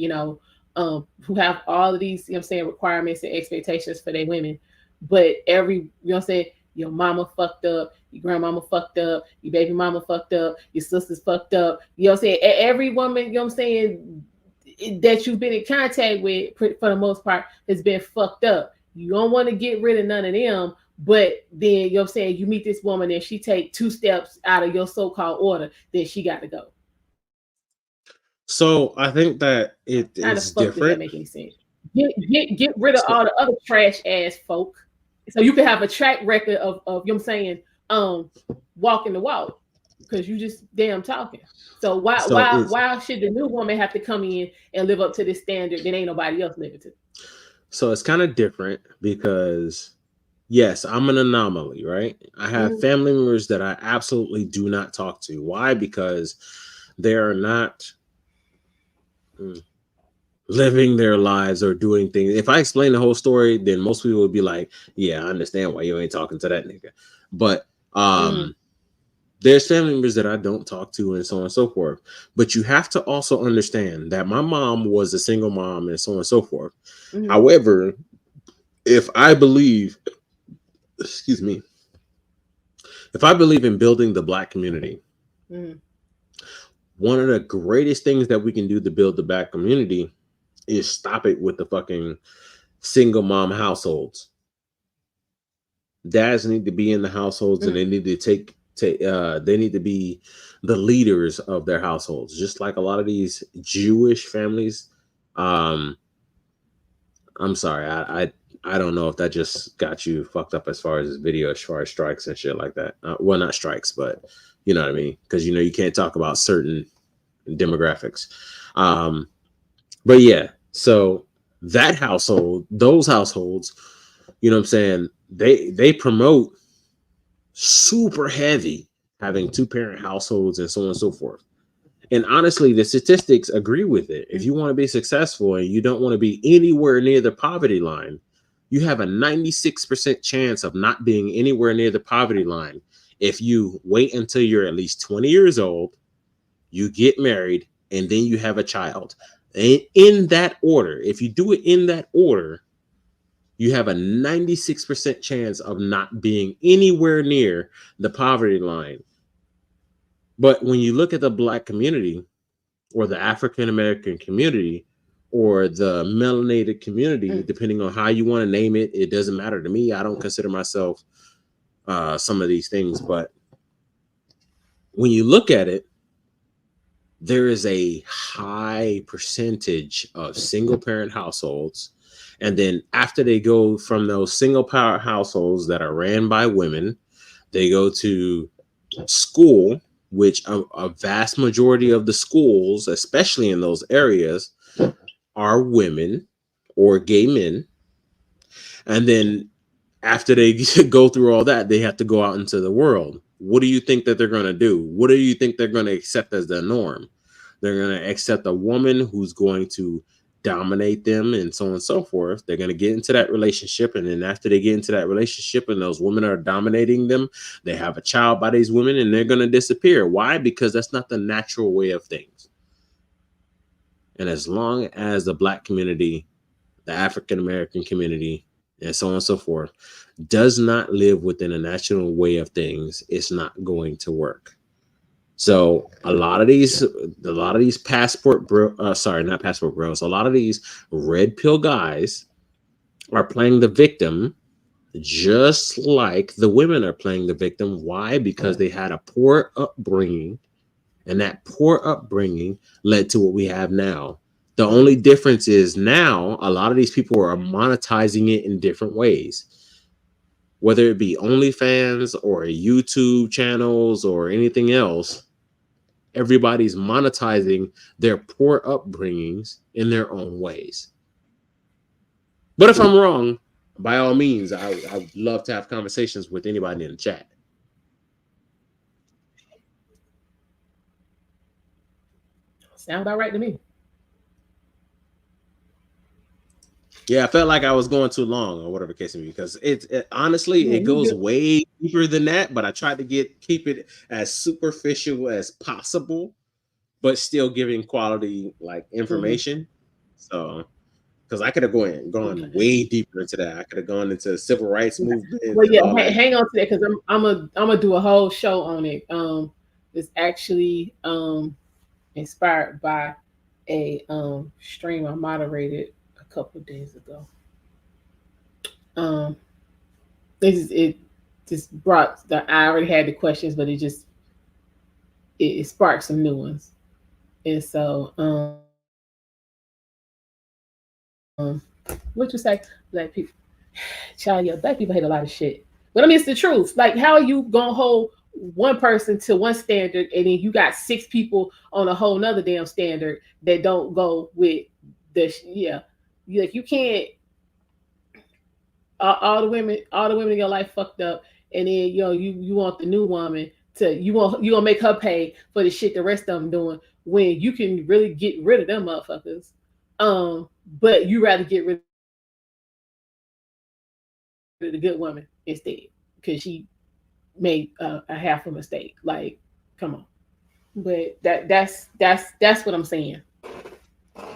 who have all of these, requirements and expectations for their women, but your mama fucked up, your grandmama fucked up, your baby mama fucked up, your sister's fucked up. Every woman, that you've been in contact with for the most part has been fucked up. You don't want to get rid of none of them, but then you meet this woman and she take 2 steps out of your so-called order, then she got to go. So I think that it is different. Does that make any sense? Get rid of all the other trash ass folk, so you can have a track record of walking the walk, because you just damn talking. So why should the new woman have to come in and live up to this standard that ain't nobody else living to? So it's kind of different because, yes, I'm an anomaly, right? I have family members that I absolutely do not talk to. Why? Because they are not living their lives or doing things. If I explain the whole story, then most people would be like, yeah, I understand why you ain't talking to that nigga. But there's family members that I don't talk to and so on and so forth. But you have to also understand that my mom was a single mom and so on and so forth. However, if I believe in building the Black community, one of the greatest things that we can do to build the Black community is stop it with the fucking single mom households. Dads need to be in the households and they need to they need to be the leaders of their households, just like a lot of these Jewish families. I'm sorry, I don't know if that just got you fucked up as far as this video, as far as strikes and shit like that. Well, not strikes, but you know what I mean? Because you can't talk about certain demographics. But yeah, so that household, those households, you know what I'm saying, they promote super heavy having 2-parent households, and so on and so forth. And honestly, the statistics agree with it. If you want to be successful and you don't want to be anywhere near the poverty line, you have a 96% chance of not being anywhere near the poverty line if you wait until you're at least 20 years old, you get married, and then you have a child. And in that order, if you do it in that order, you have a 96% chance of not being anywhere near the poverty line. But when you look at the Black community or the African American community or the melanated community, depending on how you want to name it, it doesn't matter to me. I don't consider myself some of these things. But when you look at it, there is a high percentage of single parent households. And then after they go from those single parent households that are ran by women, they go to school, which a vast majority of the schools, especially in those areas, are women or gay men. And then after they go through all that, they have to go out into the world. What do you think that they're going to do? What do you think they're going to accept as the norm? They're going to accept a woman who's going to dominate them and so on and so forth. They're going to get into that relationship. And then after they get into that relationship and those women are dominating them, they have a child by these women and they're going to disappear. Why? Because that's not the natural way of things. And as long as the Black community, the African American community, and so on and so forth, does not live within a natural way of things, it's not going to work. So a lot of these passport bros, a lot of these red pill guys are playing the victim, just like the women are playing the victim. Why? Because they had a poor upbringing, and that poor upbringing led to what we have now. The only difference is now a lot of these people are monetizing it in different ways, whether it be OnlyFans or YouTube channels or anything else. Everybody's monetizing their poor upbringings in their own ways. But if I'm wrong, by all means, I would love to have conversations with anybody in the chat. Sound about right to me. Yeah, I felt like I was going too long or whatever case may be, because it honestly, it goes way deeper than that, but I tried to keep it as superficial as possible, but still giving quality like information. So, because I could have gone way deeper into that. I could have gone into the civil rights movement. Well, yeah, hang on to that, because I'm gonna do a whole show on it. It's actually inspired by a stream I moderated a couple of days ago. It just brought I already had the questions, but it sparked some new ones. And so what you say? Black people, child, yeah, Black people hate a lot of shit. But I mean, it's the truth. Like, how are you gonna hold one person to one standard, and then you got 6 people on a whole nother damn standard that don't go with this? Yeah, you can't. All the women in your life fucked up, and then you want the new woman to you gonna make her pay for the shit the rest of them doing, when you can really get rid of them motherfuckers. But you rather get rid of the good woman instead because she made a half a mistake. Like, come on. But that's what I'm saying.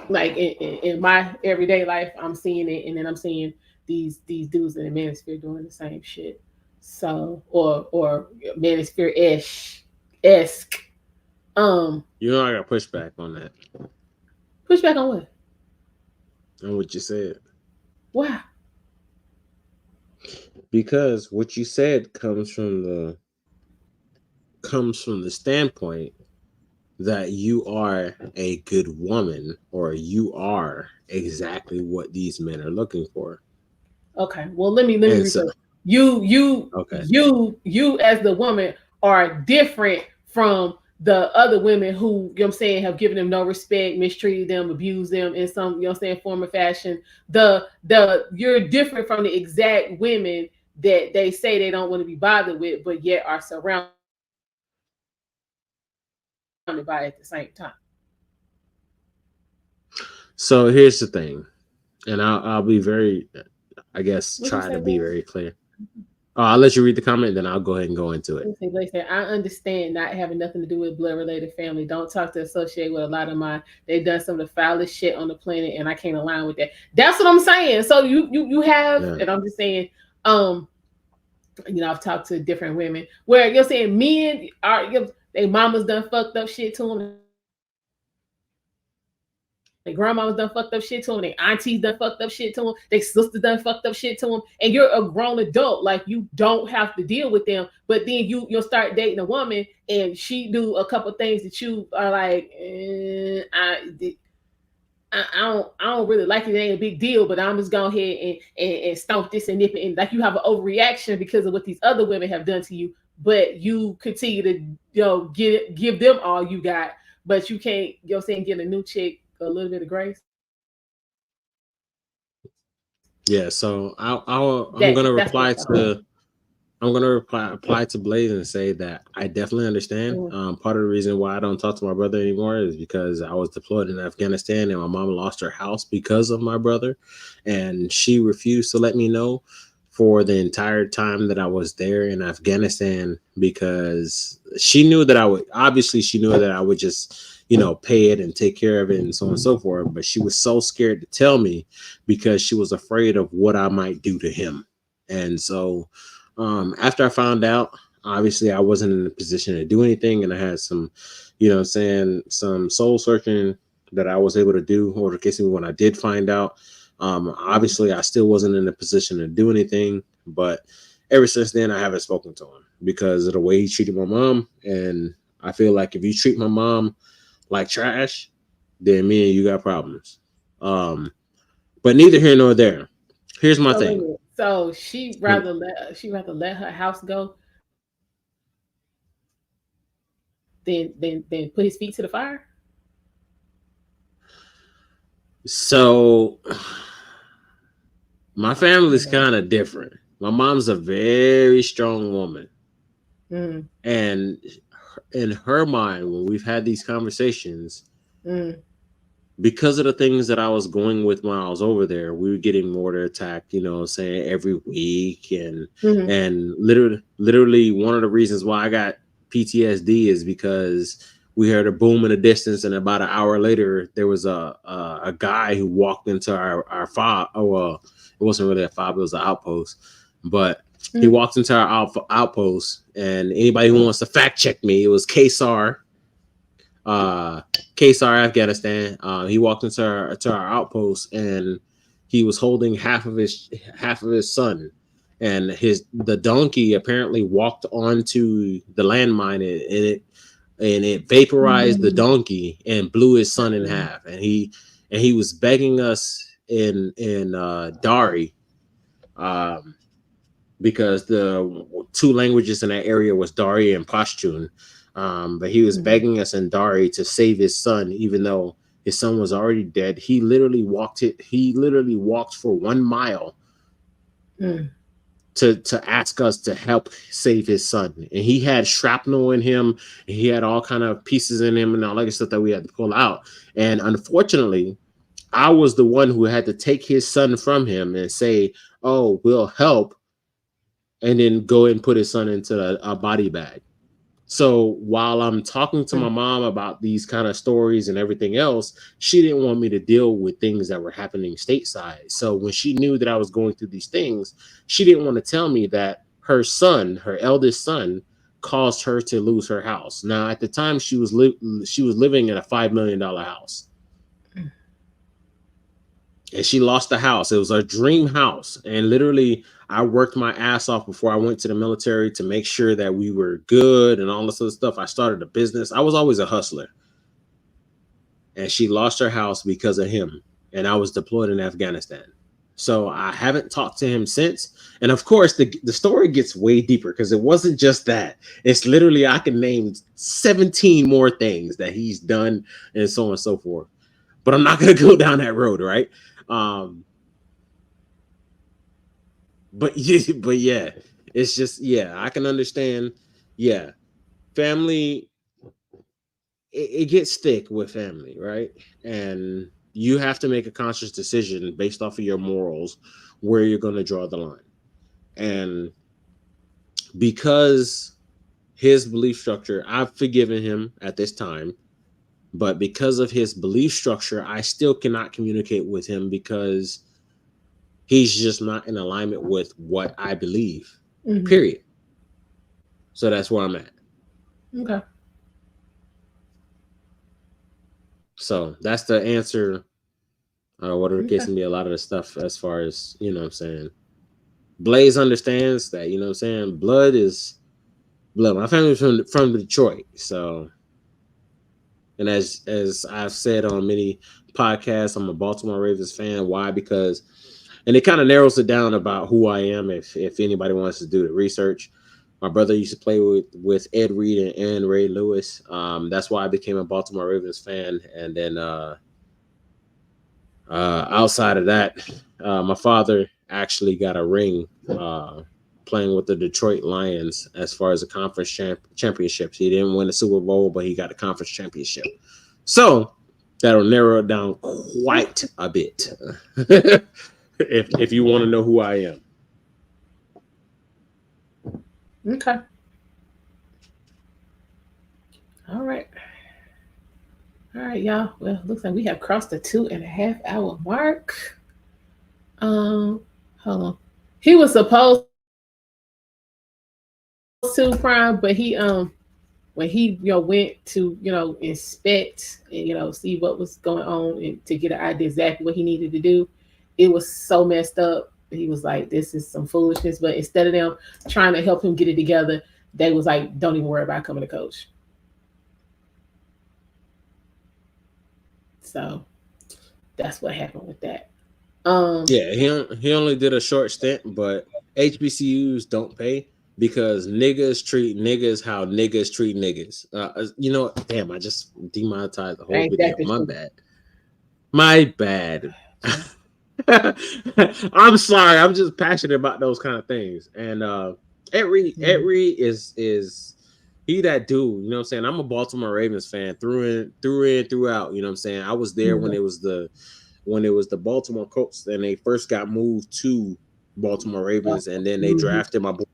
Like in my everyday life, I'm seeing it, and then I'm seeing these dudes in the manosphere doing the same shit. So or manosphere-esque. I got pushback on that. Pushback on what? On what you said. Why? Because what you said comes from the standpoint that you are a good woman, or you are exactly what these men are looking for. Okay. Well, let me rephrase. You as the woman are different from the other women who, you know what I'm saying, have given them no respect, mistreated them, abused them in some, you know what I'm saying, form or fashion. You're different from the exact women that they say they don't want to be bothered with, but yet are surrounded by at the same time. So here's the thing, and I'll be very, I guess, What you try to say, be man? very clear. I'll let you read the comment, then I'll go ahead and go into it. Listen, I understand not having nothing to do with blood related family. Don't talk to associate with a lot of mine. They've done some of the foulest shit on the planet, and I can't align with that. That's what I'm saying. So you have, Yeah. and I'm just saying, I've talked to different women where you're saying men are their mamas done fucked up shit to them. Their grandmamas done fucked up shit to them. Their aunties done fucked up shit to them. Their sisters done fucked up shit to them. And you're a grown adult. Like, you don't have to deal with them. But then you'll start dating a woman and she do a couple things that you are like, I don't really like it. It ain't a big deal, but I'm just going ahead and stomp this and nip it. And like, you have an overreaction because of what these other women have done to you. But you continue to give them all you got. But you can't, give a new chick a little bit of grace. Yeah, so I'm gonna reply to Blaze and say that I definitely understand. Part of the reason why I don't talk to my brother anymore is because I was deployed in Afghanistan and my mom lost her house because of my brother, and she refused to let me know for the entire time that I was there in Afghanistan, because she knew that I would just, pay it and take care of it and so on and so forth. But she was so scared to tell me because she was afraid of what I might do to him. And so after I found out, obviously I wasn't in a position to do anything, and I had some, some soul searching that I was able to do over the case when I did find out. Obviously I still wasn't in a position to do anything, but ever since then I haven't spoken to him because of the way he treated my mom. And I feel like if you treat my mom like trash, then me and you got problems. But neither here nor there. Here's my thing. So she rather let her house go than put his feet to the fire. So my family's kind of different. My mom's a very strong woman. And in her mind, when we've had these conversations, because of the things that I was going with when I was over there, we were getting mortar attacked, saying every week. And and literally one of the reasons why I got PTSD is because we heard a boom in the distance, and about an hour later, there was a guy who walked into our fob. Oh, well, it wasn't really a fob; it was an outpost. But he walked into our outpost, and anybody who wants to fact check me, it was Kesar, Afghanistan. He walked into our outpost, and he was holding half of his son, and the donkey apparently walked onto the landmine, and it vaporized the donkey and blew his son in half. And he was begging us in Dari, because the two languages in that area was Dari and Pashtun. But he was begging us in Dari to save his son, even though his son was already dead. He literally walked for 1 mile to ask us to help save his son. And he had shrapnel in him, and he had all kind of pieces in him and all that stuff that we had to pull out. And unfortunately, I was the one who had to take his son from him and say, "Oh, we'll help," and then go and put his son into a body bag. So while I'm talking to my mom about these kind of stories and everything else, she didn't want me to deal with things that were happening stateside. So when she knew that I was going through these things, she didn't want to tell me that her eldest son, caused her to lose her house. Now, at the time, she was living in a $5 million house. And she lost the house. It was a dream house. And literally, I worked my ass off before I went to the military to make sure that we were good and all this other stuff. I started a business. I was always a hustler. And she lost her house because of him. And I was deployed in Afghanistan. So I haven't talked to him since. And of course, the story gets way deeper because it wasn't just that. It's literally, I can name 17 more things that he's done and so on and so forth. But I'm not going to go down that road, right? But yeah, it's just, yeah, I can understand. Yeah, family it gets thick with family, right? And you have to make a conscious decision based off of your morals where you're going to draw the line. And because his belief structure, I've forgiven him at this time, but because of his belief structure, I still cannot communicate with him because he's just not in alignment with what I believe. Period. So that's where I'm at. Okay. So that's the answer. Whatever the case can be, a lot of the stuff as far as, you know what I'm saying. Blaze understands that, you know what I'm saying, blood is blood. My family's from Detroit. So, and as I've said on many podcasts, I'm a Baltimore Ravens fan. Why? Because, and it kind of narrows it down about who I am if anybody wants to do the research. My brother used to play with Ed Reed and Ray Lewis. That's why I became a Baltimore Ravens fan. And then outside of that, my father actually got a ring playing with the Detroit Lions as far as the conference championships. He didn't win the Super Bowl, but he got a conference championship. So that'll narrow it down quite a bit if you want to know who I am. Okay. All right. All right, y'all. Well, looks like we have crossed the 2.5 hour mark. Hold on. He was supposed to Prime, but he when he went to inspect and see what was going on and to get an idea exactly what he needed to do, it was so messed up. He was like, this is some foolishness. But instead of them trying to help him get it together, they was like, don't even worry about coming to coach. So that's what happened with that. Yeah, he only did a short stint, but HBCUs don't pay because niggas treat niggas how niggas treat niggas. You know what? Damn, I just demonetized the whole video. My bad. I'm sorry. I'm just passionate about those kind of things. And Ed Reed is he that dude. You know what I'm saying? I'm a Baltimore Ravens fan through and throughout. You know what I'm saying? I was there when it was the Baltimore Colts and they first got moved to Baltimore Ravens, and then they drafted my boy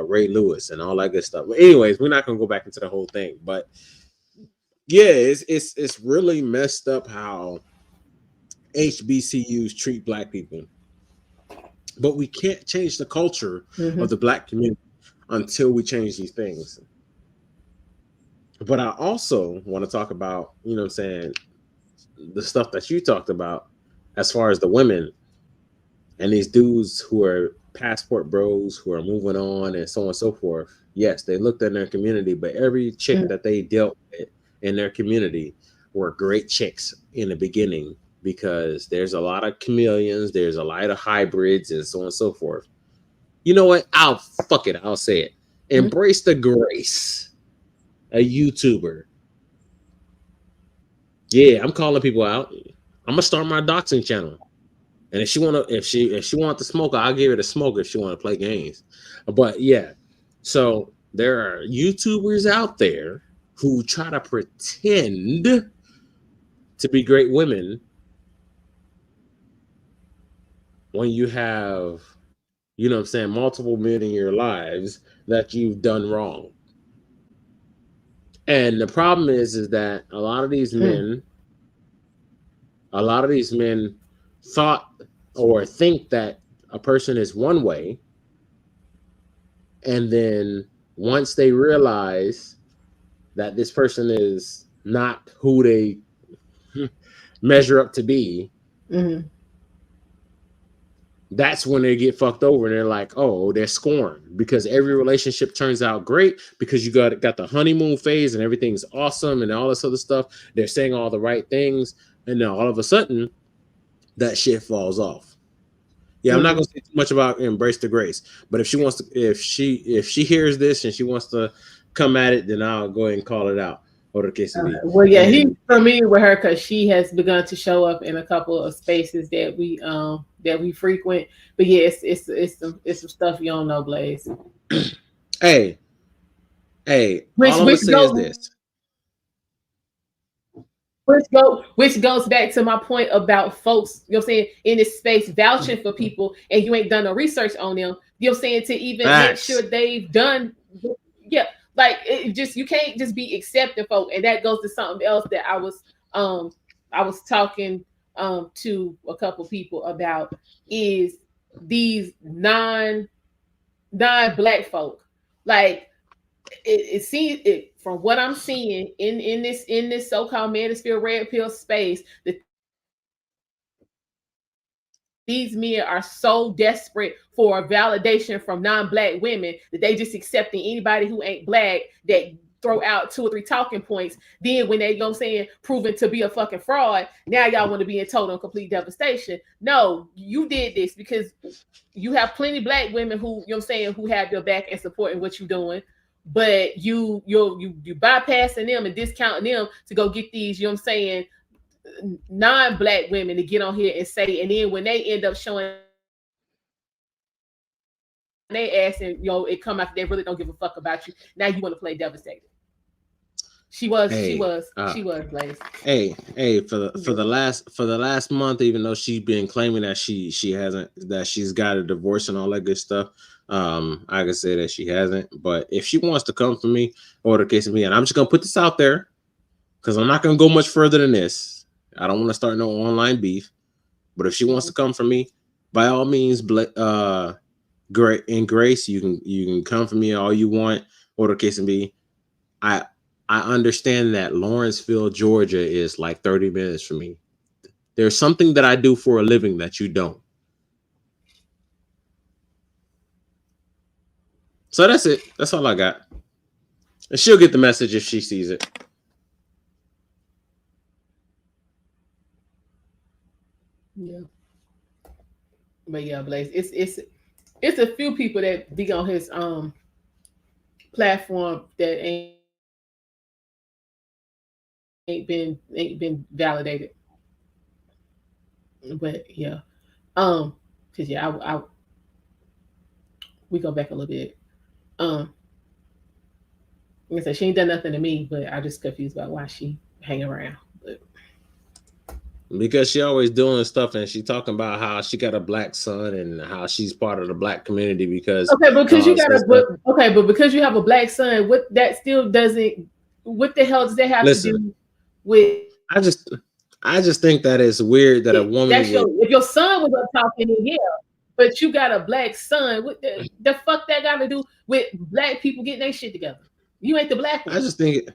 Ray Lewis and all that good stuff. But anyways, we're not gonna go back into the whole thing, but yeah, it's really messed up how HBCUs treat black people. But we can't change the culture of the black community until we change these things. But I also want to talk about, you know what I'm saying, the stuff that you talked about as far as the women and these dudes who are passport bros who are moving on and so on and so forth. Yes, they looked in their community, but every chick that they dealt with in their community were great chicks in the beginning because there's a lot of chameleons, there's a lot of hybrids and so on and so forth. You know what? I'll say it. Embrace the Grace, a YouTuber. Yeah, I'm calling people out. I'm gonna start my doxing channel. And if she want to smoke, I'll give her the smoke if she want to play games. But yeah, so there are YouTubers out there who try to pretend to be great women when you have, you know what I'm saying, multiple men in your lives that you've done wrong. And the problem is that a lot of these men thought or think that a person is one way, and then once they realize that this person is not who they measure up to be, that's when they get fucked over and they're like, oh, they're scorned because every relationship turns out great because you got the honeymoon phase and everything's awesome and all this other stuff. They're saying all the right things, and then all of a sudden that shit falls off. Yeah, I'm not gonna say too much about Embrace the Grace, but if she wants to, if she hears this and she wants to come at it, then I'll go ahead and call it out. Or the case may be. Well, yeah, he's familiar with her because she has begun to show up in a couple of spaces that we frequent. But yeah, it's some stuff you don't know, Blaze. Hey, all I'm gonna say is this. which goes back to my point about folks, you know what I'm saying, in this space vouching for people and you ain't done no research on them, you know what I'm saying, to even make sure they've done, yeah, like it just, you can't just be accepting folk. And that goes to something else that I was talking to a couple people about, is these non-black folk. Like it seems, it from what I'm seeing in this so-called manosphere red pill space, that these men are so desperate for validation from non-black women that they just accepting anybody who ain't black that throw out 2 or 3 talking points. Then when they, you know what I'm saying, proven to be a fucking fraud, now y'all want to be in total and complete devastation. No, you did this because you have plenty of black women who, you know what I'm saying, who have your back and supporting what you're doing. But you bypassing them and discounting them to go get these, you know what I'm saying, non-black women to get on here and say, and then when they end up showing they ass and, you know, it come out they really don't give a fuck about you. Now you want to play devastated. She was Blaze. Hey, for the last month, even though she's been claiming that she hasn't, that she's got a divorce and all that good stuff, I can say that she hasn't. But if she wants to come for me, or the case of me, and I'm just gonna put this out there because I'm not gonna go much further than this. I don't want to start no online beef. But if she wants to come for me, by all means, great in grace, you can come for me all you want, or the case of me. I understand that Lawrenceville, Georgia is like 30 minutes from me. There's something that I do for a living that you don't. So that's it. That's all I got. And she'll get the message if she sees it. Yeah. But yeah, Blaze, it's a few people that be on his platform that ain't been validated. But yeah. Cause yeah, I we go back a little bit. Like I said, she ain't done nothing to me, but I just confused about why she hang around. But because she always doing stuff, and she talking about how she got a black son and how she's part of the black community because because you got but because you have a black son, what that still doesn't, what the hell does that have to do with? I just think that it's weird that a woman if your son was up talking in here, but you got a black son, what the fuck that got to do with black people getting their shit together? You ain't the black one. I just think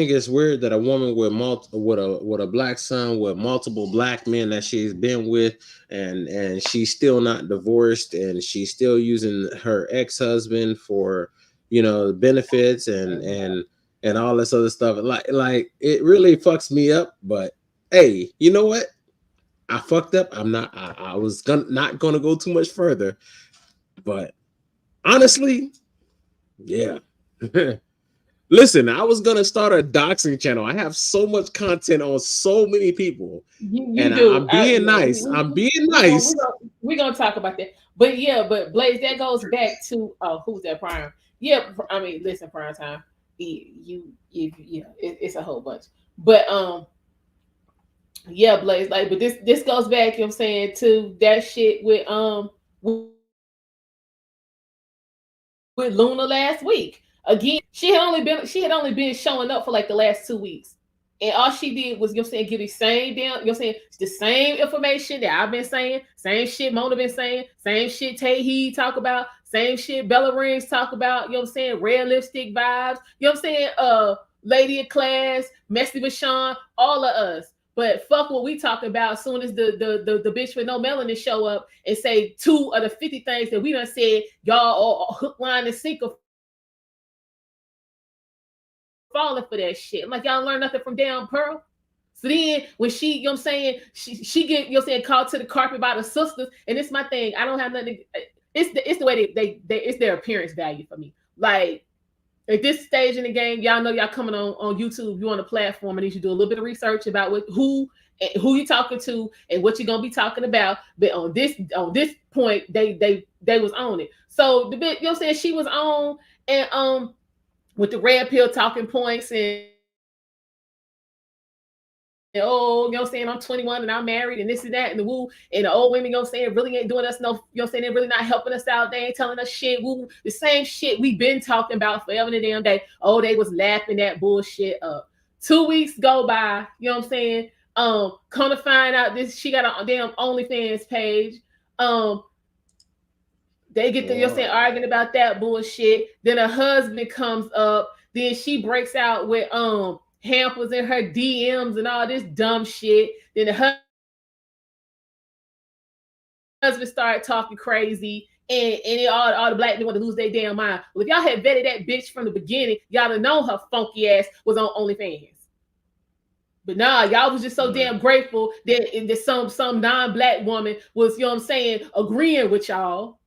it's weird that a woman with a black son with multiple black men that she's been with, and she's still not divorced, and she's still using her ex-husband for, you know, benefits and all this other stuff. Like it really fucks me up. But hey, you know what? I fucked up. I was not gonna go too much further, but honestly, yeah. Listen, I was gonna start a doxing channel. I have so much content on so many people, and do. I'm being nice. We're gonna talk about that. But yeah, but Blaze, that goes back to who's that Prime? Yeah, I mean, listen, Prime Time. It's a whole bunch. But yeah, Blaze, like, but this goes back, you know what I'm saying, to that shit with Luna last week. Again, she had only been showing up for like the last 2 weeks. And all she did was, you know what I'm saying, give the same damn, you know what I'm saying, the same information that I've been saying, same shit Mona been saying, same shit Tay talk about, same shit Bella Rings talk about, you know what I'm saying, red lipstick vibes, you know what I'm saying, Lady of Class, Messy with Sean, all of us. But fuck what we talking about as soon as the bitch with no melanin show up and say 2 of the 50 things that we done said, y'all all hook, line, and sinker falling for that shit. I'm like, y'all learn nothing from damn Pearl. So then when she, you know what I'm saying, she get, you know what I'm saying, called to the carpet by the sisters, and it's my thing. I don't have nothing to, it's the way they it's their appearance value for me. Like at this stage in the game, y'all know y'all coming on YouTube, you on a platform, and you should do a little bit of research about who you talking to and what you're gonna be talking about. But on this point, they was on it. So the bit, you know what I'm saying, she was on and with the red pill talking points and oh, you know what I'm saying, I'm 21 and I'm married and this and that and the woo. And the old women, you know what I'm saying, really ain't doing us no, you know what I'm saying, they're really not helping us out. They ain't telling us shit. Woo. The same shit we've been talking about forever and a damn day. Oh, they was laughing that bullshit up. 2 weeks go by, you know what I'm saying? Come to find out this, she got a damn OnlyFans page. They get to, you know what I'm saying, arguing about that bullshit. Then her husband comes up. Then she breaks out with hampers in her DMs and all this dumb shit. Then the husband started talking crazy. And all the black people want to lose their damn mind. Well, if y'all had vetted that bitch from the beginning, y'all would know her funky ass was on OnlyFans. But nah, y'all was just so damn grateful that some non-black woman was, you know what I'm saying, agreeing with y'all.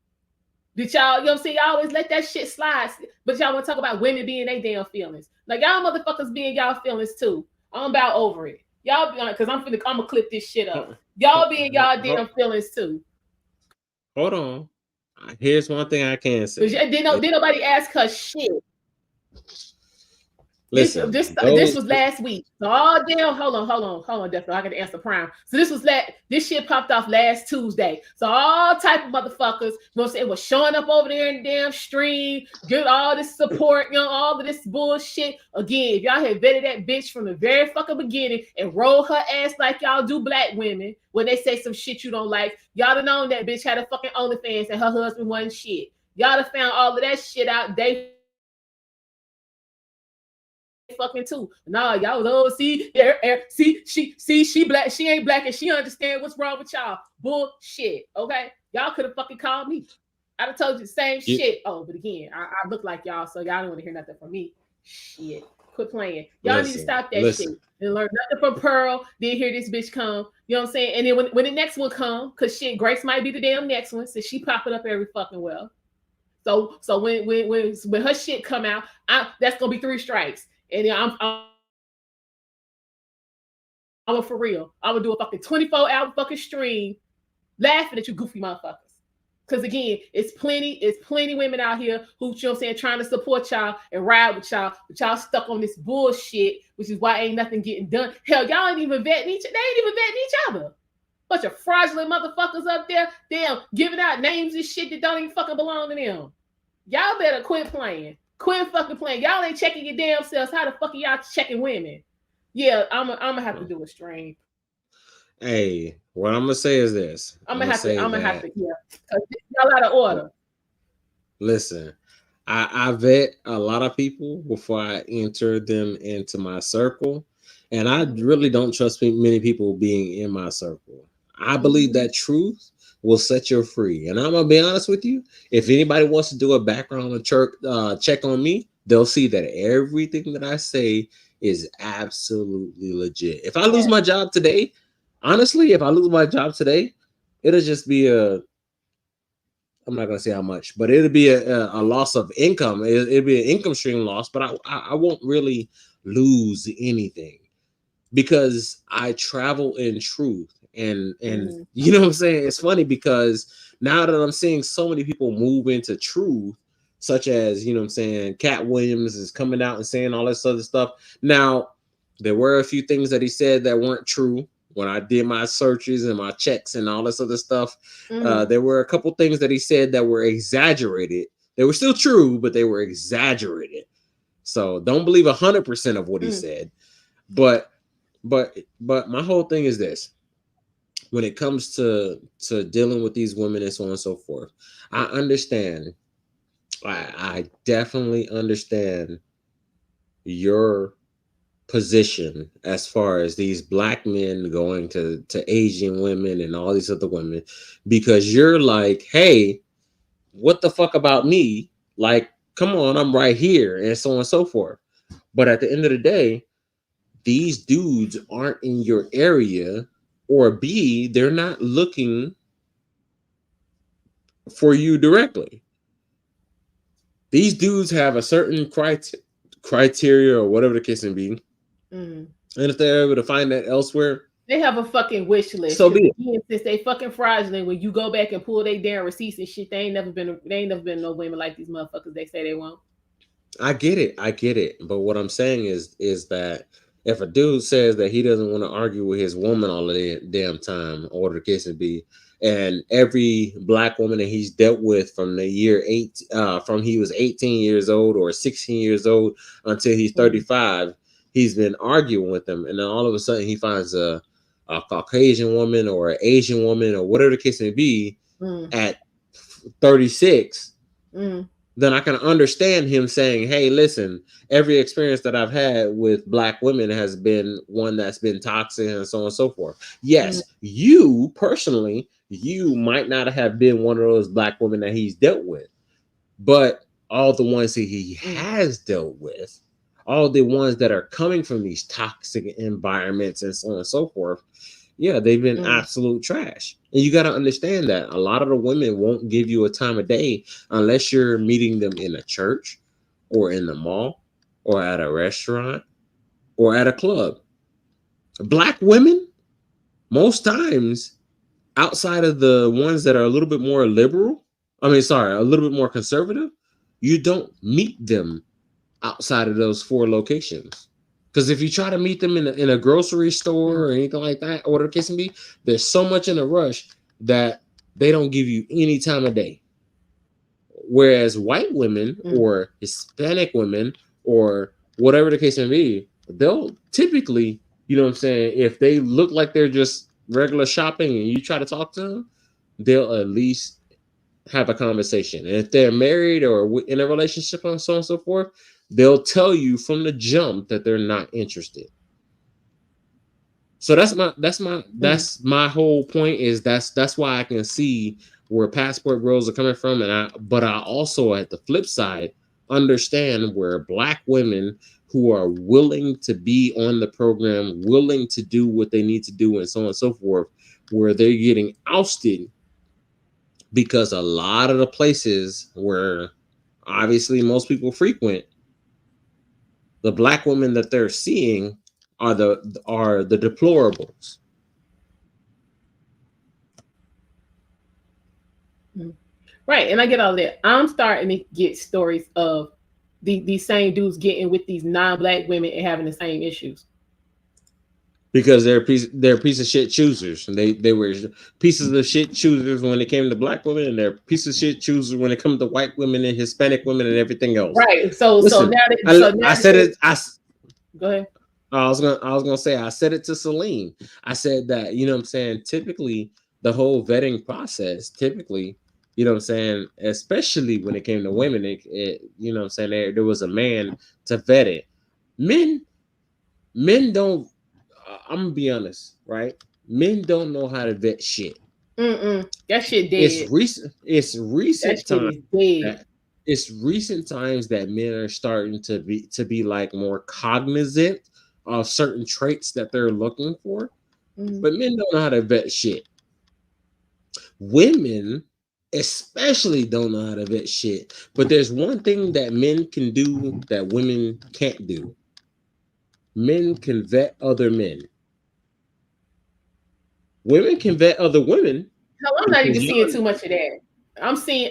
Did y'all, you know what I'm saying? Y'all always let that shit slide. But y'all want to talk about women being their damn feelings. Like y'all motherfuckers being y'all feelings too. I'm about over it. Y'all be like, because I'm gonna clip this shit up. Y'all being y'all damn feelings too. Hold on. Here's one thing I can say. Did nobody ask her shit. Listen, this was last week. So damn, hold on, definitely. I got to answer Prime. So this shit popped off last Tuesday. So all type of motherfuckers, you know what I'm saying, was showing up over there in the damn stream, get all this support, you know, all of this bullshit. Again, if y'all had vetted that bitch from the very fucking beginning and roll her ass like y'all do black women when they say some shit you don't like, y'all have known that bitch had a fucking OnlyFans and her husband wasn't shit. Y'all have found all of that shit out. They fucking too. Nah, y'all know, see, she black, she ain't black and she understand what's wrong with y'all. Bullshit. Okay. Y'all could have fucking called me. I'd have told you the same shit. Oh, but again, I look like y'all, so y'all don't want to hear nothing from me. Shit. Quit playing. Y'all need to stop that shit and learn nothing from Pearl. Then hear this bitch come. You know what I'm saying? And then when the next one come, because shit, Grace might be the damn next one, since she popping up every fucking well. So when her shit come out, that's gonna be 3 strikes. And I'm for real. I'm gonna do a fucking 24-hour fucking stream laughing at you goofy motherfuckers. Because again, it's plenty women out here who, you know what I'm saying, trying to support y'all and ride with y'all, but y'all stuck on this bullshit, which is why ain't nothing getting done. Hell, y'all ain't even vetting each other. Bunch of fraudulent motherfuckers up there, damn, giving out names and shit that don't even fucking belong to them. Y'all better quit playing. Quit fucking playing. Y'all ain't checking your damn selves. How the fuck are y'all checking women? Yeah, I'm gonna have to do a stream. Hey, what I'm gonna say is this. I'm gonna have to, yeah. Y'all out of order. Listen, I vet a lot of people before I enter them into my circle, and I really don't trust many people being in my circle. I believe that truth will set you free. And I'm gonna be honest with you. If anybody wants to do a background check on me, they'll see that everything that I say is absolutely legit. If I lose my job today, honestly, it'll just be I'm not gonna say how much, but it'll be a loss of income. It'll be an income stream loss, but I won't really lose anything because I travel in truth. And you know what I'm saying? It's funny because now that I'm seeing so many people move into truth, such as, you know what I'm saying, Cat Williams is coming out and saying all this other stuff. Now, there were a few things that he said that weren't true when I did my searches and my checks and all this other stuff. There were a couple things that he said that were exaggerated. They were still true, but they were exaggerated. So don't believe 100% of what he said. But my whole thing is this. When it comes to dealing with these women and so on and so forth, I understand. I definitely understand your position as far as these black men going to Asian women and all these other women, because you're like, hey, what the fuck about me? Like, come on, I'm right here, and so on and so forth. But at the end of the day, these dudes aren't in your area. Or B, they're not looking for you directly. These dudes have a certain criteria or whatever the case may be. And if they're able to find that elsewhere, they have a fucking wish list. So be it. Since they fucking fraudulent, when you go back and pull their damn receipts and shit, they ain't never been no women like these motherfuckers they say they want. I get it. But what I'm saying is that If a dude says that he doesn't want to argue with his woman all the damn time, or the case would be, and every black woman that he's dealt with from the year from he was 18 years old or 16 years old until he's 35, he's been arguing with them, and then all of a sudden he finds a Caucasian woman or an Asian woman or whatever the case may be at 36. Then I can understand him saying, hey, listen, every experience that I've had with black women has been one that's been toxic and so on and so forth. Yes, you personally, you might not have been one of those black women that he's dealt with, but all the ones that he has dealt with, all the ones that are coming from these toxic environments and so on and so forth, yeah, they've been absolute trash. And you got to understand that a lot of the women won't give you a time of day unless you're meeting them in a church or in the mall or at a restaurant or at a club. Black women, most times, outside of the ones that are a little bit more liberal, a little bit more conservative, you don't meet them outside of those 4 locations. Because if you try to meet them in a grocery store or anything like that, or whatever the case may be, there's so much in a rush that they don't give you any time of day. Whereas white women or Hispanic women or whatever the case may be, they'll typically, you know what I'm saying, if they look like they're just regular shopping and you try to talk to them, they'll at least have a conversation. And if they're married or in a relationship and so on and so forth, they'll tell you from the jump that they're not interested. So that's my whole point, is that's why I can see where passport bros are coming from, but I also, at the flip side, understand where black women who are willing to be on the program, willing to do what they need to do and so on and so forth, where they're getting ousted because a lot of the places where obviously most people frequent, the black women that they're seeing are the deplorables. Right, and I get all that. I'm starting to get stories of these same dudes getting with these non-black women and having the same issues. Because they're piece of shit choosers, and they were pieces of shit choosers when it came to black women, and they're pieces of shit choosers when it comes to white women and Hispanic women and everything else. Right. So listen, I said it. Go ahead. I was gonna say, I said it to Celine. I said that, you know what I'm saying, typically the whole vetting process, typically, you know what I'm saying, especially when it came to women, it you know what I'm saying, there was a man to vet it. Men don't. I'm gonna be honest, right? Men don't know how to vet shit. That shit dead. It's recent times. It's recent times that men are starting to be like more cognizant of certain traits that they're looking for. But men don't know how to vet shit. Women especially don't know how to vet shit. But there's one thing that men can do that women can't do. Men can vet other men. Women can vet other women. Hell, I'm not even seeing too much of that. I'm seeing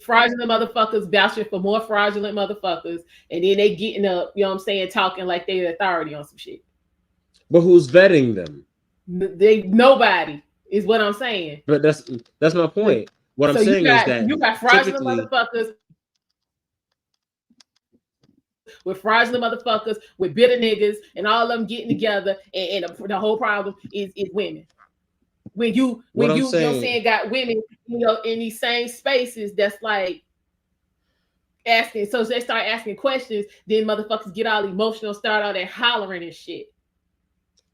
fraudulent motherfuckers vouching for more fraudulent motherfuckers, and then they getting up, you know what I'm saying, talking like they're authority on some shit. But who's vetting them? Nobody is what I'm saying. But that's my point. What I'm saying is that you got fraudulent motherfuckers with fraudulent motherfuckers with bitter niggas, and all of them getting together, and the whole problem is women. When you know what I'm saying, got women, you know, in these same spaces, that's like asking, so they start asking questions, then motherfuckers get all emotional, start all that hollering and shit.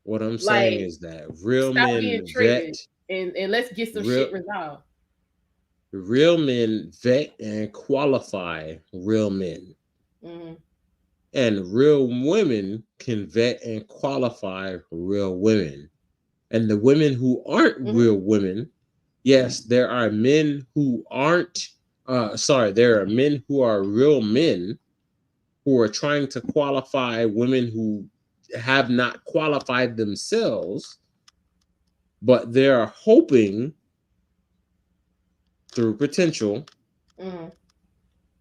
What I'm saying is that real men vet, and let's get some shit resolved. Real men vet and qualify real men. And real women can vet and qualify real women. And the women who aren't real women, yes, there are men who aren't, there are men who are real men who are trying to qualify women who have not qualified themselves, but they are hoping through potential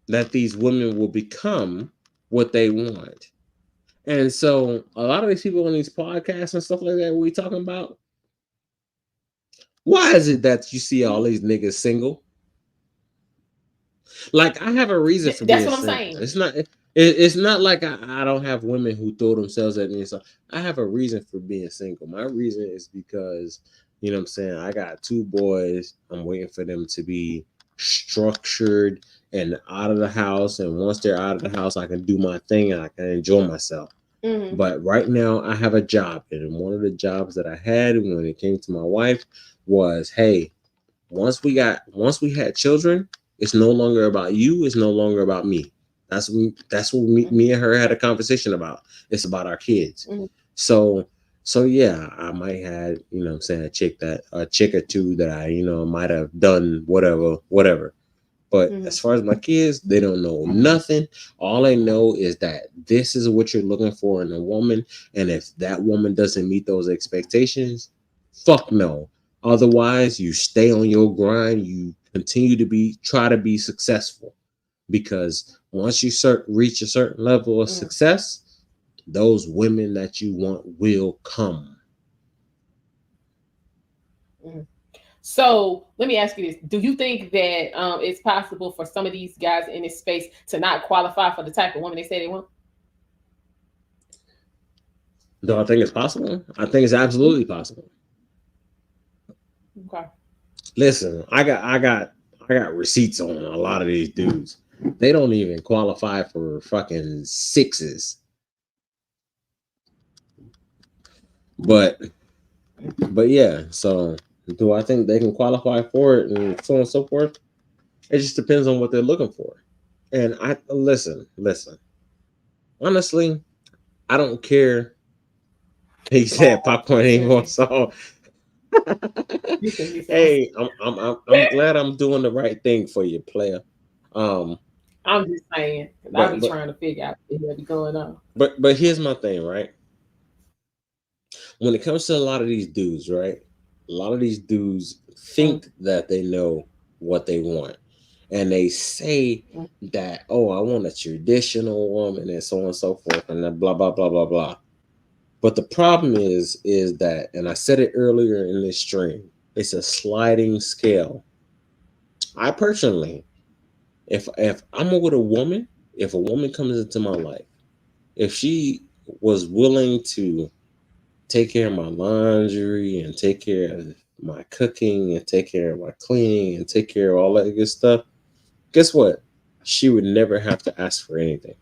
that these women will become what they want. And so a lot of these people on these podcasts and stuff like that we talking about, why is it that you see all these niggas single? Like I have a reason for That's being what I'm single. saying. It's not like I don't have women who throw themselves at me. So I have a reason for being single. My reason is because you know what I'm saying, I got two boys. I'm waiting for them to be structured and out of the house. And once they're out of the house, I can do my thing and I can enjoy myself. Mm-hmm. But right now I have a job, and one of the jobs that I had when it came to my wife was, hey, once we had children, it's no longer about you, it's no longer about me. That's what me and her had a conversation about. It's about our kids. Mm-hmm. So yeah, I might have, you know what I'm saying, a chick or two that I, might have done whatever. But Mm-hmm. as far as my kids, they don't know nothing. All they know is that this is what you're looking for in a woman. And if that woman doesn't meet those expectations, fuck no. Otherwise, you stay on your grind. You continue to try to be successful. Because once you reach a certain level of Mm-hmm. success, those women that you want will come. Mm-hmm. So let me ask you this: do you think that it's possible for some of these guys in this space to not qualify for the type of woman they say they want? Do I think it's possible? I think it's absolutely possible. Okay. Listen, I got receipts on a lot of these dudes. They don't even qualify for fucking sixes. But yeah, so do I think they can qualify for it and so on and so forth? It just depends on what they're looking for. And I listen. Honestly, I don't care. He said popcorn ain't more salt. You think you so? Hey, I'm glad I'm doing the right thing for you, player. Um, I'm just saying because I but be but trying to figure out what be going on. but here's my thing, right? When it comes to a lot of these dudes, right? A lot of these dudes Mm, think that they know what they want. And they say mm, that, oh, I want a traditional woman and so on and so forth, and then blah blah blah blah blah. But the problem is that, and I said it earlier in this stream, it's a sliding scale. I personally, if I'm with a woman, if a woman comes into my life, if she was willing to take care of my laundry and take care of my cooking and take care of my cleaning and take care of all that good stuff, guess what? She would never have to ask for anything.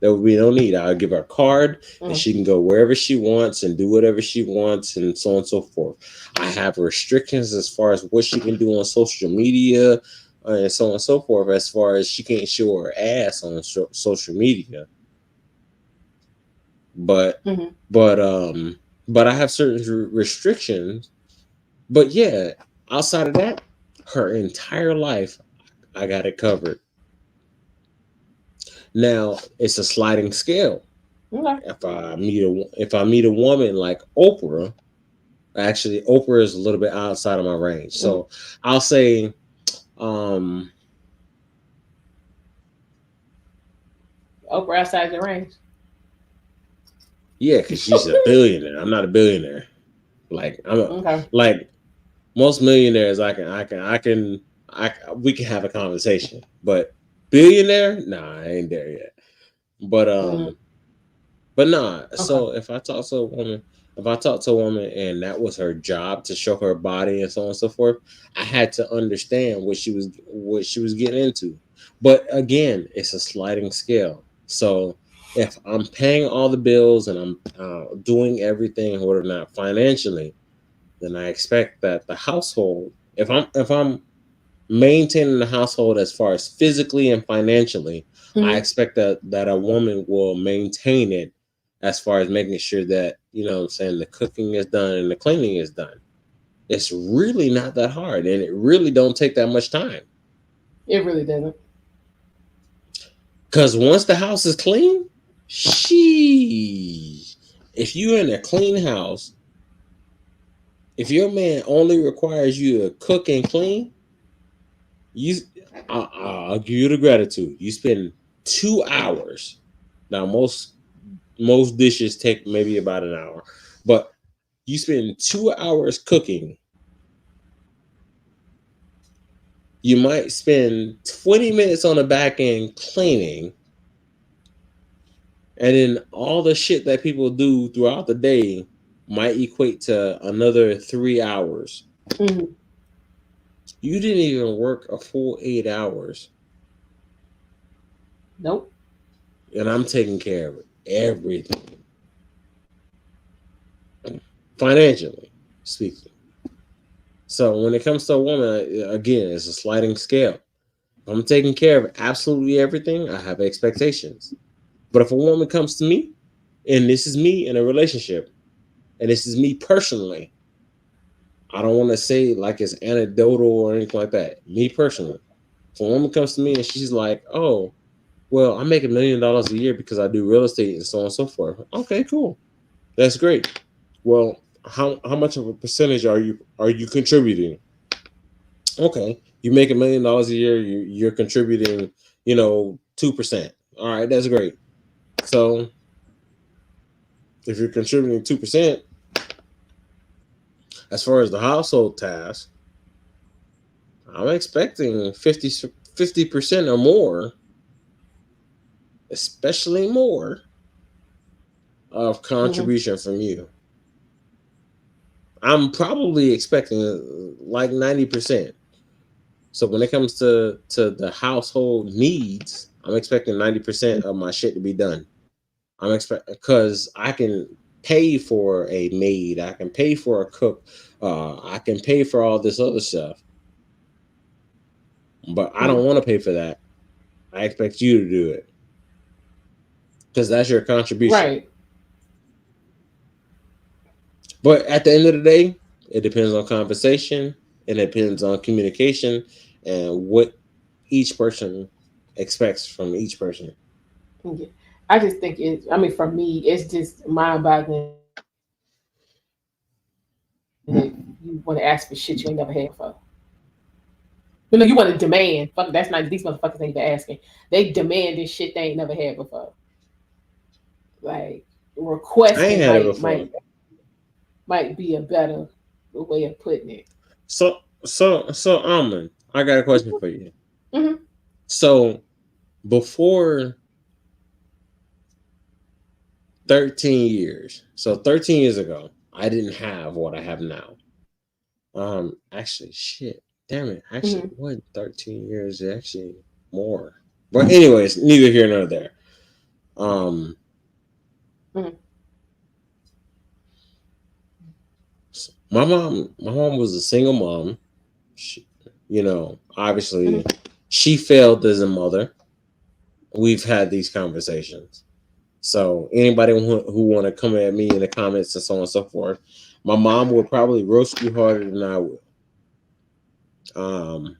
There would be no need. I'll give her a card and mm, she can go wherever she wants and do whatever she wants and so on and so forth. I have restrictions as far as what she can do on social media and so on and so forth, as far as she can't show her ass on social media. But mhm. but um but I have certain restrictions. But yeah, outside of that, her entire life I got it covered. Now it's a sliding scale. Okay. If I meet a woman like Oprah, actually Oprah is a little bit outside of my range. Mm. So I'll say, um, Oprah outside your range. yeah, because she's a billionaire. I'm not a billionaire. Like Okay. like most millionaires. We can have a conversation, but billionaire, nah, I ain't there yet. But Mm, But nah, okay. so if I talk to a woman and that was her job to show her body and so on and so forth, I had to understand what she was getting into. But again, it's a sliding scale. So if I'm paying all the bills and I'm doing everything or whatnot financially, then I expect that the household, if I'm maintaining the household as far as physically and financially, I Mhm. expect that a woman will maintain it as far as making sure that, what I'm saying, the cooking is done and the cleaning is done. It's really not that hard and it really don't take that much time. It really doesn't. Cause once the house is clean, she if you're in a clean house, if your man only requires you to cook and clean, you I'll give you the gratitude. You spend 2 hours. Now most most dishes take maybe about an hour, but you spend 2 hours cooking. You might spend 20 minutes on the back end cleaning, and then all the shit that people do throughout the day might equate to another 3 hours. Mhm. You didn't even work a full 8 hours, Nope. and I'm taking care of everything financially speaking. So when it comes to a woman, again, it's a sliding scale. If I'm taking care of absolutely everything, I have expectations. But if a woman comes to me, and this is me in a relationship, and this is me personally, I don't want to say like it's anecdotal or anything like that. Me personally, if a woman comes to me and she's like, "Oh, well, I make $1 million a year because I do real estate and so on and so forth." Okay, cool, that's great. Well, how much of a percentage are you contributing? Okay, you make $1 million a year. You're contributing, 2%. All right, that's great. So if you're contributing 2%, as far as the household task, I'm expecting 50% or more, especially more of Mhm. contribution from you. I'm probably expecting like 90%. So when it comes to the household needs, I'm expecting 90% of my shit to be done. I'm expecting because I can pay for a maid, I can pay for a cook, I can pay for all this other stuff, but I don't Mhm. want to pay for that. I expect you to do it because that's your contribution. Right. But at the end of the day, it depends on conversation, and it depends on communication and what each person expects from each person. Yeah. I just think it. I mean, for me, it's just mind-boggling that you want to ask for shit you ain't never had before. You want to demand. Fuck, that's not. These motherfuckers ain't even asking. They demand this shit they ain't never had before. Like I ain't requesting had it might before. might be a better way of putting it. So Almond, I got a question for you. Hmm. So before 13 years, so 13 years ago, I didn't have what I have now. Actually, shit, damn it. Actually, Hmm. it wasn't 13 years. Actually, more. But anyways, neither here nor there. Um, Hmm. my mom was a single mom. She, obviously, Hmm. she failed as a mother. We've had these conversations. So anybody who want to come at me in the comments and so on and so forth, my mom would probably roast you harder than I would. Um,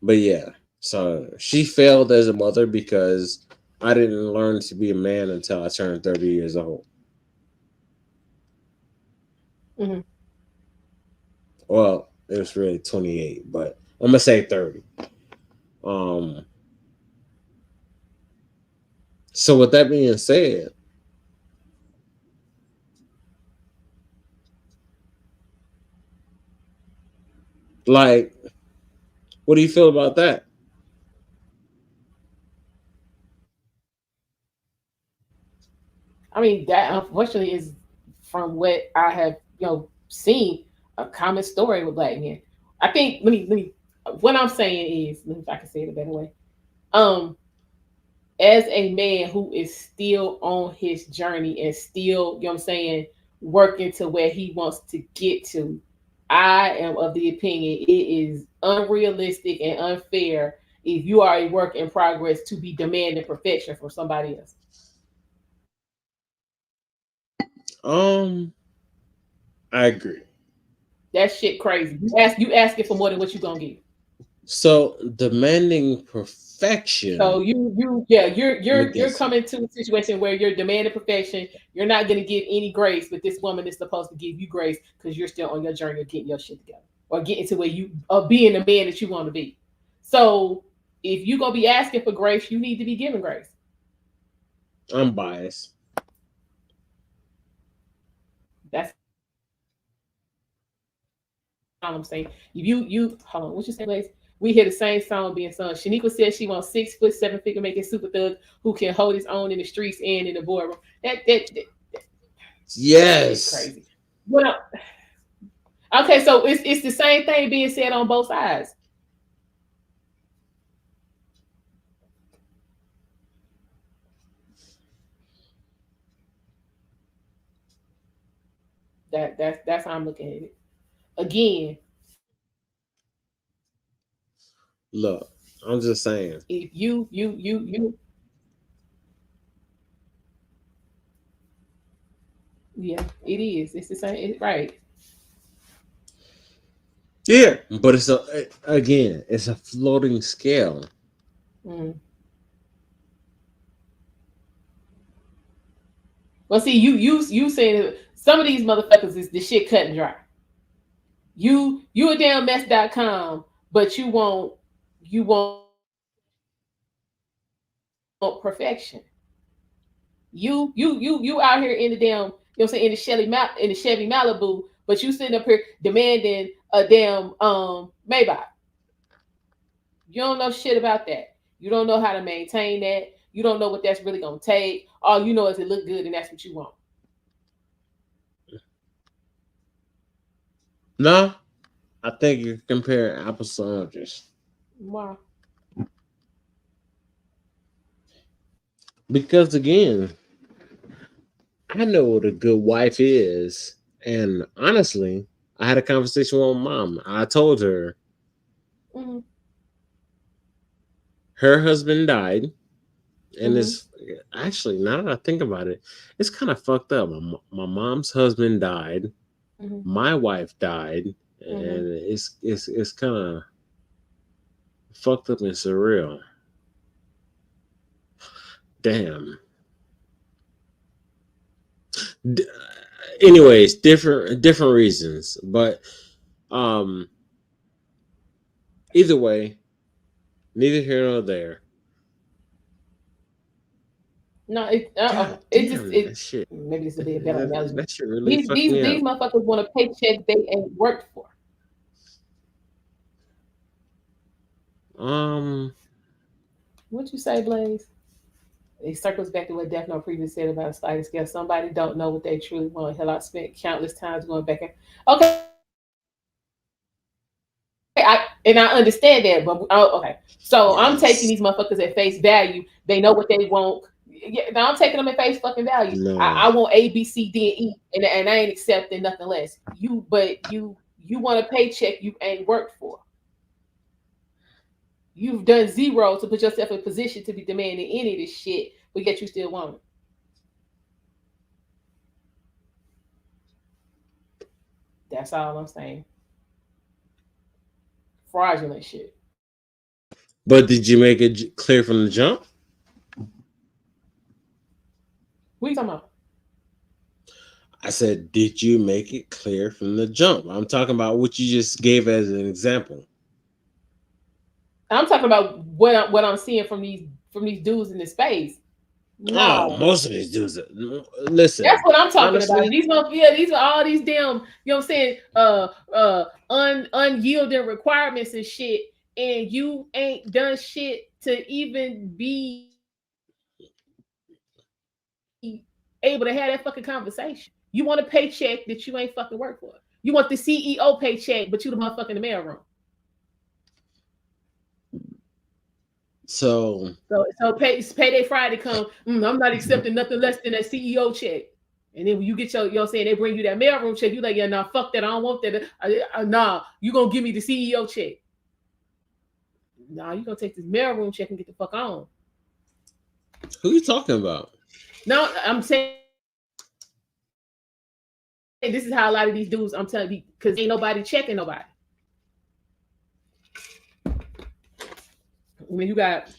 but yeah, so she failed as a mother because I didn't learn to be a man until I turned 30 years old. Hmm. Well, it was really 28, but I'm gonna say 30. Um, so with that being said, like, what do you feel about that? I mean, that unfortunately is from what I have, seen a common story with black men. I think let me what I'm saying is, let me, if I can say it a better way. Um, as a man who is still on his journey and still, you know what I'm saying, working to where he wants to get to, I am of the opinion it is unrealistic and unfair if you are a work in progress to be demanding perfection from somebody else. Um, I agree. That shit crazy. You asking for more than what you gonna get. So demanding perfection, So you yeah, you're I'm you're you're against it. coming to a situation where you're demanding perfection. You're not gonna give any grace, but this woman is supposed to give you grace because you're still on your journey of getting your shit together or getting to where you are being the man that you want to be. So if you're gonna be asking for grace, you need to be giving grace. I'm biased. That's all I'm saying. You hold on. What you say, Blaze? We hear the same song being sung. Shaniqua says she wants 6 foot 7 figure making super thug who can hold his own in the streets and in the boardroom. That Yes. crazy. Well, okay, so it's the same thing being said on both sides. That's how I'm looking at it. Again, Look, I'm just saying. if you yeah, it is. It's the same, right. Yeah, but it's it's a floating scale. Mm. Well, see, you saying some of these motherfuckers is the shit cut and dry. You a damn mess.com, but you won't perfection. You out here in the damn, you know what I'm saying, in the Chevy Malibu, but you sitting up here demanding a damn Maybach. You don't know shit about that. You don't know how to maintain that. You don't know what that's really gonna take. All you know is it look good and that's what you want. No, I think you're comparing apples to oranges. Wow. Because again, I know what a good wife is. And honestly, I had a conversation with my mom. I told her Mm-hmm. her husband died. And Mm-hmm. it's actually, now that I think about it, it's kind of fucked up. My mom's husband died. Mm-hmm. My wife died. And it's kind of fucked up and surreal. Damn. Anyways, different reasons, but either way, neither here nor there. No, That shit. maybe this would be a better analogy. That shit really These fucked me up. motherfuckers want a paycheck they ain't worked for. What you say, Blaze? It circles back to what Defno previously said about a sliding scale. Somebody don't know what they truly want. Hell, I spent countless times going back and okay. I understand that, but okay. So I'm taking these motherfuckers at face value. They know what they want. Yeah, now I'm taking them at face fucking value. No. I want A, B, C, D, and E, and I ain't accepting nothing less. You want a paycheck you ain't worked for. You've done zero to put yourself in a position to be demanding any of this shit, but yet you still want it. That's all I'm saying. Fraudulent shit. But did you make it clear from the jump? What are you talking about? I said, did you make it clear from the jump? I'm talking about what you just gave as an example. I'm talking about what I'm seeing from these dudes in this space. No, most of these dudes. Listen, that's what I'm talking honestly, about. These are all these damn, you know what I'm saying, unyielding requirements and shit, and you ain't done shit to even be able to have that fucking conversation. You want a paycheck that you ain't fucking work for. You want the CEO paycheck, but you the motherfucker in the mailroom. So payday Friday come. I'm not accepting nothing less than that CEO check. And then when you get your saying they bring you that mailroom check, you like, yeah, nah, fuck that. I don't want that. Nah, you gonna give me the CEO check. Nah, you gonna take this mailroom check and get the fuck on. Who you talking about? No, I'm saying this is how a lot of these dudes, I'm telling you, because ain't nobody checking nobody. When you got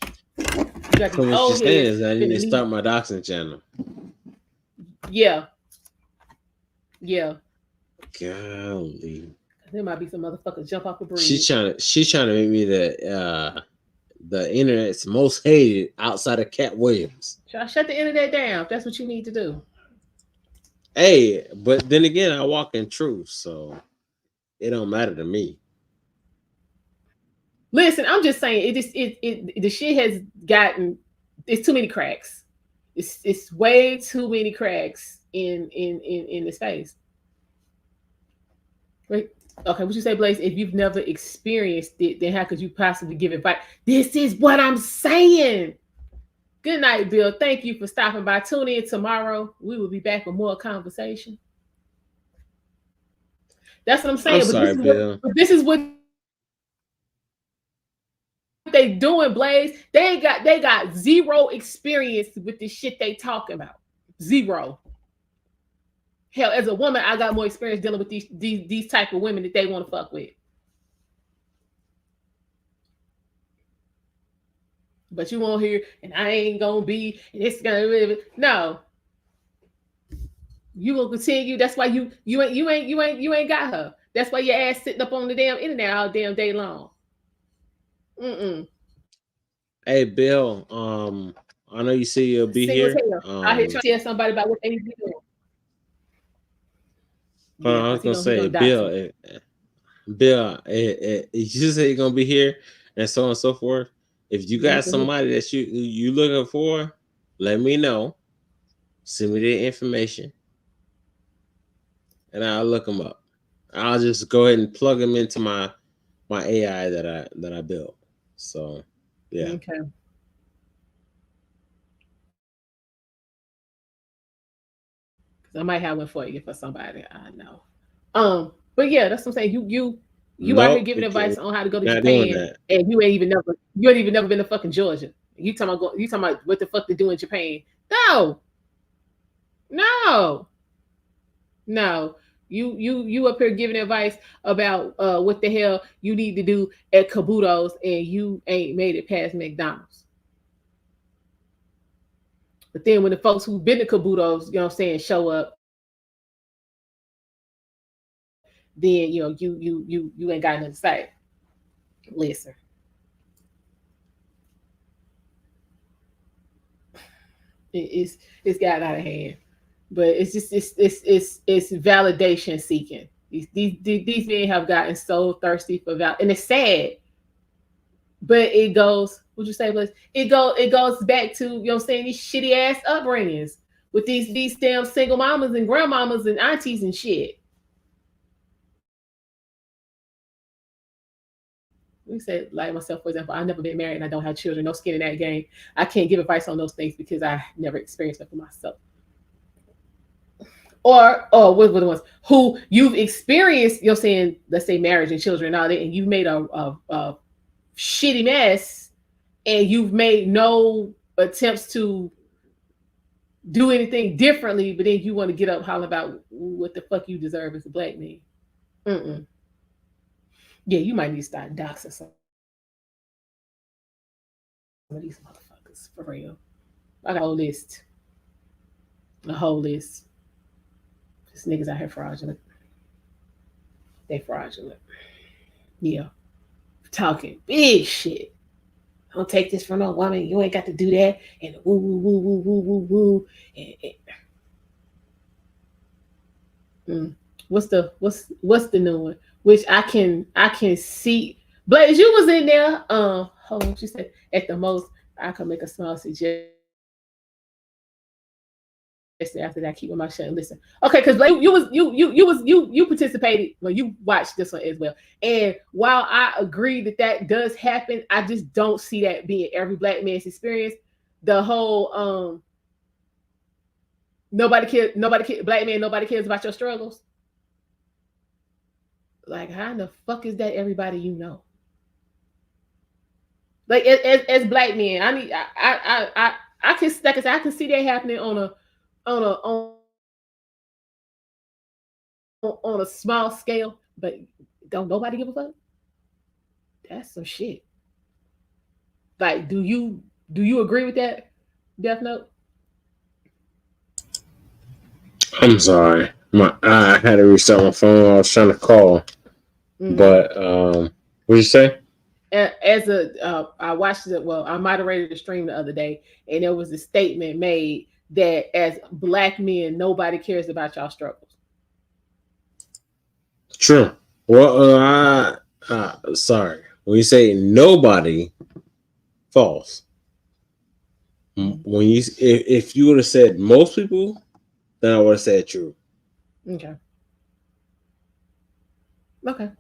so what you're saying is I need to start my doxing channel. Yeah. Golly. There might be some motherfuckers jump off the bridge. She's trying to make me the internet's most hated outside of Cat Williams. Shut the internet down. That's what you need to do. Hey, but then again, I walk in truth, so it don't matter to me. Listen, I'm just saying it just the shit has gotten it's too many cracks. It's way too many cracks in the space. Right? Okay, what you say, Blaze? If you've never experienced it, then how could you possibly give advice? This is what I'm saying. Good night, Bill. Thank you for stopping by. Tune in tomorrow. We will be back with more conversation. That's what I'm saying. I'm sorry, Bill. But this is what they doing, Blaze. They got zero experience with the shit they talking about. Zero. Hell, as a woman, I got more experience dealing with these type of women that they want to fuck with. But you won't hear, and I ain't gonna be, and it's gonna be no. You will continue. That's why you ain't got her. That's why your ass sitting up on the damn internet all damn day long. Hey, Bill. I know you say you'll be here. I hear trying to tell somebody about what they need to do. I was gonna say, Bill. Bill, you say you're gonna be here, and so on and so forth. If you got somebody that you looking for, let me know. Send me their information, and I'll look them up. I'll just go ahead and plug them into my AI that I built. So, yeah. Okay. I might have one for you for somebody I know. But yeah, that's what I'm saying. You out here giving advice on how to go to Japan, and you ain't even never been to fucking Georgia. You talking about what the fuck to do in Japan? No. You up here giving advice about what the hell you need to do at Kabuto's, and you ain't made it past McDonald's. But then when the folks who've been to Kabuto's, you know what I'm saying, show up, then you ain't got nothing to say. Listen. It's gotten out of hand. But it's just it's validation seeking. These men have gotten so thirsty for and it's sad. But it goes, what'd you say, Bliss? It goes back to, you know what I'm saying, these shitty ass upbringings with these damn single mamas and grandmamas and aunties and shit. We say, like myself, for example, I've never been married and I don't have children, no skin in that game. I can't give advice on those things because I never experienced it for myself. Or what were the ones who you've experienced, you know what I'm saying, let's say marriage and children and all that, and you made a shitty mess and you've made no attempts to do anything differently, but then you want to get up hollering about what the fuck you deserve as a black man. Yeah, you might need to start doxing some of these motherfuckers for real. I got a whole list. These niggas out here fraudulent. They fraudulent. Yeah. Talking big shit. Don't take this from no woman. You ain't got to do that. And woo woo woo woo woo woo woo. What's the new one? Which I can see. Blaze, you was in there. Hold on. She said at the most I can make a small suggestion. After that, keep my shut and listen. Okay, because like, you participated when you watched this one as well. And while I agree that does happen, I just don't see that being every black man's experience. The whole black man, nobody cares about your struggles. Like, how in the fuck is that everybody you know? Like as black men, I can see that happening on a small scale, but don't nobody give a fuck? That's some shit. Like, do you agree with that, Death Note? I'm sorry. I had to restart my phone. I was trying to call. But what'd you say? I watched it. Well, I moderated the stream the other day, and there was a statement made that as black men, nobody cares about y'all struggles. True. Well, sorry. When you say nobody, false. When you if you would have said most people, then I would have said true. Okay. Okay.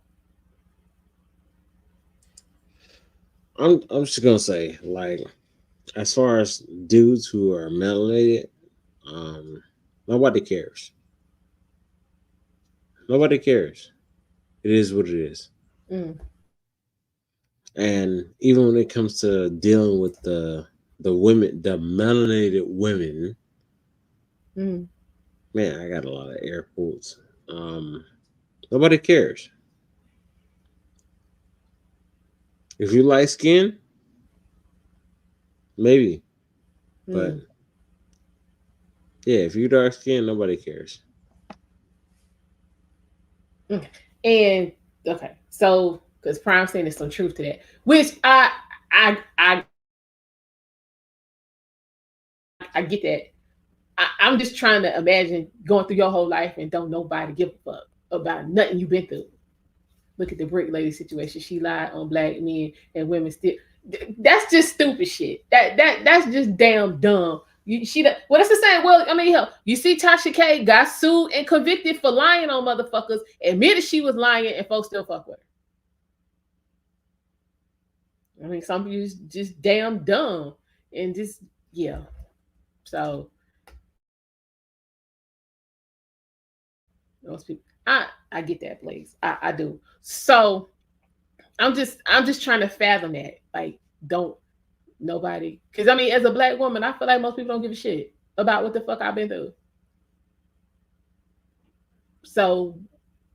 I'm just gonna say, like, as far as dudes who are melanated, nobody cares. Nobody cares. It is what it is. Mm. And even when it comes to dealing with the women, the melanated women, Mm. man, I got a lot of air quotes. Nobody cares. If you light skin, maybe. But yeah, if you dark skin, nobody cares. Okay. And okay, so because Prime saying there's some truth to that, which I get that. I'm just trying to imagine going through your whole life and don't nobody give a fuck about nothing you've been through. Look at the brick lady situation. She lied on black men and women still. That's just stupid shit. That's just damn dumb. Well, that's the same. Well, I mean, hell, you see, Tasha K got sued and convicted for lying on motherfuckers. Admitted she was lying, and folks still fuck with her. I mean, some people just damn dumb and just yeah. So those people, I get that, Blaze. I do. So I'm just trying to fathom that. Like, don't nobody, because I mean, as a black woman, I feel like most people don't give a shit about what the fuck I've been through. So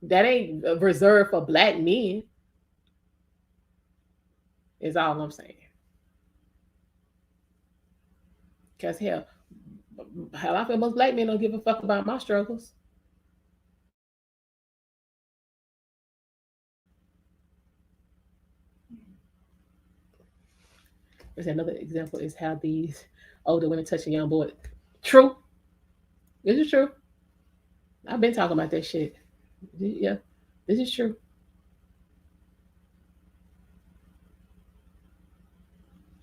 that ain't reserved for black men. Is all I'm saying. Because hell, I feel most black men don't give a fuck about my struggles. There's another example is how these older women touching young boys. True. This is true. I've been talking about that shit. Yeah, this is true.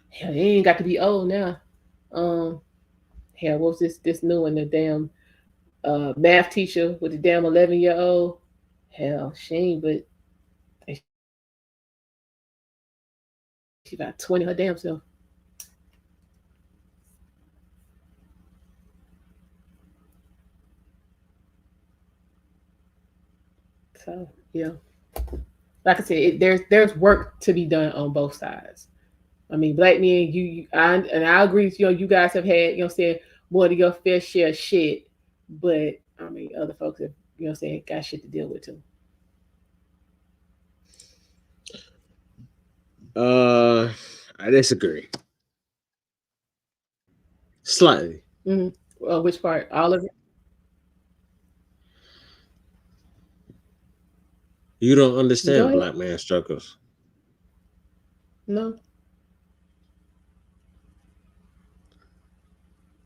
Hell, you ain't got to be old now. Um, hell, what's this new one? The damn math teacher with the damn 11-year-old. Hell, she ain't but she got 20 her damn self. So yeah, like I said, there's work to be done on both sides. I mean, black men, I agree with you. You guys have had, you know, what I'm saying, more than your fair share of shit, but I mean, other folks have, you know, what I'm saying, got shit to deal with too. I disagree slightly. Mm-hmm. Well, which part? All of it? You don't Go understand ahead. black man struggles, No.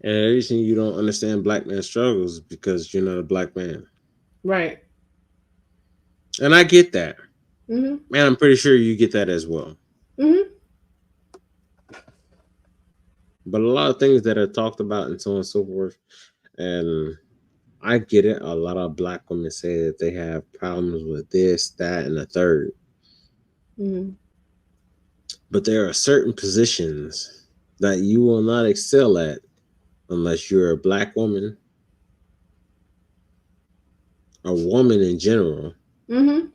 and the reason you don't understand black man struggles is because you're not a black man, Right. and I get that, Mm-hmm. and I'm pretty sure you get that as well. Mm-hmm. But a lot of things that are talked about and so on and so forth, and I get it. A lot of black women say that they have problems with this, that, and the third. Mm-hmm. But there are certain positions that you will not excel at unless you're a black woman, a woman in general, Mm-hmm.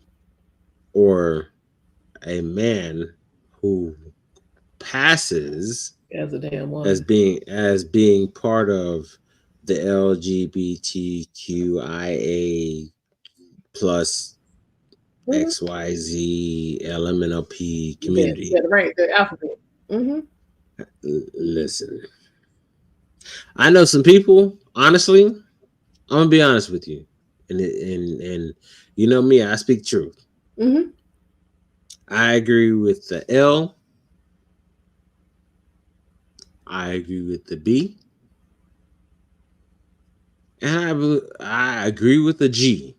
or a man who passes As a damn as woman. being part of the LGBTQIA plus Mm-hmm. XYZ LMNOP Yeah, community. yeah, right, the alphabet. Mm-hmm. Listen, I know some people. Honestly, I'm gonna be honest with you, and you know me, I speak truth. Mm-hmm. I agree with the L. I agree with the B. And I agree with the G.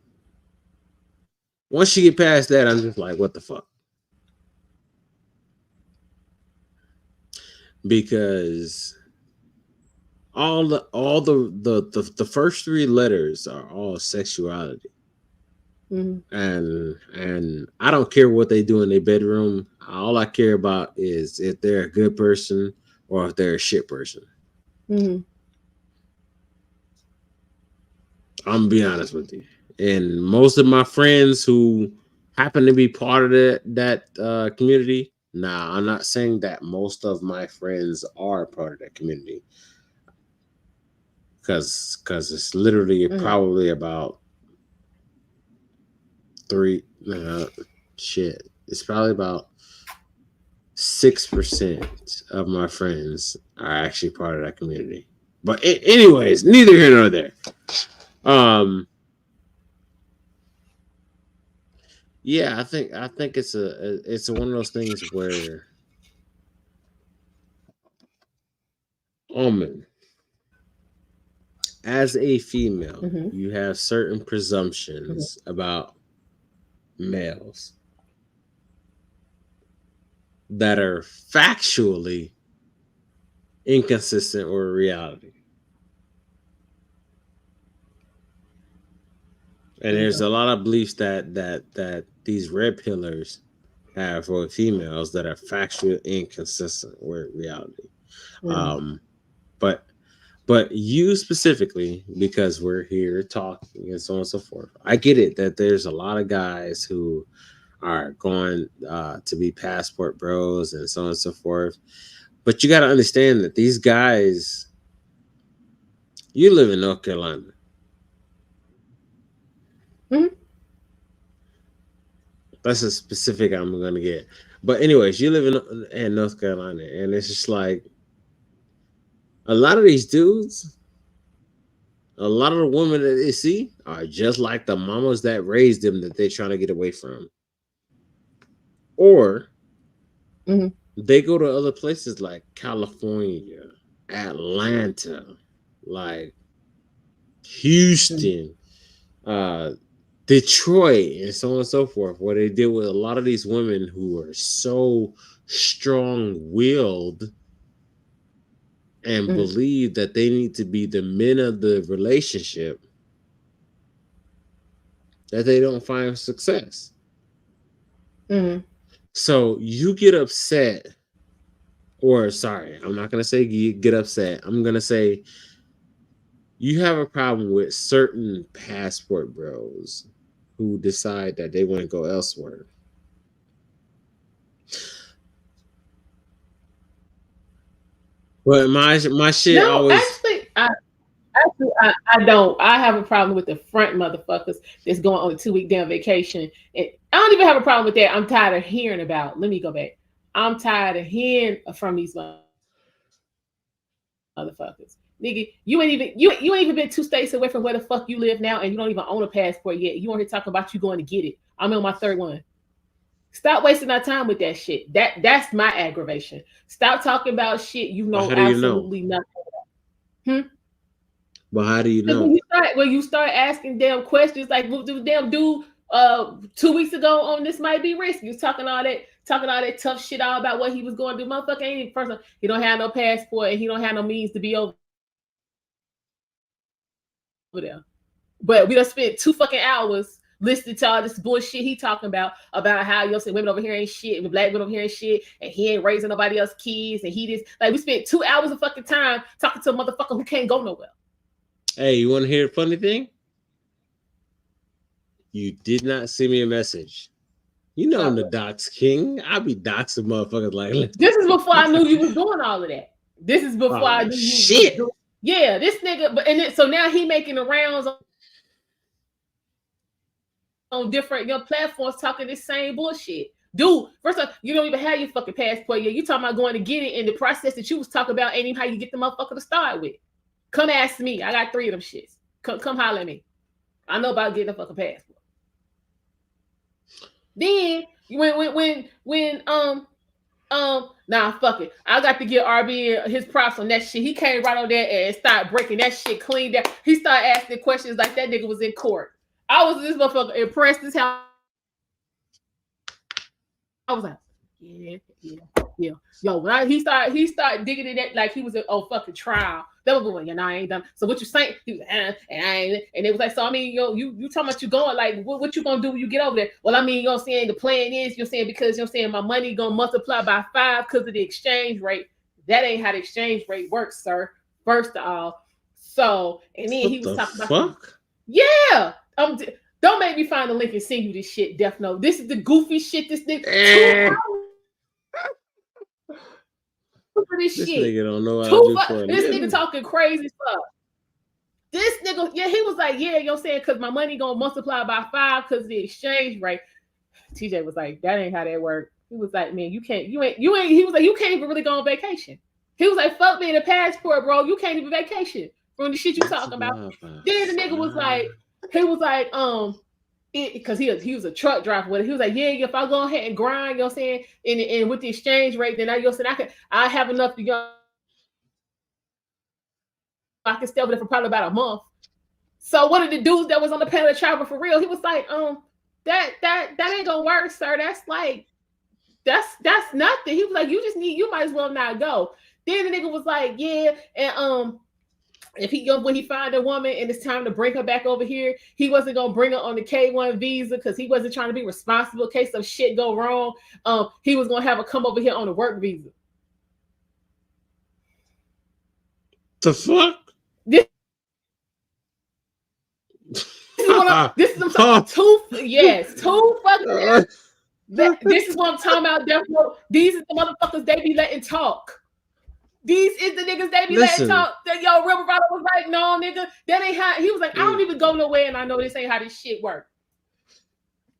Once you get past that, I'm just like, what the fuck? Because all the first three letters are all sexuality. And I don't care what they do in their bedroom. All I care about is if they're a good person or if they're a shit person. I'm gonna be honest with you. And most of my friends who happen to be part of that community. Nah, I'm not saying that most of my friends are part of that community, because it's literally probably about it's probably about 6% of my friends are actually part of that community. But anyways, neither here nor there. Yeah, I think it's one of those things where, man, as a female, you have certain presumptions about males that are factually inconsistent with reality. And there's a lot of beliefs that these red pillars have for females that are factually inconsistent with reality. But you specifically, because we're here talking and so on and so forth, I get it that there's a lot of guys who are going to be passport bros and so on and so forth. But you got to understand that these guys, you live in North Carolina. That's a specific I'm going to get. But anyways, you live in North Carolina, and it's just like a lot of these dudes, a lot of the women that they see are just like the mamas that raised them that they're trying to get away from. Or they go to other places like California, Atlanta, like Houston, Detroit, and so on and so forth, where they deal with a lot of these women who are so strong-willed and believe that they need to be the men of the relationship, that they don't find success. So you get upset, or sorry, I'm not going to say you get upset. I'm going to say you have a problem with certain passport bros who decide that they want to go elsewhere. But my shit always. Actually, I don't. I have a problem with the front motherfuckers that's going on a 2-week damn vacation. And I don't even have a problem with that. I'm tired of hearing about. Let me go back. I'm tired of hearing from these motherfuckers. Nigga, you ain't even been 2 states away from where the fuck you live now, and you don't even own a passport yet. You want to talk about you going to get it. I'm on my 3rd one. Stop wasting our time with that shit. That's my aggravation. Stop talking about shit you know absolutely nothing about. But how do you know? When you start asking damn questions like, well, the damn dude 2 weeks ago on This Might Be Risky, he was talking all that tough shit all about what he was going to do. Motherfucker ain't even first. He don't have no passport and he don't have no means to be over there. But we done spent 2 fucking hours listening to all this bullshit he talking about how you know women over here ain't shit and black women over here ain't shit and he ain't raising nobody else's kids and he just like we spent 2 hours of fucking time talking to a motherfucker who can't go nowhere. Hey, you want to hear a funny thing? You did not send me a message. You know I'm the dox king. I be doxing motherfuckers like. This is before I knew you was doing all of that. This is before I knew shit. You. Yeah, this nigga. But so now he making the rounds on different platforms talking this same bullshit. Dude, first off, you don't even have your fucking passport yet. You talking about going to get it, and the process that you was talking about ain't even how you get the motherfucker to start with. Come ask me. I got 3 of them shits. Come holler at me. I know about getting a fucking passport. Then when Nah, fuck it. I got to get RB his props on that shit. He came right on there and started breaking that shit clean down. He started asking questions like that nigga was in court. I was this motherfucker impressed as hell. I was like, yeah. Yo, when he started digging in that like he was a fucking trial. That was when I ain't done. So what you saying? He was and I ain't, and it was like, so I mean, you talking about you going like what you gonna do when you get over there? Well, I mean, you know what I'm saying, the plan is you're saying because you're saying my money gonna multiply by 5 because of the exchange rate. That ain't how the exchange rate works, sir. First of all. So and then he was talking about yeah. Don't make me find the link and send you this shit, Death Note. This is the goofy shit. This nigga. This shit. Nigga don't know how to do this nigga talking crazy stuff. This nigga, yeah, he was like, yeah, you know what I'm saying, because my money gonna multiply by 5 because of the exchange rate. TJ was like, that ain't how that work. He was like, man, you ain't. He was like, you can't even really go on vacation. He was like, fuck me in a passport, bro. You can't even vacation from the shit you talking about. Then the nigga was like, because he was a truck driver with it. He was like, yeah, if I go ahead and grind, you know what I'm saying, and with the exchange rate, then I have enough to I can stay over there for probably about a month. So one of the dudes that was on the panel of travel for real, he was like, that ain't gonna work, sir. That's like that's nothing. He was like, you might as well not go. Then the nigga was like, yeah, and when he find a woman and it's time to bring her back over here, he wasn't gonna bring her on the K1 visa because he wasn't trying to be responsible in case some shit go wrong. He was gonna have her come over here on a work visa. The fuck? This is what I'm talking. Two fucking. This is what I'm talking about. These are the motherfuckers they be letting talk. These is the niggas they be letting talk. Yo, River Brother was like, no, nigga, that ain't how. He was like, I don't even go nowhere, and I know this ain't how this shit work.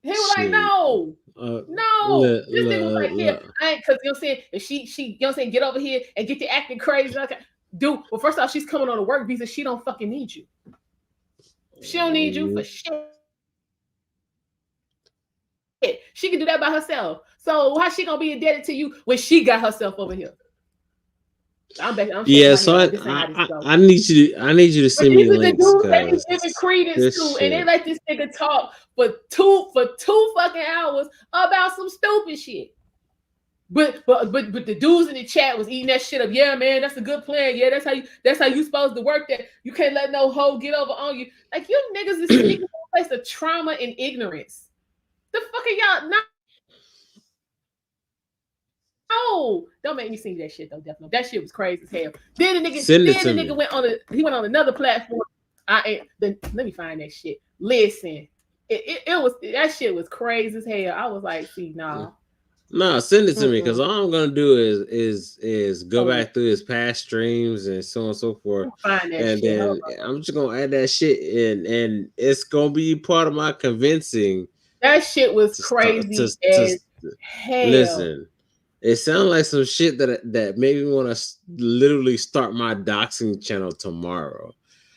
He was like, no. This nigga was like, yeah, I ain't, because you know what I'm saying, if she, you know what I'm saying, get over here and get to acting crazy. Okay. Dude, well, first off, she's coming on a work visa. She don't fucking need you. She don't need you for shit. She can do that by herself. So how she gonna be indebted to you when she got herself over here? Yeah, so I need you to send me links. They be giving credence to, and they let this nigga talk for two fucking hours about some stupid shit. But the dudes in the chat was eating that shit up. Yeah, man, that's a good plan. Yeah, that's how you supposed to work that. You can't let no hoe get over on you. Like, you niggas is sticking in a place of trauma and ignorance. The fuck are y'all not? No, don't make me sing that shit though, definitely. That shit was crazy as hell. Then the nigga went on another platform. Let me find that shit. Listen, it was, that shit was crazy as hell. I was like, see, nah. No, send it to me, because all I'm gonna do is go back through his past streams and so on and so forth, and then I'm just gonna add that shit and it's gonna be part of my convincing. That shit was crazy as hell. Listen, it sounds like some shit that made me want to literally start my doxing channel tomorrow.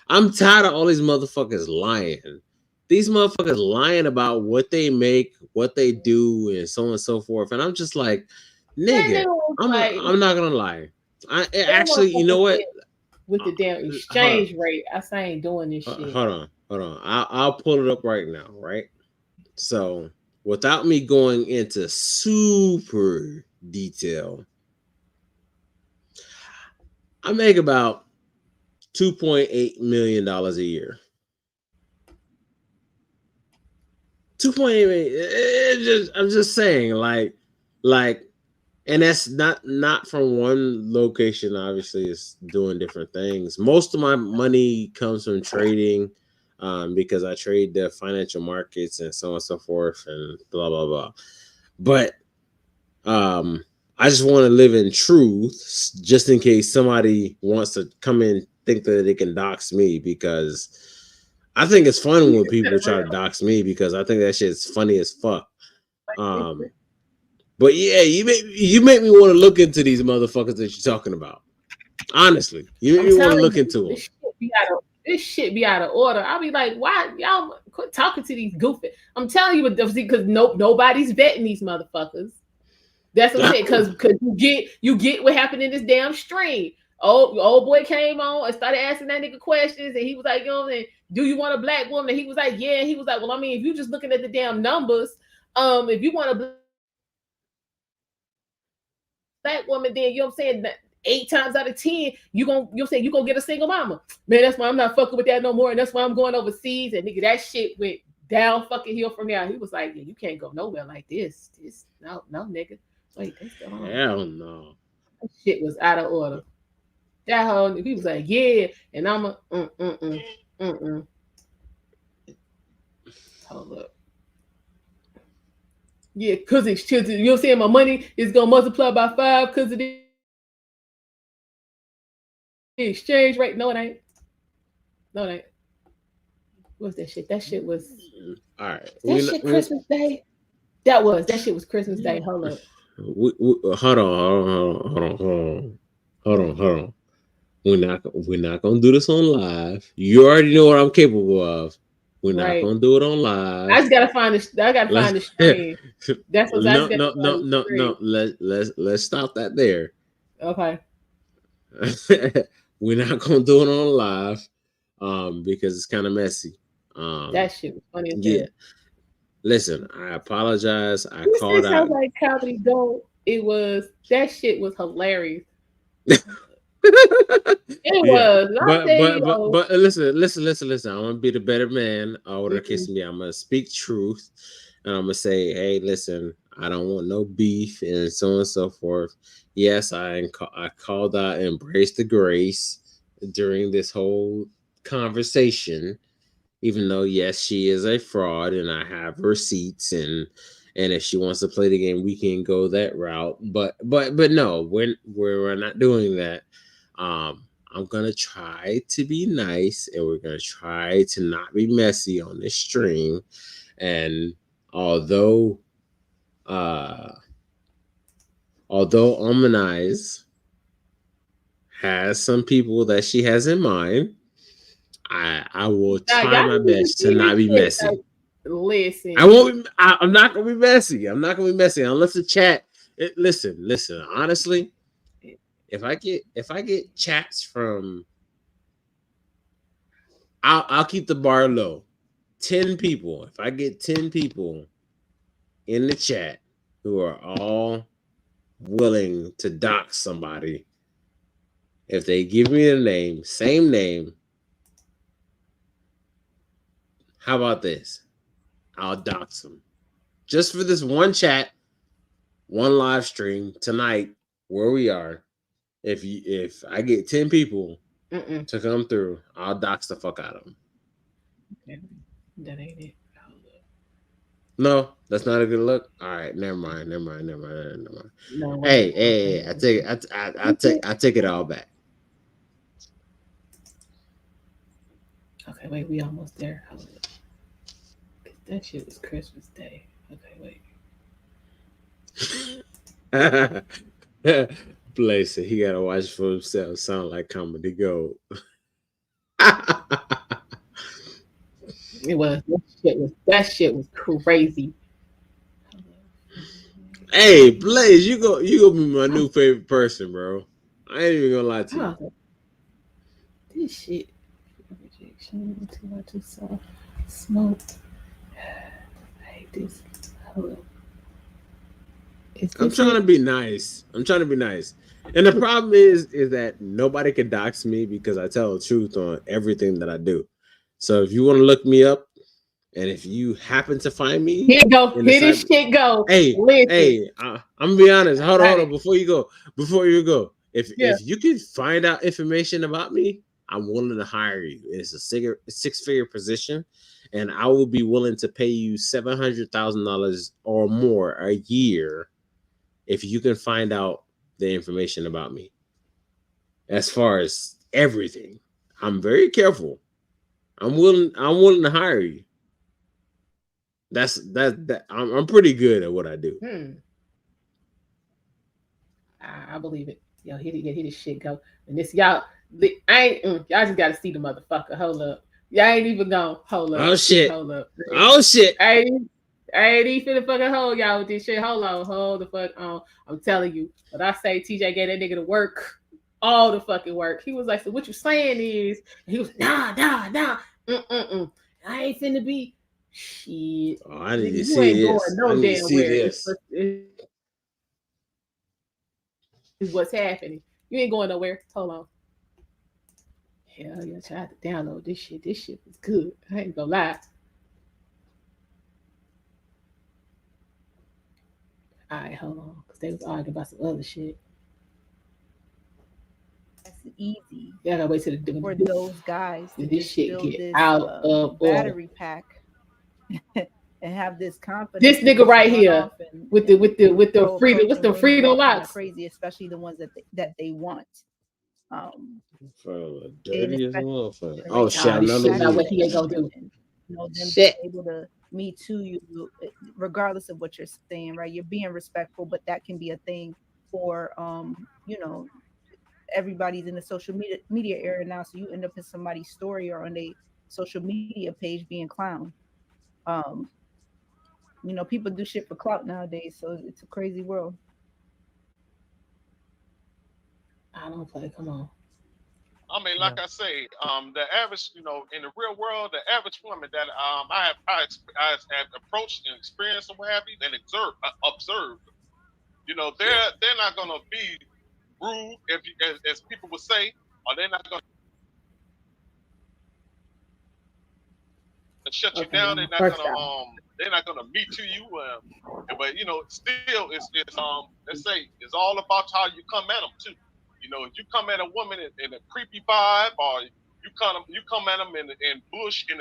I'm tired of all these motherfuckers lying. These motherfuckers lying about what they make, what they do, and so on and so forth. And I'm just like, nigga, I'm not gonna lie. Actually, you know what? With the damn exchange rate, I say I ain't doing this shit. Hold on. I'll pull it up right now, right? So, without me going into super detail, I make about $2.8 million a year. 2.8 million. I'm just saying, like, and that's not from one location. Obviously, it's doing different things. Most of my money comes from trading, because I trade the financial markets and so on and so forth, and blah blah blah. But I just want to live in truth, just in case somebody wants to come in think that they can dox me, because I think it's fun when people try to dox me, because I think that shit's funny as fuck. But yeah, you make me want to look into these motherfuckers that you're talking about. Honestly, you make me want to look into them. This shit be out of order. I'll be like, why y'all quit talking to these goofy? I'm telling you, because nobody's vetting these motherfuckers. That's what I'm saying. Because you get what happened in this damn stream. Old boy came on and started asking that nigga questions, and he was like, do you want a black woman? And he was like, yeah. And he was like, well, I mean, if you just looking at the damn numbers, if you want a black woman, then you know what I'm saying, 8 times out of 10, you gonna get a single mama. Man, that's why I'm not fucking with that no more, and that's why I'm going overseas. And nigga, that shit went down fucking hill from there. He was like, yeah, you can't go nowhere like this. No, nigga. Wait, they still on. Hell no. That shit was out of order. That whole he was like, yeah, and I'm a Hold up. Yeah, cause it's you know what I'm saying, my money is gonna multiply by 5 because of the exchange rate. No, it ain't. What's that shit? That shit was all right. Christmas Day. That shit was Christmas Day. Hold up. Hold on. We're not gonna do this on live. You already know what I'm capable of. We're not gonna do it on live. I just gotta find the stream. That's what no. Let's stop that there. Okay. We're not gonna do it on live, because it's kind of messy. That shit was funny as hell. Listen, I apologize. I called out. Sounds like Comedy Gold. That shit was hilarious. It was. But listen. I'm gonna be the better man. Whatever case me, I'm gonna speak truth, and I'm gonna say, hey, listen, I don't want no beef, and so on and so forth. Yes, I called out Embrace the Grace during this whole conversation, even though yes, she is a fraud, and I have receipts, and if she wants to play the game, we can go that route. But no, we're not doing that. I'm gonna try to be nice, and we're gonna try to not be messy on this stream. And although Almanize has some people that she has in mind, I will try my best to not be messy. Listen, I'm not gonna be messy. Unless the chat. Listen. Honestly, if I get chats from, I'll keep the bar low. 10 people. If I get 10 people in the chat who are all willing to dox somebody, if they give me the name, same name, how about this? I'll dox them just for this one chat, one live stream tonight where we are. If I get 10 people to come through, I'll dox the fuck out of them. Okay. That ain't it. No, that's not a good look. All right, never mind. No, hey, I take it all back. Okay, wait, we almost there. That shit was Christmas Day. Okay, wait. Blaze said he gotta watch for himself. Sound like Comedy Gold. It was. That shit was crazy. Hey, Blaze, you go be my new favorite person, bro. I ain't even gonna lie to you. This shit. Rejection. Too much of soft smoke. I hate this. Hold up. I'm trying to be nice. And the problem is that nobody can dox me because I tell the truth on everything that I do. So if you want to look me up, and if you happen to find me, here this shit go. Hey, I'm gonna be honest. Hold on. Before you go, if you can find out information about me, I'm willing to hire you. It's a 6-figure position, and I will be willing to pay you $700,000 or more a year if you can find out the information about me. As far as everything, I'm very careful. I'm willing to hire you. I'm pretty good at what I do. I believe it. Yo, here this shit go. And this y'all just gotta see the motherfucker. Hold up. Y'all ain't even gone. Hold up. Oh shit. Hold up. Oh shit. I ain't even finna fucking hold y'all with this shit. Hold the fuck on. I'm telling you. But I say TJ gave that nigga to work. All the fucking work. He was like, so what you saying is, and he was nah. I ain't finna be shit. Oh, I need to You see ain't going this. no I need to damn see where. this. Is what's happening. You ain't going nowhere. Hold on. Hell yeah, I tried to download this shit. This shit was good. I ain't gonna lie. All right, hold on, because they was arguing about some other shit. That's easy Yeah, I gotta wait till the for those guys to this just shit build get this out of order. battery pack and have this confidence. This nigga right here with the freedom, what's the freedom locks? Crazy, especially the ones that they want. Dirty as a motherfucker. Oh shit! This shit about what he ain't gonna do. Them Shit. being able to me too you, regardless of what you're saying, right? You're being respectful, but that can be a thing for everybody's in the social media era now, so you end up in somebody's story or on a social media page being clown. People do shit for clout nowadays, so it's a crazy world. I don't play. Come on. I mean, like I say, the average, in the real world, the average woman that I have approached and experienced and what have you, and observed, they're not gonna be rude, as people would say, or they're not gonna shut you down. They're not gonna meet to you. But still, it's let's say it's all about how you come at them too. If you come at a woman in a creepy vibe, or you come at them in bush and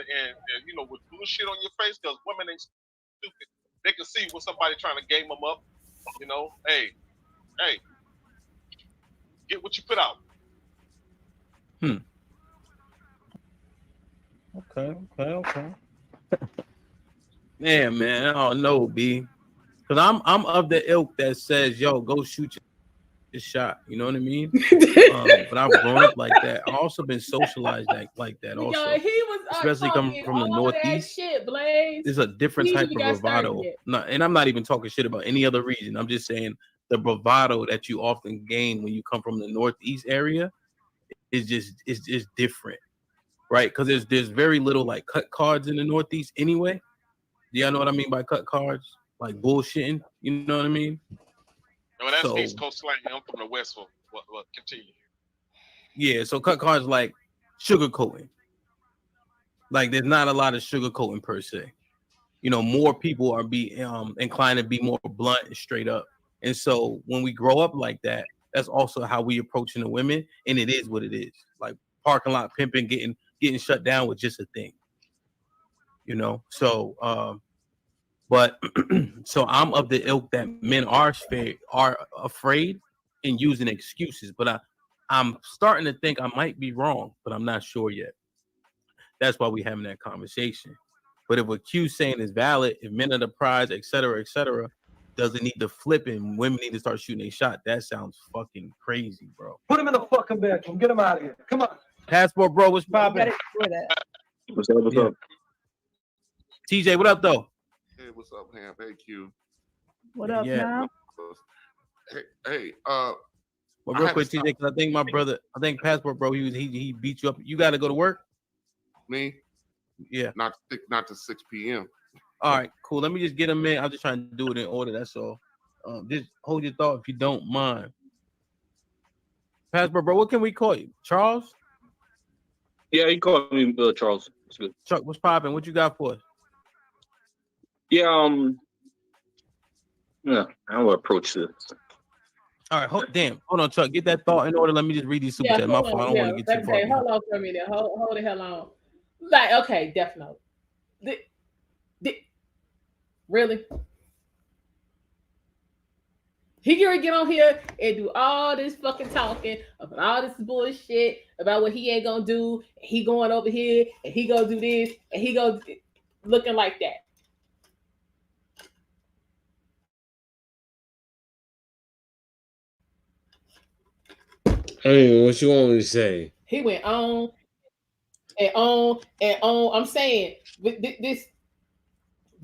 with bullshit on your face, because women ain't stupid. They can see when somebody trying to game them up. Hey, get what you put out. Okay. Man, I don't know, B. Because I'm of the ilk that says, yo, go shoot your shot. You know what I mean? But I've grown up like that. I've also been socialized like that also. Yo, he was especially coming from the Northeast. Shit, Blaze. There's a different type of bravado. And I'm not even talking shit about any other region. I'm just saying the bravado that you often gain when you come from the Northeast area is just different. Right? Because there's very little like cut cards in the Northeast anyway. Do y'all know what I mean by cut cards? Like bullshitting. You know what I mean? No, that's East Coast slang. I'm from the West. What continue? Yeah, so cut cards like sugarcoating. Like there's not a lot of sugarcoating per se. More people are inclined to be more blunt and straight up. And so when we grow up like that, that's also how we approaching the women, and it is what it is. Like parking lot pimping, getting shut down was just a thing. So but so I'm of the ilk that men are afraid and using excuses, but I'm starting to think I might be wrong, but I'm not sure yet. That's why we're having that conversation. But if what Q's saying is valid, if men are the prize, et cetera, does it need to flip and women need to start shooting a shot? That sounds fucking crazy, bro. Put him in the fucking bedroom. Get him out of here. Come on. Passport, bro, what's popping? What's up? TJ, what up, though? Hey, what's up, Ham? Hey, Q. What up now? Hey, well, real quick, TJ, because I think Passport, bro, he beat you up. You got to go to work? Me? Yeah. Not to 6 p.m. All right, cool. Let me just get him in. I'm just trying to do it in order. That's all. Just hold your thought if you don't mind. Passport, bro, what can we call you? Charles? Yeah, you call me Charles. It's good. Chuck, what's popping? What you got for us? Yeah, I will approach this. All right, hold on, Chuck. Get that thought in order. Let me just read these super chats. My fault. I don't want to get too far. Hold on for a minute. Hold the hell on. Like, okay, definitely. Really? He gonna get on here and do all this fucking talking about all this bullshit about what he ain't gonna do. He going over here and he gonna do this and he gonna looking like that. Hey, what you want me to say? He went on and on and on. I'm saying this.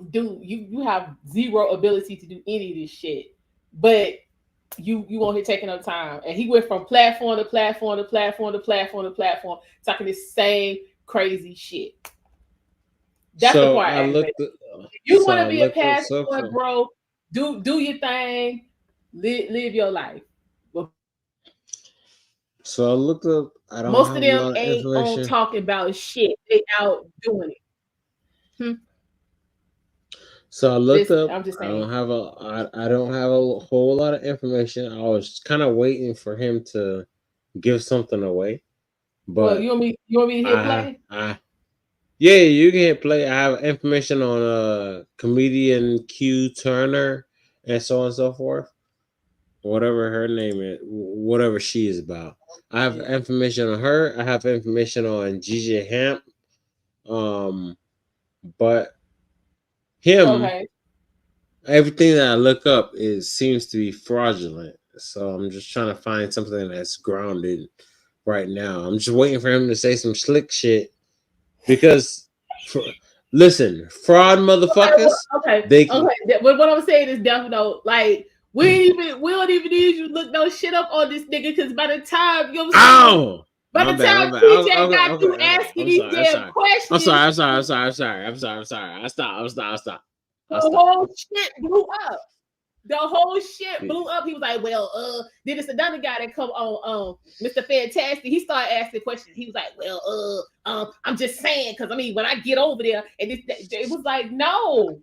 dude, you have zero ability to do any of this shit, but you on here taking up time. And he went from platform to platform to platform to platform to platform, talking this same crazy shit. That's the So part. I looked. If you want I to be a looked at passport, bro, do your thing, live your life. But So I looked up. I don't most have of a them lot of ain't on information. talking about shit. They out doing it. So I looked Listen, up. I'm just I saying. don't have I don't have a whole lot of information. I was kind of waiting for him to give something away, Well, but you want me to hit play? Yeah, you can hit play. I have information on comedian Q Turner and so on and so forth. Whatever her name is, whatever she is about. I have information on her. I have information on GJ Hamp. But him, Okay. everything that I look up seems to be fraudulent. So I'm just trying to find something that's grounded right now. I'm just waiting for him to say some slick shit because, listen, fraud motherfuckers. Okay. But what I'm saying is definitely like we don't even need you to look no shit up on this nigga because by the time you know, by the time TJ got through asking these damn questions, I'm sorry. I stop. The whole shit blew up. The whole shit blew up. He was like, well, then it's another guy that come on, Mr. Fantastic. He started asking questions. He was like, well, I'm just saying, because I mean, when I get over there, and it was like, no.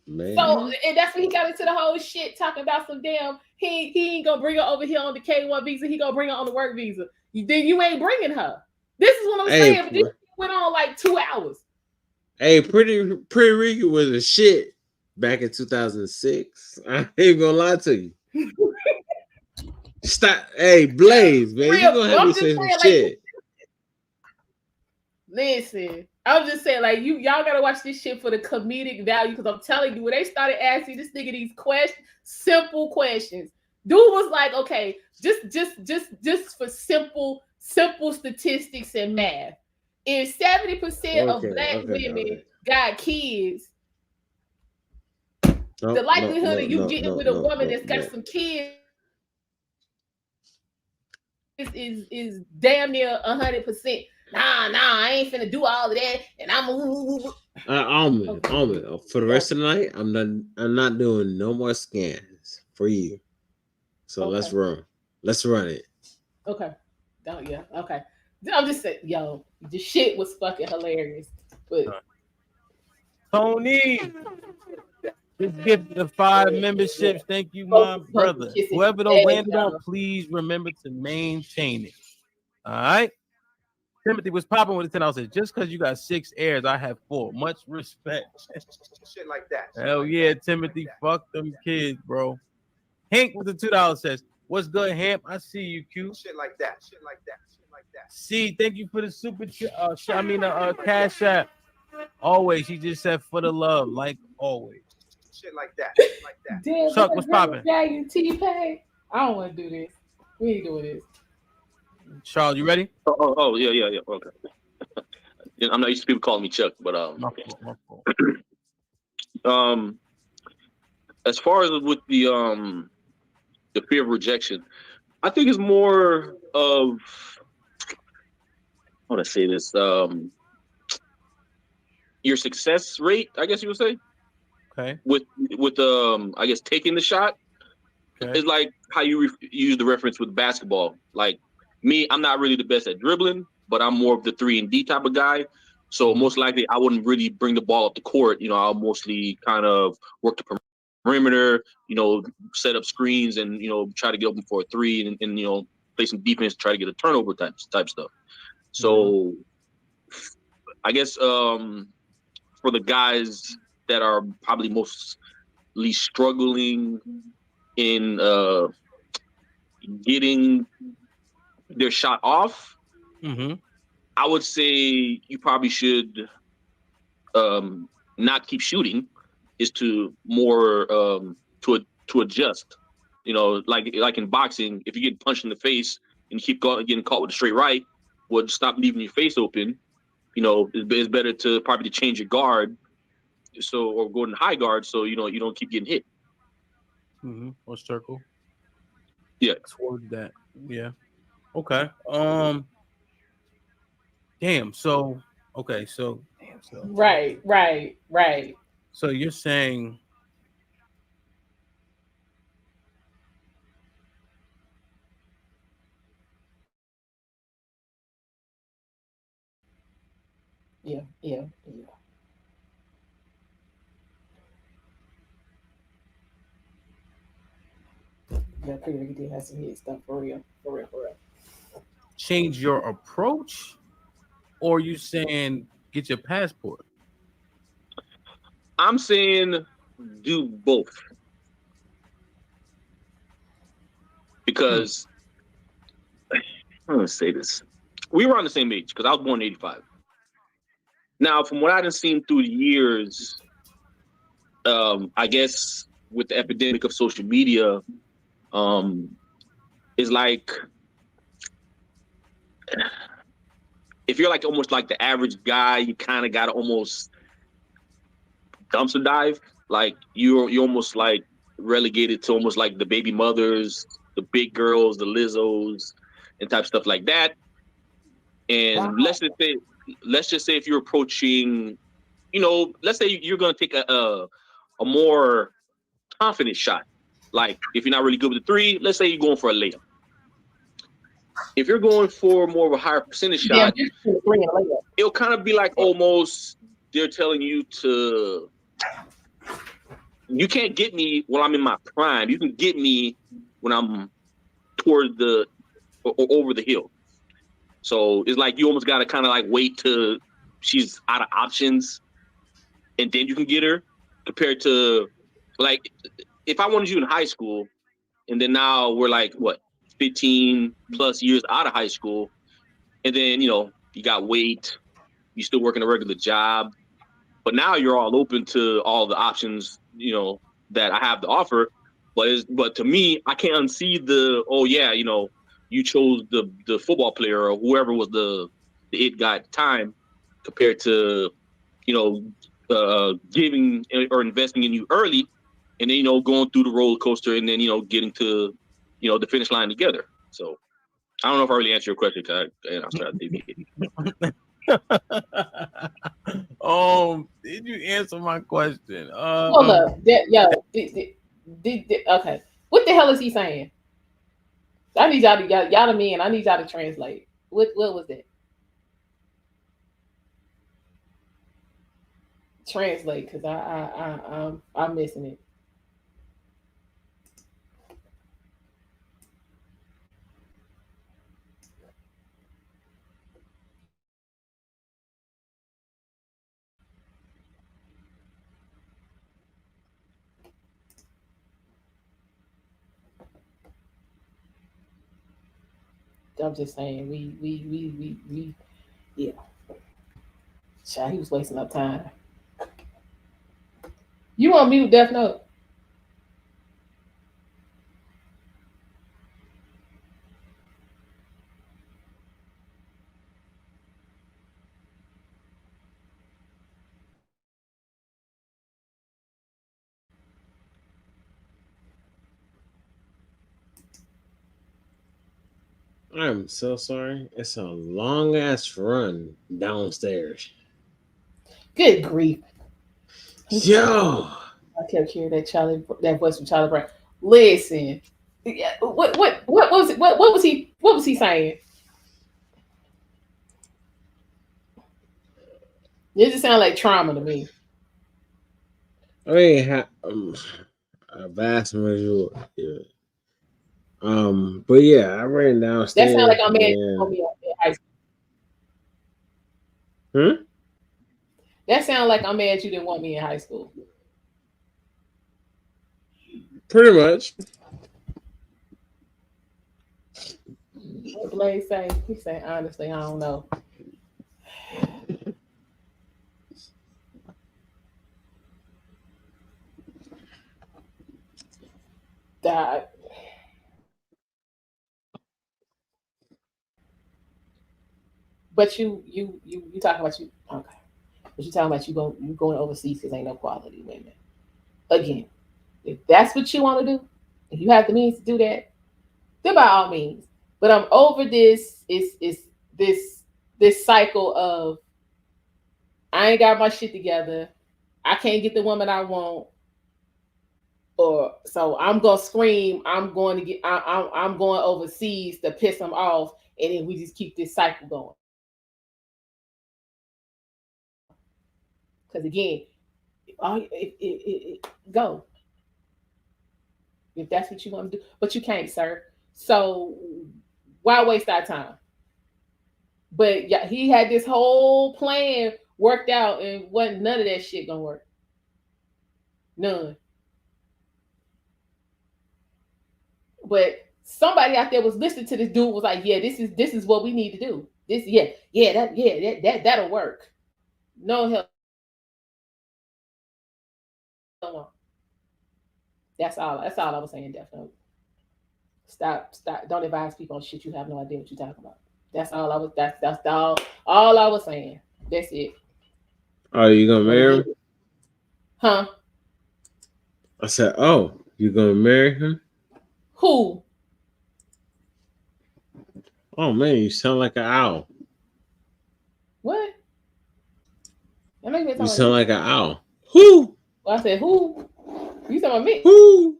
Man. So, and that's when he got into the whole shit talking about some damn, he ain't gonna bring her over here on the K1 visa. He gonna bring her on the work visa. Then you ain't bringing her. This is what I'm saying. But this went on like 2 hours. Hey, Pretty Ricky was a shit back in 2006. I ain't gonna lie to you. Stop. Hey, Blaze, man, you gonna have me say some shit. Listen, I'm just saying, like, y'all gotta watch this shit for the comedic value, because I'm telling you, when they started asking this nigga these simple questions, dude was like, okay, just for simple statistics and math. If 70% of black women got kids, the likelihood of you getting with a woman that's got some kids is damn near 100%. Nah, I ain't finna do all of that, and I'm Almond. For the rest of the night, I'm not doing no more scans for you. So let's run it. Okay. Okay. I'm just saying, yo, the shit was fucking hilarious. But Tony, just give the 5 memberships. Thank you, my brother. Whoever don't land it on, please remember to maintain it. All right. Timothy was popping with the 10. I said, just because you got 6 heirs, I have 4. Much respect. Shit like that. Hell yeah, Timothy. Fuck them kids, bro. Hank with the $2 says, what's good, Hamp? I see you, Q. Shit like that. See, thank you for the super cash app. Always, he just said for the love, like always. Shit like that. Damn, Chuck, what's popping? T-Pay. I don't want to do this. We ain't doing this. Charles, you ready? Oh, yeah. Okay. I'm not used to people calling me Chuck, but My fault. As far as with the fear of rejection, I think it's more of, how do I say this? Your success rate, I guess you would say. Okay. With I guess taking the shot. Okay. It's like how you use the reference with basketball. Like me, I'm not really the best at dribbling, but I'm more of the 3 and D type of guy. So most likely I wouldn't really bring the ball up the court. You know, I'll mostly kind of work the perimeter, you know, set up screens and, you know, try to get open for a 3 and you know, play some defense, try to get a turnover type stuff. So I guess for the guys that are probably mostly struggling in getting their shot off, I would say you probably should not keep shooting, is to more to adjust. You know, like in boxing, if you get punched in the face and you keep getting caught with a straight right, would stop leaving your face open. You know, it's better to probably change your guard or go in high guard, so you don't keep getting hit. Or circle. Yeah. Towards that. Yeah. Okay. Damn. So. Okay. So. Damn. So. Right. So you're saying. Yeah. Yeah, pretty much did have some hit stuff for real. Change your approach, or you saying get your passport? I'm saying do both because I'm gonna say this. We were on the same age because I was born in '85. Now, from what I've seen through the years, I guess with the epidemic of social media, is like if you're like almost like the average guy, you kind of got to almost dumpster dive. Like you're almost like relegated to almost like the baby mothers, the big girls, the Lizzos, and type stuff like that. And Wow. let's just say if you're approaching, let's say you're gonna take a more confident shot. Like if you're not really good with the three, let's say you're going for a layup. If you're going for more of a higher percentage shot, it'll kind of be like almost they're telling you you can't get me when I'm in my prime. You can get me when I'm toward or over the hill. So it's like you almost got to kind of like wait till she's out of options, and then you can get her. Compared to like if I wanted you in high school, and then now we're like what 15 plus years out of high school, and then you got weight, you still working a regular job, but now you're all open to all the options that I have to offer. But to me, I can't unsee you chose the football player or whoever was the it guy at the time compared to giving or investing in you early, and then going through the roller coaster, and then getting to the finish line together. So I don't know if I really answered your question, and I started deviating. Did you answer my question? Hold up. Okay. What the hell is he saying? I need y'all the men. I need y'all to translate. What was that? Translate, because I'm missing it. I'm just saying, we yeah. Child, he was wasting up time. You on mute, Death Note? I'm so sorry. It's a long ass run downstairs. Good grief! Yo, I kept hearing that voice from Charlie Brown. Listen, what was it? What was he saying? It just sounded like trauma to me. I mean, a vast majority. Yeah. But yeah, I ran downstairs. That sounded like I'm in high school. That sounded like I'm mad you didn't want me in high school. Pretty much. What Blaze say? He say, honestly, I don't know. That. But you talking about you? Okay. But you're talking about you going overseas because ain't no quality women. Again, if that's what you want to do, if you have the means to do that, then by all means. But I'm over this. Is this cycle of I ain't got my shit together. I can't get the woman I want. Or so I'm gonna scream. I'm going overseas to piss them off, and then we just keep this cycle going. Because again, go if that's what you want to do, but you can't, sir. So why waste our time? But yeah, he had this whole plan worked out, and wasn't none of that shit gonna work. None. But somebody out there was listening to this dude was like, yeah, this is what we need to do. That'll work. No hell. No. That's all I was saying, definitely. Stop. Don't advise people on shit you have no idea what you're talking about. That's all I was that's all I was saying. That's it. Oh, you gonna marry him? Huh? I said, oh, you gonna marry him? Who? Oh man, you sound like an owl. What? You sound like an owl. Who? Well, I said who? You talking about me? Who?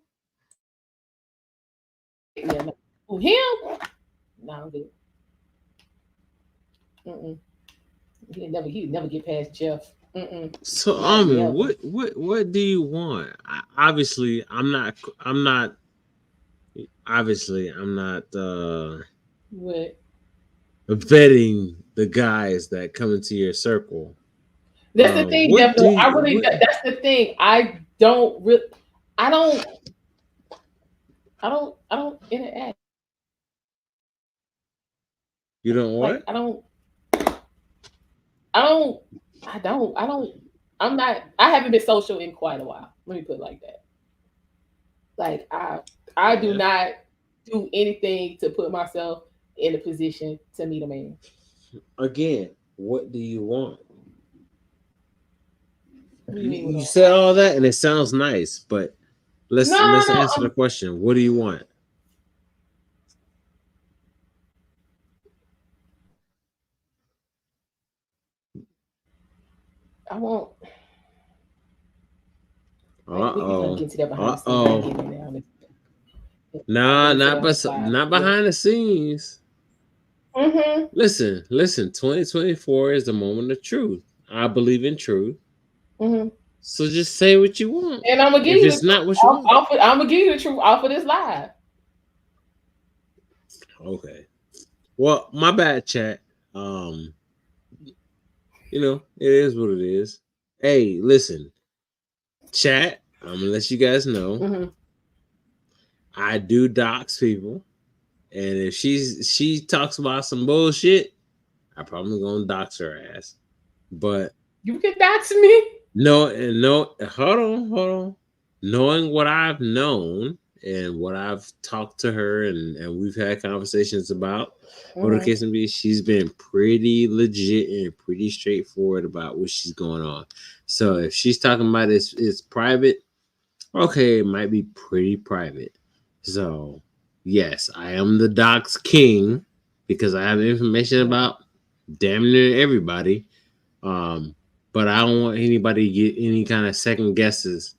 Yeah, no. Who, him? No, I'm good. He'd never get past Jeff. So what do you want? Obviously, I'm not what? vetting the guys that come into your circle. That's the thing, Jeff. That's the thing. I don't interact. You don't what? Like, I haven't been social in quite a while. Let me put it like that. Like I do not do anything to put myself in a position to meet a man. Again, what do you want? What do you mean? You said all that and it sounds nice, but let's answer the question. What do you want? I want. Nah, not behind the scenes. Mm-hmm. Listen. 2024 is the moment of truth. I believe in truth. Mm-hmm. So just say what you want. And I'm gonna give you. If it's not what you want, I'm gonna give you the truth off of this live. Okay. Well, my bad, chat. It is what it is. Hey, listen, chat. I'm gonna let you guys know. Mm-hmm. I do dox people, and if she talks about some bullshit, I'm probably gonna dox her ass. But you can dox me. No. Hold on. Knowing what I've known and what I've talked to her and we've had conversations about, whatever the case may be, she's been pretty legit and pretty straightforward about what she's going on. So if she's talking about it's private, okay, it might be pretty private. So yes, I am the docs king because I have information about damn near everybody. But I don't want anybody to get any kind of second guesses,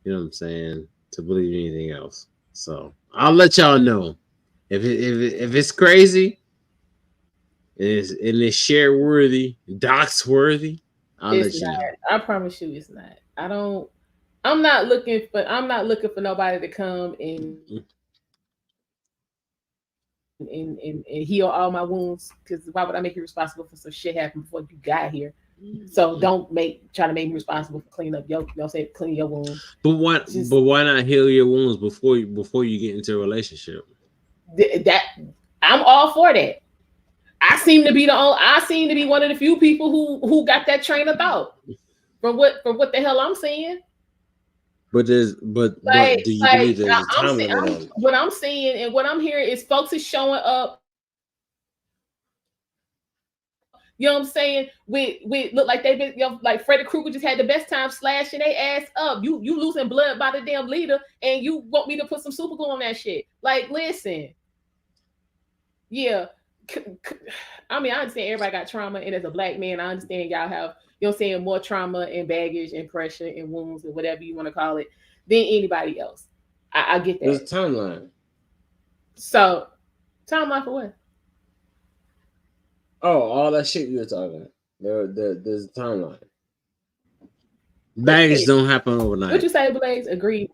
you know what I'm saying, to believe anything else. So I'll let y'all know if it's crazy and it's share worthy, docs worthy. I'll let you know. I promise you, it's not. I'm not looking for nobody to come and heal all my wounds. Because why would I make you responsible for some shit happen before you got here? So don't try to make me responsible for clean up clean your wounds. But why not heal your wounds before you get into a relationship? That I'm all for that. I seem to be one of the few people who got that train of thought from what the hell I'm saying. But do you believe there's a time limit? What I'm saying and what I'm hearing is folks is showing up You know what I'm saying? With look like they been, you know, like Freddy Krueger just had the best time slashing their ass up. You losing blood by the damn leader, and you want me to put some super glue on that shit? Like, listen, yeah. I mean, I understand everybody got trauma, and as a black man, I understand y'all have, you know what I'm saying, more trauma and baggage and pressure and wounds and whatever you want to call it than anybody else. I get that. There's a timeline. So, timeline for what? Oh, all that shit you were talking. There's a timeline. Baggage don't happen overnight. What you say, Blaze? Agreed.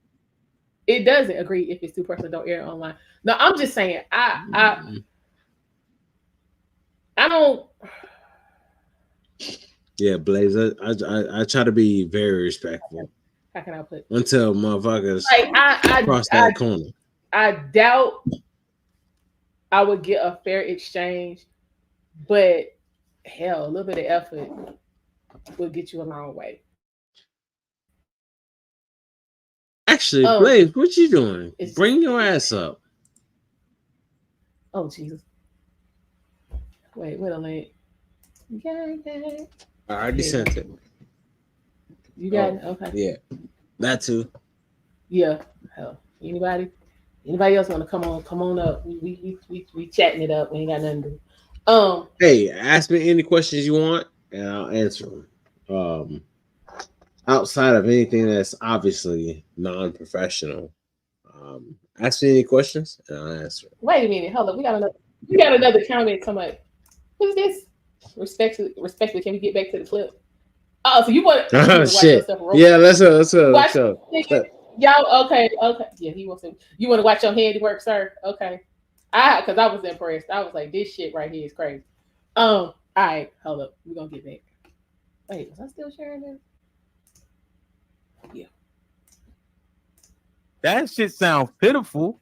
It doesn't agree if it's 2 persons don't air online. No, I'm just saying. I don't. Yeah, Blaze. I try to be very respectful. How can I put? Until motherfuckers Like cross that corner. I doubt I would get a fair exchange, but hell, a little bit of effort will get you a long way. Actually, Blaze, what you doing? Bring your ass up. Oh Jesus! Wait a minute. Yeah. I already sent it. You got it? Okay. Yeah, that too. Yeah. Hell, anybody else want to come on up? We chatting it up. We ain't got nothing to do. Hey, ask me any questions you want, and I'll answer them. Outside of anything that's obviously non-professional, ask me any questions, and I'll answer. Wait a minute, hold up. We got another comment come up. Who's this? Respectfully, can we get back to the clip? Oh, so you want to Oh shit! Yeah, let's go. Y'all, okay. Yeah, he wants to. You want to watch your handiwork, sir? Okay. Because I was impressed. I was like, this shit right here is crazy. All right, hold up. We're gonna get back. Wait, was I still sharing this? Yeah. That shit sounds pitiful.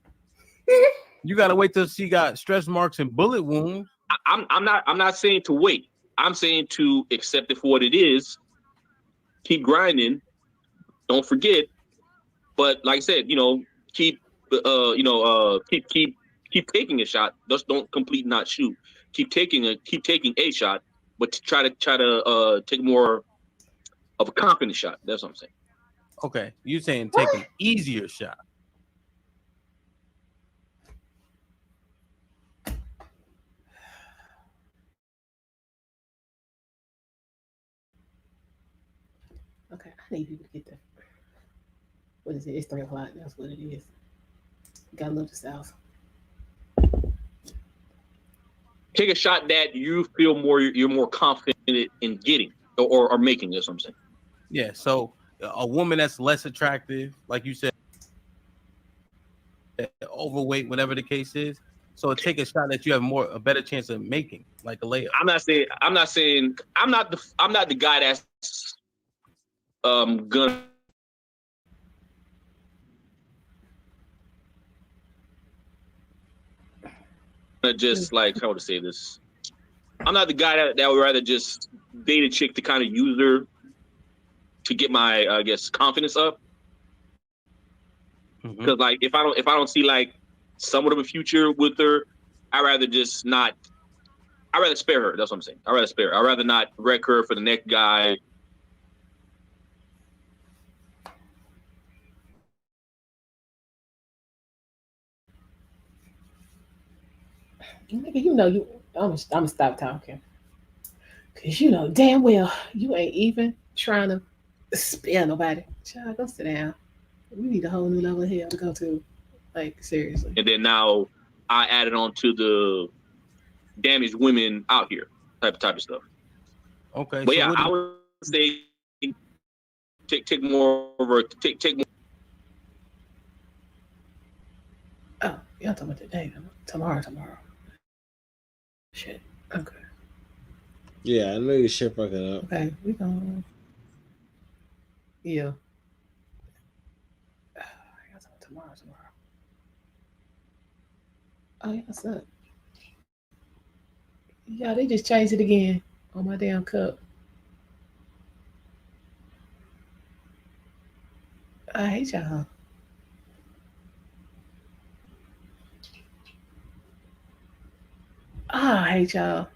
You gotta wait till she got stretch marks and bullet wounds. I'm not saying to wait. I'm saying to accept it for what it is. Keep grinding. Don't forget. But like I said, keep taking a shot. Just don't complete not shoot. Keep taking a shot, but try to take more of a confident shot. That's what I'm saying. Okay, you saying take an easier shot. Okay, I need people to get that. What is it? It's 3:00. That's what it is. Gotta love the South. Take a shot that you feel you're more confident in getting or making. That's what I'm saying. Yeah, so a woman that's less attractive, like you said, overweight, whatever the case is. So take a shot that you have a better chance of making, like a layup. I'm not the guy that's gonna just like, how to say this. I'm not the guy that would rather just date a chick to kind of use her to get my confidence up. Because like if I don't see like somewhat of a future with her, I'd rather spare her. That's what I'm saying. I'd rather spare her. I'd rather not wreck her for the next guy. I'm gonna stop talking. Cause damn well you ain't even trying to spare nobody. Child, go sit down. We need a whole new level of hell to go to. Like, seriously. And then now I added on to the damaged women out here type of stuff. Okay. But so yeah, I would say take more. Oh, you're talking about today. Tomorrow. Shit. Okay. Yeah, I know your shit fucking up. Okay, we gonna. Yeah. Tomorrow. Oh, yeah, what's up? Yeah, they just changed it again on my damn cup. I hate y'all. I hate y'all.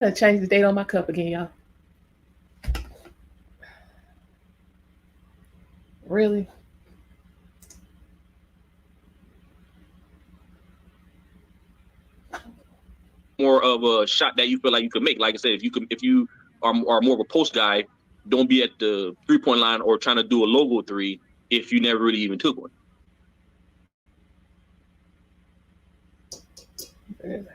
gotta change the date on my cup again, y'all. Really? More of a shot that you feel like you could make. Like I said, if you are more of a post guy, don't be at the 3-point line or trying to do a logo three if you never really even took one. Really?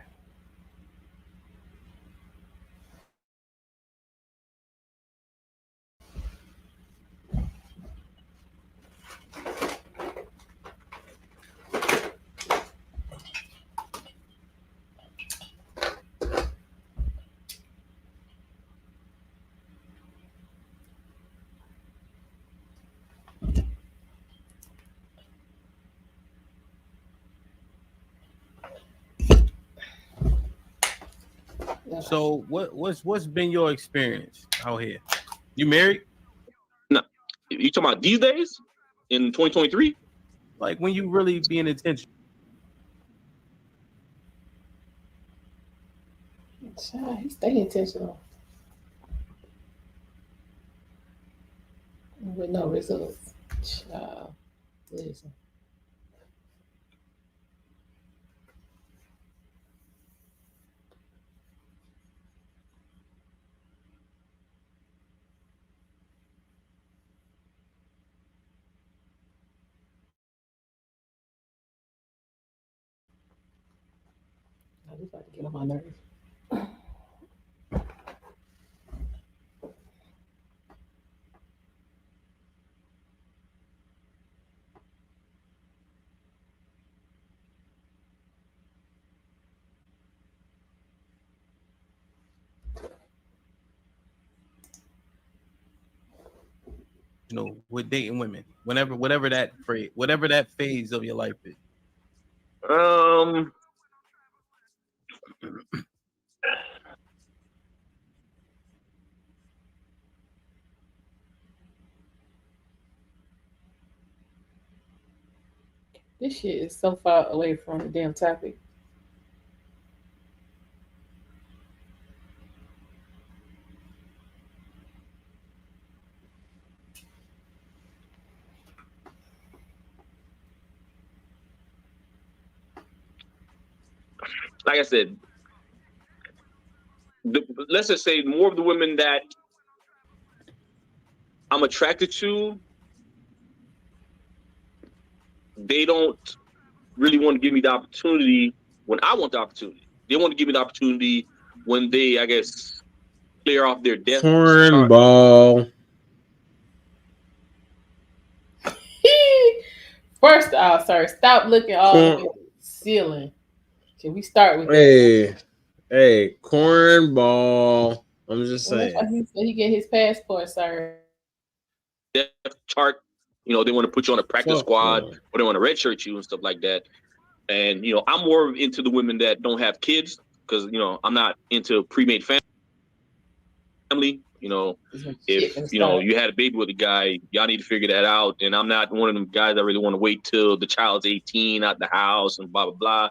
So what's been your experience out here? You married? No, you talking about these days in 2023? Like when you really being intentional? Child, he stay intentional with no results. Child, listen. I just like to get on my nerves. You know, with dating women, whatever that phase of your life is. This shit is so far away from the damn topic. Like I said, let's just say more of the women that I'm attracted to, they don't really want to give me the opportunity when I want the opportunity. They want to give me the opportunity when they, I guess, clear off their depth. Cornball. First off, sir, stop looking all the way at the ceiling. Can we start with that? Hey, cornball. I'm just Well, that's saying. why he said he get his passport, sir. Depth chart, they want to put you on a practice squad no. or they want to redshirt you and stuff like that. And I'm more into the women that don't have kids because I'm not into pre-made family. If you had a baby with a guy, y'all need to figure that out. And I'm not one of them guys that really want to wait till the child's 18 out the house and blah blah blah.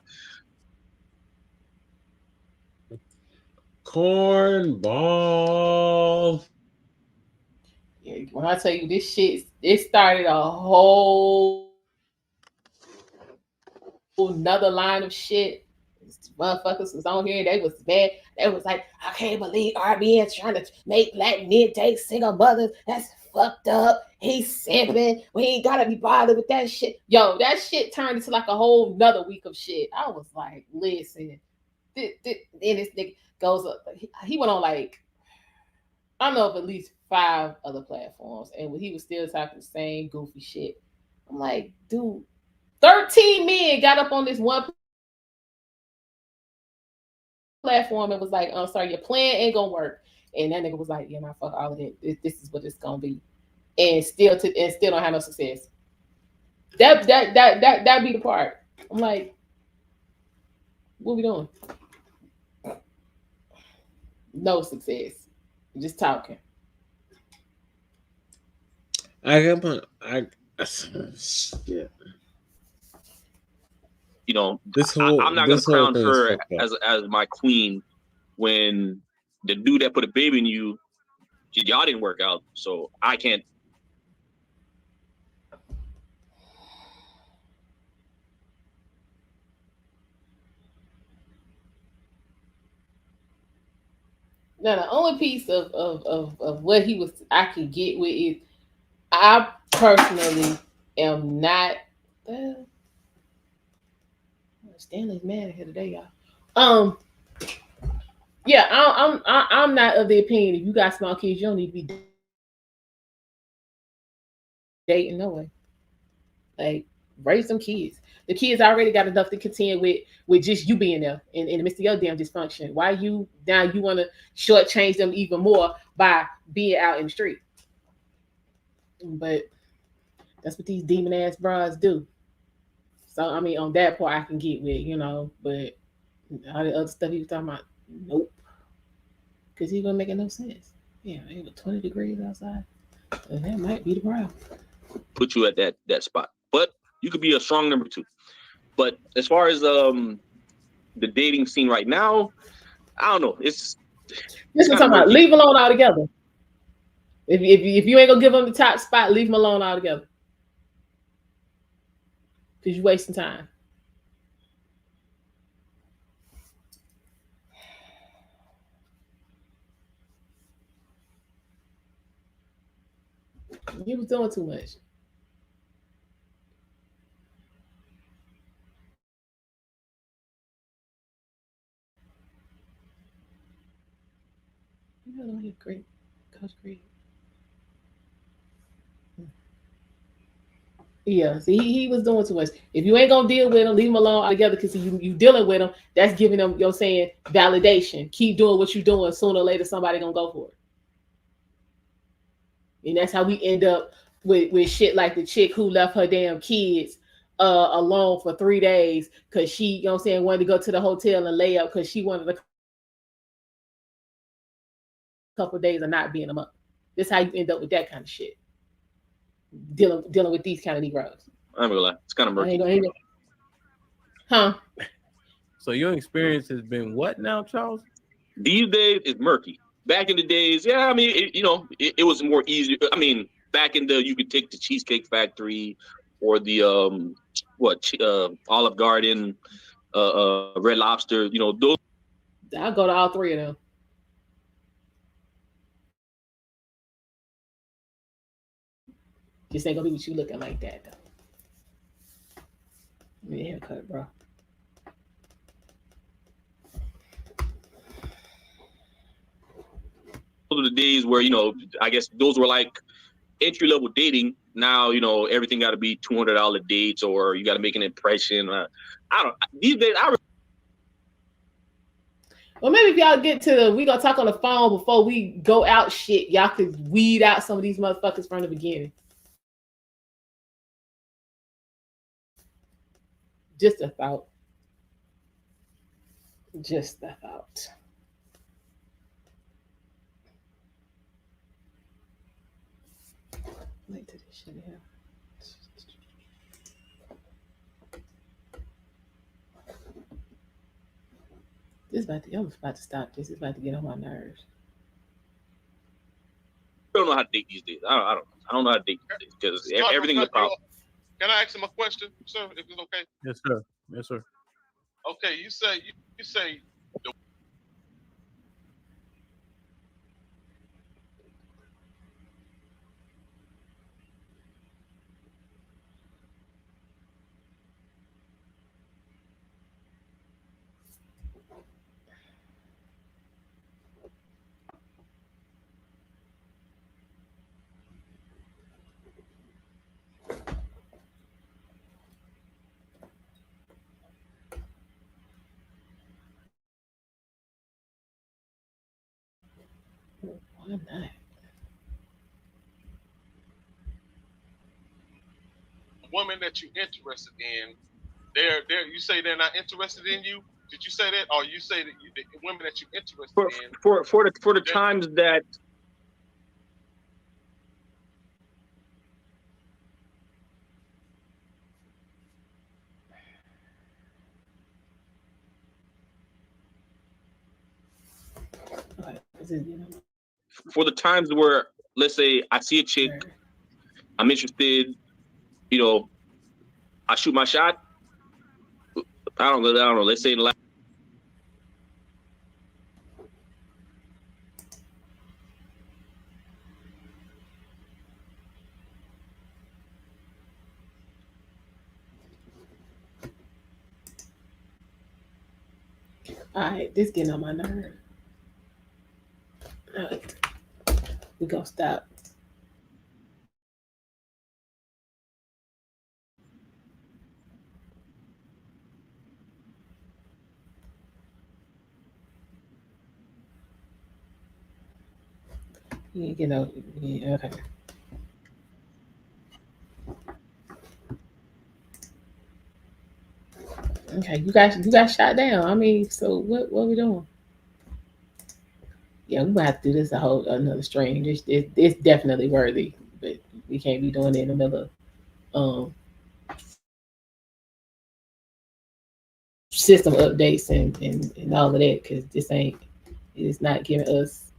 Cornball. Yeah, when I tell you this shit, it started a whole another line of shit. Motherfuckers was on here. They was bad. They was like, I can't believe RBN trying to make black men date single mothers. That's fucked up. He's simping. We ain't gotta be bothered with that shit. Yo, that shit turned into like a whole nother week of shit. I was like, listen. Then this nigga goes up. He went on like, I don't know if at least 5 other platforms, and he was still talking the same goofy shit. I'm like, dude, 13 men got up on this one platform and was like, I'm sorry, your plan ain't gonna work. And that nigga was like, yeah, nah, fuck all of it. This is what it's gonna be. And still don't have no success. That be the part. I'm like, what we doing? No success. Just talking. Shit. I'm not gonna crown her as my queen when the dude that put a baby in you, y'all didn't work out, so I can't. Now the only piece of what he was I could get with is I personally am not. Stanley's mad here today, y'all. Yeah, I'm not of the opinion if you got small kids, you don't need to be dating no way. Like raise some kids. The kids already got enough to contend with just you being there in the midst of your damn dysfunction. Why you want to shortchange them even more by being out in the street? But that's what these demon ass bras do. So I mean, on that part I can get with, but all the other stuff he was talking about, nope, because he wasn't making no sense. Yeah, it was 20 degrees outside, and that might be the problem. Put you at that spot, but you could be a strong number 2. But as far as the dating scene right now, I don't know. It's talking about leave him alone altogether. If you ain't gonna give him the top spot, leave him alone altogether. Because you're wasting time. He was doing too much. You know, he's great. Coach great. Yeah, see, he was doing too much. If you ain't gonna deal with him, leave him alone altogether. Because you dealing with him, that's giving him, you're saying, validation. Keep doing what you're doing. Sooner or later, somebody gonna go for it. And that's how we end up with shit like the chick who left her damn kids alone for 3 days because she, wanted to go to the hotel and lay up because she wanted a couple of days of not being them up. This is how you end up with that kind of shit. Dealing with these kind of Negroes. I'm gonna lie, it's kind of murky. Huh? So your experience has been what now, Charles? These days it's murky. Back in the days, yeah, I mean, it was more easy. I mean, back in you could take the Cheesecake Factory or the Olive Garden, Red Lobster. Those. I'll go to all 3 of them. Just ain't gonna be with you looking like that though. Give me a haircut, bro. Those are the days where I guess those were like entry level dating. Now everything got to be $200 dates, or you got to make an impression. I don't. These days, Well, maybe if y'all get to we gonna talk on the phone before we go out. Shit, y'all could weed out some of these motherfuckers from the beginning. Just a thought. Just a thought. Wait till this shit here. I'm about to stop this. It's about to get on my nerves. I don't know how to date these days. I don't know how to date these days because everything's a problem. Can I ask him a question, sir? If it's okay. Yes, sir. Yes, sir. Okay, you say the Why not? woman that you're interested in, they're you say they're not interested in you. Did you say that, or you say that the women that you're interested in for the times that. For the times where, let's say, I see a chick, I'm interested, you know, I shoot my shot. I don't know. Let's say in the last. All right, this getting on my nerve. All right, we gonna stop. You know, yeah, okay. Okay, you got shot down. I mean, so what we doing? Yeah, we might have to do this a whole another stream. It's definitely worthy, but we can't be doing it in the middle of system updates and all of that because it's not giving us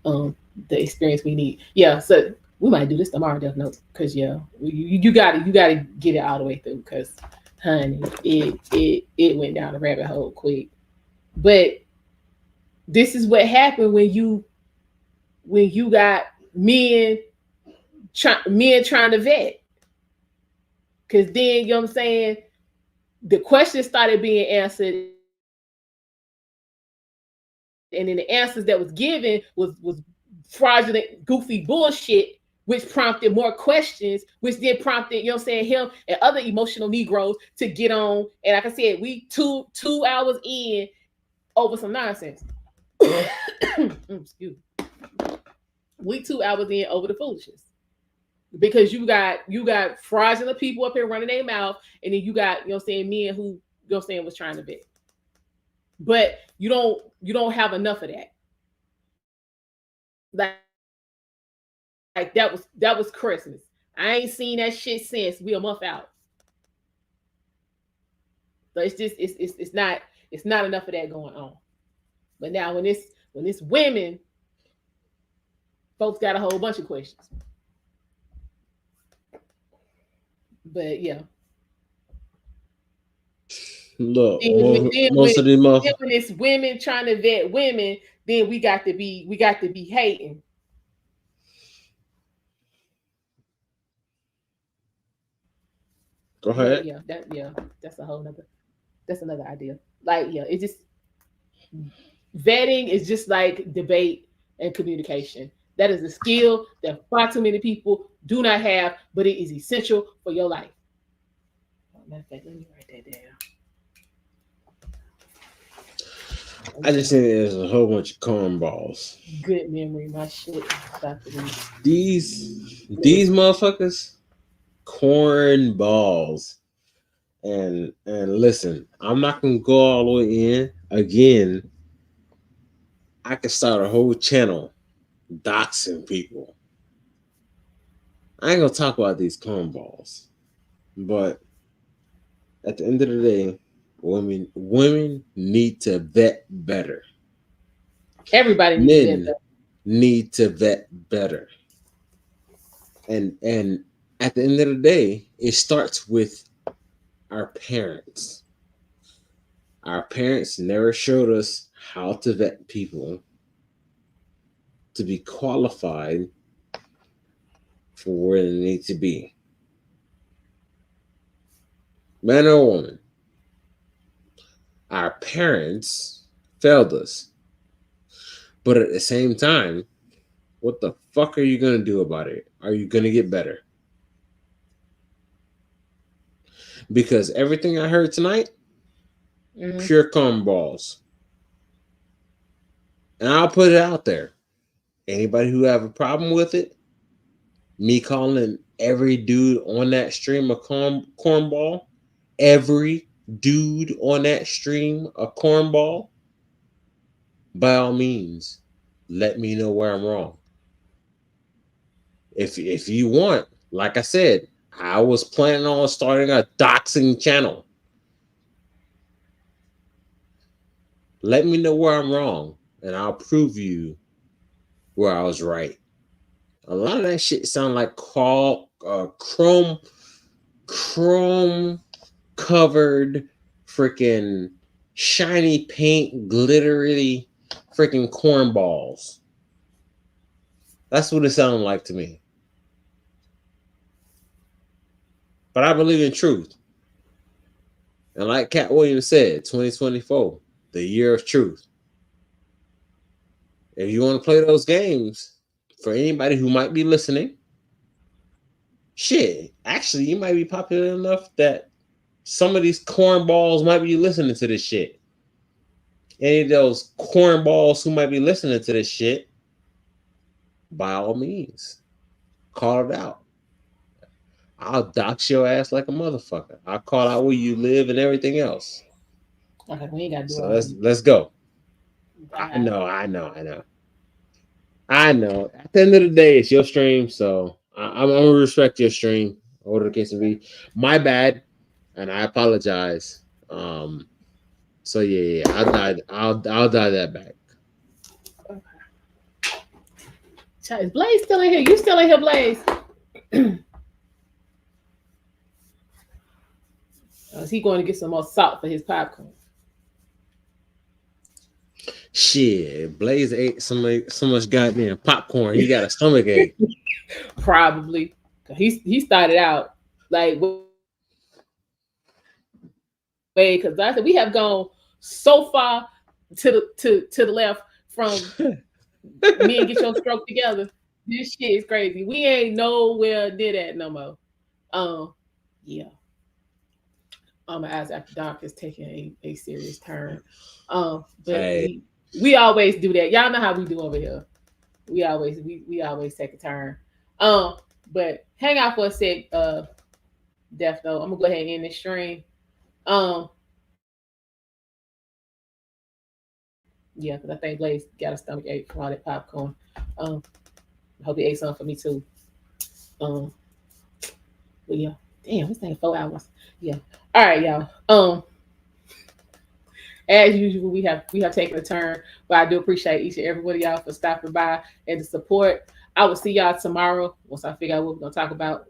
the experience we need. Yeah, so we might do this tomorrow, Death Note, because yeah, you gotta get it all the way through because honey, it went down a rabbit hole quick. But this is what happened when you got men trying to vet. Cause then you know what I'm saying, the questions started being answered, and then the answers that was given was fraudulent, goofy bullshit, which prompted more questions, which then prompted, you know what I'm saying, him and other emotional Negroes to get on. And like I said, we two hours in over some nonsense. Excuse me. We 2 hours in over the foolishness. Because you got fraudulent people up here running their mouth, and then you got, you know what I'm saying, men who, you know what I'm saying, was trying to bet. But you don't have enough of that. Like that was Christmas. I ain't seen that shit since we a month out. So it's just it's not enough of that going on. But now when it's women, folks got a whole bunch of questions. But yeah. Look, Then most of these motherfuckers. when it's women trying to vet women, then we got to be hating. Go ahead. That's another idea. Like, yeah, it's just vetting is just like debate and communication. That is a skill that far too many people do not have, but it is essential for your life. Matter of fact, let me write that down. I just think there's a whole bunch of cornballs. Good memory, my shit. These motherfuckers, cornballs. And listen, I'm not gonna go all the way in again. I could start a whole channel doxing people. I ain't gonna talk about these cornballs, but at the end of the day, women need to vet better. Everybody need to vet better. And at the end of the day, it starts with our parents. Our parents never showed us how to vet people to be qualified for where they need to be. Man or woman. Our parents failed us. But at the same time, what the fuck are you going to do about it? Are you going to get better? Because everything I heard tonight, pure cornballs. And I'll put it out there. Anybody who have a problem with it, me calling every dude on that stream a cornball, every dude on that stream a cornball, by all means, let me know where I'm wrong. If you want, like I said, I was planning on starting a doxing channel. Let me know where I'm wrong, and I'll prove you where I was right. A lot of that shit sound like chrome covered freaking shiny paint, glittery freaking cornballs. That's what it sounded like to me. But I believe in truth. And like Cat Williams said, 2024, the year of truth. If you want to play those games, for anybody who might be listening, shit, actually, you might be popular enough that some of these cornballs might be listening to this shit. Any of those cornballs who might be listening to this shit, by all means, call it out. I'll dox your ass like a motherfucker. I'll call out where you live and everything else. Okay, we ain't gotta do So all let's go. that. I know. At the end of the day, it's your stream, so I'm gonna respect your stream. Whatever the case may be. My bad, and I apologize. So yeah, I'll die that back. Is Blaze still in here? You still in here, Blaze? Is he going to get some more salt for his popcorn? Shit, Blaze ate so much goddamn popcorn. He got a stomach ache. Probably. He started out like way because I said we have gone so far to the left from me and Get Your Stroke Together. This shit is crazy. We ain't nowhere near that no more. Yeah. My Eyes After Dark is taking a serious turn. But Hey. we always do that. Y'all know how we do over here. We always take a turn. But hang out for a sec, Def though. I'm gonna go ahead and end this stream. Yeah, because I think Blaze got a stomach ache from all that popcorn. I hope he ate something for me too. But yeah, damn, this thing 4 hours. Yeah. All right, y'all. As usual, we have taken a turn, but I do appreciate each and every one of y'all for stopping by and the support. I will see y'all tomorrow once I figure out what we're gonna talk about.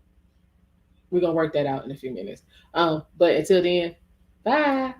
We're gonna work that out in a few minutes. But until then, bye.